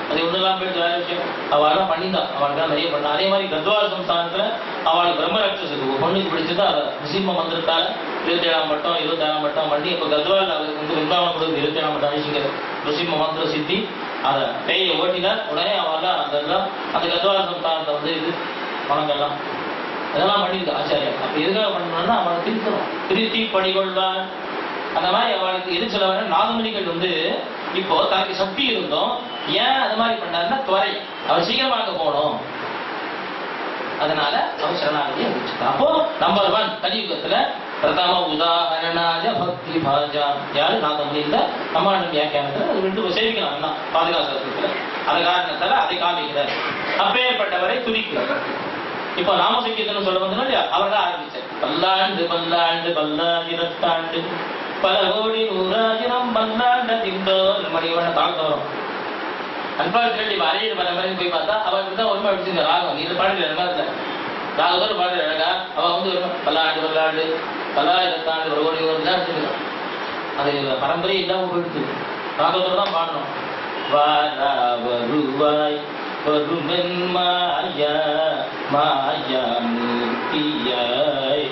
அது ஒன்றெல்லாம் போயிட்டு வேற விஷயம் அவெல்லாம் பண்ணிதான், அவளுக்கு நிறைய பண்ண. அதே மாதிரி கத்வால் சம்ஸ்தானத்துல அவளுக்கு பிரம்மரட்சசுக்கு ஒரு பொண்ணுக்கு பிடிச்சது, அதை நிசிம்ம மந்திரத்தால 27ஆம் மட்டம் 26ஆம் மட்டம் பண்ணி இப்போ கத்வால் அவருக்கு வந்து விருந்தாவனம் கொடுத்து 27ஆம் மட்டம் அழிச்சிங்கிற நிசிம்ம மந்திர சித்தி அதை பேயை ஓட்டினார். உடனே அவெல்லாம் அதெல்லாம் அந்த கத்வால் சம்ஸ்தானத்தை வந்து இது பணங்கள்லாம் இதெல்லாம் பண்ணிருக்கு ஆச்சாரியம். அப்ப எதுக்காக பண்ணணும்னா அவளை திருத்தணும், திருத்தி படிகொள்வான். அந்த மாதிரி அவளுக்கு எது சொல்ல வர நாகமணிகள் வந்து இப்போ தனக்கு சக்தி இருந்தோம், ஏன் அது மாதிரி பண்ணாருன்னா துறை அவர் சீக்கிரமாக போகணும், அதனால அவர் சரணாகதியை முடிச்சுட்டான். அப்போ நம்பர் 1 கலியுகத்துல பிரதம உதாரணாஜ பக்தி பாஜா யாரு நாகமணி இந்த நம்மாண்டம் வியாக்கியானத்துல அது 2 சேவிக்கலாம் தான் பாதுகாசத்துல. அந்த காரணத்தால அதை காமிக்கிறார், அப்பேற்பட்டவரை துதிக்கிறார். இப்போ நாமசங்கீர்த்தனம் சொல்ல வந்தோம் இல்லையா, அவர் தான் ஆரம்பிச்சார். பல்லாண்டு பல்லாண்டு பல்லாயிரத்தாண்டு பல கோடி நூறாயிரம் பல்லாண்ட திண்டோ மணிவண்ண தாழ்த்த வரும். அன்பாக்கள் இப்ப அரையீடு பண்ண மாதிரி போய் பார்த்தா அவருக்கு தான் ஒருமை அடிச்சுங்க ராகம், நீங்க பாடுற மாதிரி ராகத்தோடு பாடுற அழகா அவ வந்து ஒரு பல்லாண்டு பல்லாண்டு பல்லாயிரத்தாண்டு ஒரு கோடி ஒரு தான் அடிச்சுக்கலாம். அது பரம்பரையே இல்லாம போயிடுச்சு, ராகத்தோடு தான் பாடணும். வருவாய் வருமென் மாயா மாயா மூர்த்தியாய்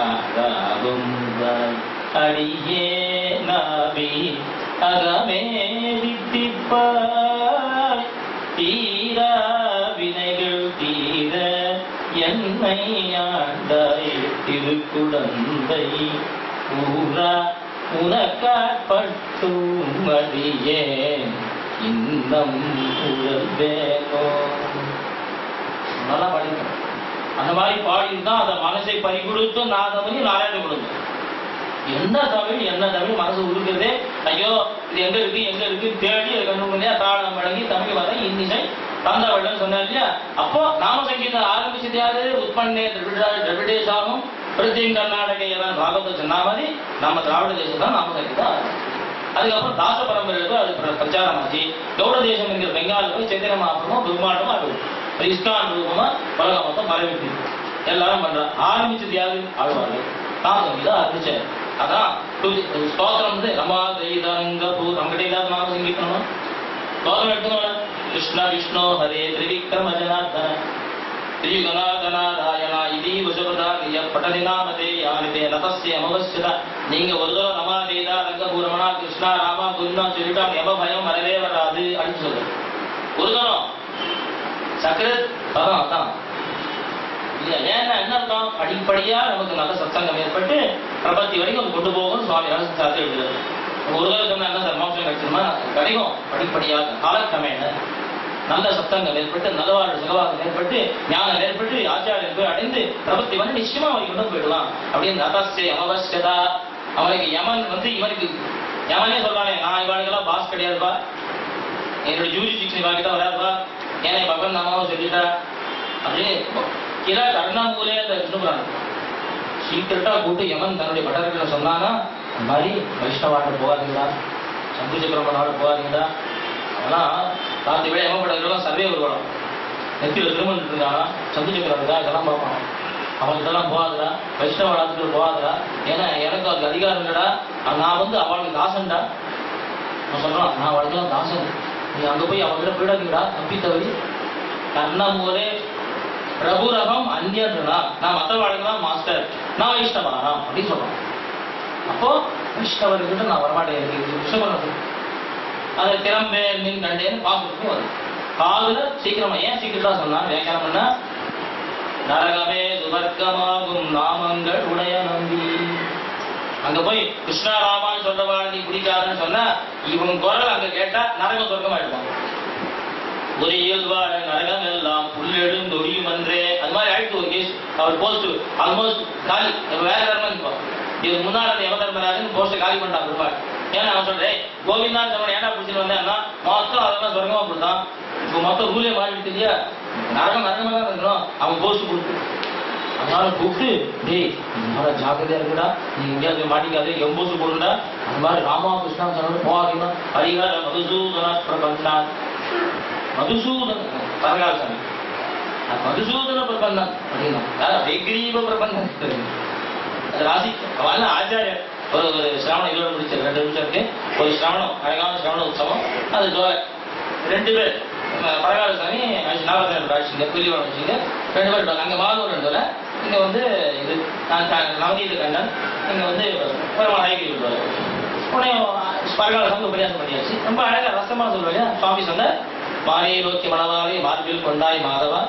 ஆராகும் அடியே நாவி அகமே வித்திப்பாய் தீரா வினைகள் தீர என்னை ஆண்டாய் திருக்குடந்தை ஊரா உனக்காட்பட்டும் அடியே இன்னம் உழல்வேனோ. நல்லா பாடிக்கணும். அந்த மாதிரி பாடிதான் அந்த மனசை பறிகொடுத்து நாதமணி நாராயண கொடுக்கும். என்ன தமிழ் என்ன தமிழ் மனசு உருக்குறதே, ஐயோ இது எங்க இருக்கு தேடி அது கண்டுபிடியா தாளம் வழங்கி தமிழ் வர இன்னிசை தந்தவள்னு சொன்னார் இல்லையா. அப்போ நாம சங்கீதம் ஆரம்பிச்சது யாரு? உத்பன்னே திராவிடேசாவும் பிரத்யம் கர்நாடக பாகவத சொன்ன மாதிரி நம்ம திராவிட தேசம் தான் நாம சங்கீதம். அதுக்கப்புறம் தாச பரம்பரைக்கு அது பிரச்சாரமாச்சு. கௌட தேசம் என்கிற பெங்காலுக்கு சைத்தன்ய மகாபிரபு பிரம்மாண்டமா அது இஸ்கான் ரூபமா உலகம் மொத்தம் பரவிட்டு எல்லாரும் பண்றாங்க. ஆரம்பிச்சது யாரு? ஆழ்வார்கள். நாம சங்கீதம் ஆரம்பிச்சாரு. அதான் ஸ்தோத்திரம் வந்து ரமா தெய்தங்க பூ நம்மகிட்ட இல்லாத நாம சங்கீதம் ஸ்தோத்திரம் எடுத்துக்கணும். கிருஷ்ண விஷ்ணு ஹரே திரிவிக்ரம ஜனார்தன திரியுகநாதனாராயணா இதி வசபதாரிய பட்டதினாமதே யானிதே நதஸ்ய அமவஸ்யத. நீங்க ஒரு தடவை ரமா தேதா ரங்கபூரமனா கிருஷ்ணா ராமா குருனா சொல்லிட்டா எம பயம் வரவே வராது அப்படின்னு சொல்றேன். ஒரு தரம் சக்கரத் பதம் தான் ஏன்னா என்ன அர்த்தம்? படிப்படியா நமக்கு நல்ல சத்சங்கம் ஏற்பட்டு பிரபத்தி வரைக்கும் கொண்டு போகும். சுவாமி சாத்தி எழுதுறது ஒரு தடவை சொன்னா என்ன சார் மோட்சம் கிடைச்சிருமா? கிடைக்கும். படிப்படியாக காலக்கிரமேண நல்ல சத்தங்கள் ஏற்பட்டு நல்லவாறு சுகவாகம் ஏற்பட்டு ஞானம் ஏற்பட்டு ஆச்சாரியன் போய் அடைந்து பிரபத்தி வந்து நிச்சயமா அவரை கொண்டு போயிடலாம் அப்படின்னு. நதஸ்ய அமவஸ்யதா. அவனுக்கு யமன் வந்து இவனுக்கு யமனே சொல்றானே, நான் இவாளுக்கெல்லாம் பாஸ் கிடையாதுப்பா, என்னோட ஜூரிடிக்ஷன் இவாளுக்கு வராதுப்பா, ஏன்னா பகவன் நாமாவும் சொல்லிட்டா அப்படின்னு கிரா கர்ணாமூலே அந்த விஷ்ணுபுராணம் சீக்கிரட்டா கூட்டு யமன் தன்னுடைய பட்டர்களை சொன்னானா, அந்த மாதிரி வைஷ்ணவாட்ட போகாதீங்களா, சம்பு சக்கரமனாட போகாதீங்களா, அதெல்லாம் ராத்திரி வேலை எமப்பட்டவர்கள்லாம் சர்வே வருவான் நெத்தியில் திருமணம் இருக்கானா சம்பு சக்கரம் இருக்கா இதெல்லாம் பார்ப்பான். அவன் இதெல்லாம் போகாதுடா, வைஷ்ணவ ராத்துக்கு போகாதுடா, ஏன்னா எனக்கு அதுக்கு அதிகாரம் இல்லடா, நான் வந்து அவளுக்கு தாசன்டா. நான் சொல்றான் நான் அவளுக்கெல்லாம் தாசன், நீ அங்க போய் அவங்ககிட்ட போயிடாதீங்கடா தப்பி தவறி. கர்ணமூரே பிரபுரகம் அந்நியர்னா, நான் மற்றவாளுக்கெல்லாம் மாஸ்டர், நான் வைஷ்ணவராம் அப்படின்னு சொல்றான். அப்போ வைஷ்ணவர்கிட்ட நான் வரமாட்டேன், எனக்கு விஷயம் அதை திறம்பே மீன் கண்டேன்னு பாக்குறதுக்கும் வருது. காதுல சீக்கிரமா ஏன் சீக்கிரமா சொன்னா வியாக்கியானம் பண்ணா, நரகமே சுவர்க்கமாகும் நாமங்கள் உடைய நம்பி. அங்க போய் கிருஷ்ணா ராமான்னு சொல்றவாள் நீ பிடிக்காதுன்னு சொன்னா இவன் குரல் அங்க கேட்டா நரகம் சொர்க்கமா எடுப்பான். ஒரு இயல்பான நரகம் எல்லாம் புல்லெடும் தொடியும் என்றே அது மாதிரி ஆயிடுச்சு ஒரு கேஸ். அவர் போஸ்ட் ஆல்மோஸ்ட் காலி, வேற வேறமா இருப்பான். இவர் முன்னாள் யம தர்மராஜன் போஸ்ட் காலி பண்ணான் இருப்பாள். ஏன்னா அவன் சொல்றேன் கோவிந்தான் சொன்ன ஏன்னா பிடிச்சிட்டு வந்தேன்னா மொத்தம் அதெல்லாம் சொர்க்கமா கொடுத்தான். இப்போ மொத்தம் ரூலே மாறிட்டு இல்லையா, நரகம் நரகமா தான் இருக்கணும். அவன் போஸ்ட் கொடுத்து அதனால கூப்பிட்டு, டேய் இந்த ஜாக்கிரதையா இருக்குடா, நீ எங்கேயாவது மாட்டிக்காது, எம்போசு போடுண்டா, அந்த மாதிரி ராமகிருஷ்ணா சொன்ன போகாதீங்கன்னா ஹரிஹர மதுசூதன பிரபந்தான். மதுசூதன பரகாலசாமி மதுசூதன பிரபந்தம் அப்படின்னா ஹைகிரீவ பிரபந்தம். அது ராசி அவன் ஆச்சாரியர். ஒரு சிரவணம் இதோட முடிச்ச 2 நிமிஷம் இருக்கு. ஒரு சிரவணம், அழகான சிரவண உற்சவம், அது ஜோலை 2 பேர் பரகாலசாமி நாகரசன் ராட்சிங்க புரியவன் வச்சுங்க 2 பேர் இருப்பாங்க. அங்கே மாதூர் 2 இங்கே வந்து இது நவநீத கண்ணன், இங்கே வந்து பெருமாள் ஐக்கிய விடுவார். உடனே பரகாலசாமி உபன்யாசம் பண்ணியாச்சு. ரொம்ப அழகாக ரசமாக சொல்லுவாங்க. சுவாமி சொன்ன மாரியை நோக்கி மணவாரி மார்பில் கொண்டாய் மாதவா,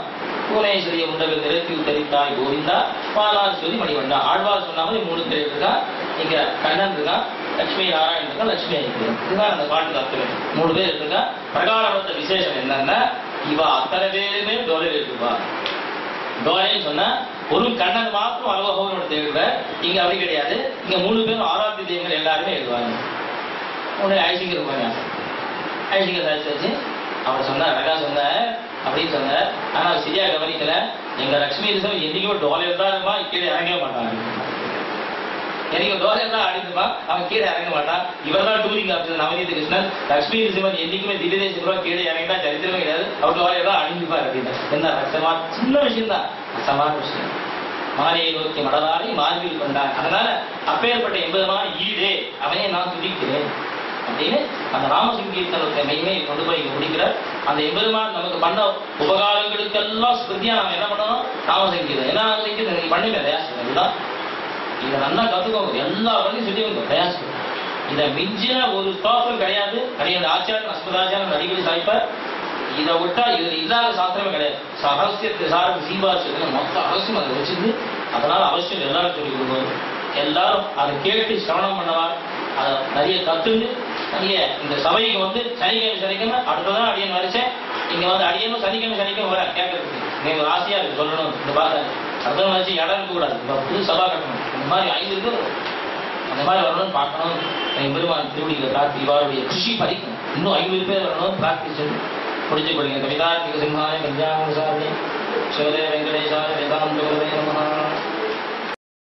பூனேஸ்வரிய உண்டவில் நிறத்தில் தெரித்தாய் கோவிந்தா, பாலார் சொல்லி மணிவண்டா. ஆழ்வார் சொன்ன மாதிரி 3 பேர் இருக்கா. இங்க கண்ணன் இருக்கா, லட்சுமி நாராயணன் இருக்கா, லட்சுமி ஐக்கியம். இதுதான் அந்த பாட்டுக்கு அர்த்தம். 3 பேர் இருக்கா. பிரகாரத்த விசேஷம் என்னன்னா, இவ அத்தனை பேருமே டோலையில் இருக்குப்பா. டோலைன்னு சொன்னா ஒரு கண்ணன் மாத்திரம் அலோகோனோட தேடுற. இங்க அப்படி கிடையாது. இங்க 3 பேரும் ஆராத்திய தெய்வங்கள் எல்லாருமே எழுதுவாங்க. உடனே ஐசிங்கர் இருப்பாங்க. ஐசிங்கர் வச்சு அவர் சொன்னார், அழகா சொன்னார் அப்படின்னு சொன்னார். ஆனா அவர் சரியா கவனிக்கல. எங்க லட்சுமி ரிசம் என்னைக்குமே டோலையில் தான் இருப்பான், கீழே இறங்கவே மாட்டாங்க. எனக்கு டோலையில் தான் ஆடிக்குமா, அவன் கீழே இறங்க மாட்டான். இவர் தான் டூரிங் ஆஃபீஸர் நவநீத கிருஷ்ணன். லட்சுமி ரிசவன் என்னைக்குமே திவ்யதேச கீழே இறங்கிட்டா சரித்திரமே கிடையாது. அவர் டோலையில் தான் அழிஞ்சுப்பார் அப்படின்னு. என்ன ரசமா சின்ன விஷயம் தான், ரசமான விஷயம். மாரியை நோக்கி மடவாரி மார்பில் கொண்டான். அதனால அப்பேற்பட்ட எம்பெருமான ஈடே அவனையே நான் துதிக்கிறேன் அப்படின்னு அந்த ராமசங்கீர்த்தனுடைய மெய்மை கொண்டு போய் இங்க முடிக்கிறார். அந்த எம்பெருமான் நமக்கு பண்ண உபகாரங்களுக்கெல்லாம் ஸ்மிருதியா நம்ம என்ன பண்ணணும்? ராமசங்கீதம். என்ன ராமசங்கீதம் நீங்க பண்ணுங்க, தயாசம். இதுதான் இதை நல்லா கத்துக்கோங்க. எல்லா வரையும் சொல்லிவங்க தயாசம். இதை மிஞ்சின ஒரு ஸ்தோத்திரம் கிடையாது. ஆச்சாரம் அஸ்மதாச்சாரம் அடிக்கடி சாய்ப்பார். இதை விட்டா இதுல இல்லாத சாஸ்திரமே கிடையாது. ரகசியத்தை சாரம் சீபாசத்துல மொத்த அவசியம் அதை வச்சிருந்து, அதனால அவசியம் எல்லாரும் சொல்லிக் கொடுக்கணும். எல்லாரும் அதை கேட்டு சிரவணம் பண்ணவா, அதை நிறைய கத்துண்டு நிறைய இந்த சபைக்கு வந்து சனிக்கிழமை அடுத்ததான் அடியன் வரைச்சேன். இங்க வந்து அடியனும் சனிக்கிழமை வர கேட்கறதுக்கு நீங்க ஆசையா இருக்கு சொல்லணும். இந்த பார்க்க அடுத்த வச்சு இடம் இருக்கக்கூடாது. புது சபா கட்டணும். இந்த மாதிரி 5 பேர் அந்த மாதிரி வரணும்னு பார்க்கணும். பெருமான் திருவடிகளை பிரார்த்தி இவாருடைய கிருஷி பறிக்கணும். இன்னும் 500 பேர் வரணும் பிரார்த்திச்சு முடிச்சு கொடுங்க. கவிதார்த்திக சிம்ஹாய கல்யாண சாரணி சிவதே வெங்கடேசாய வேதாந்த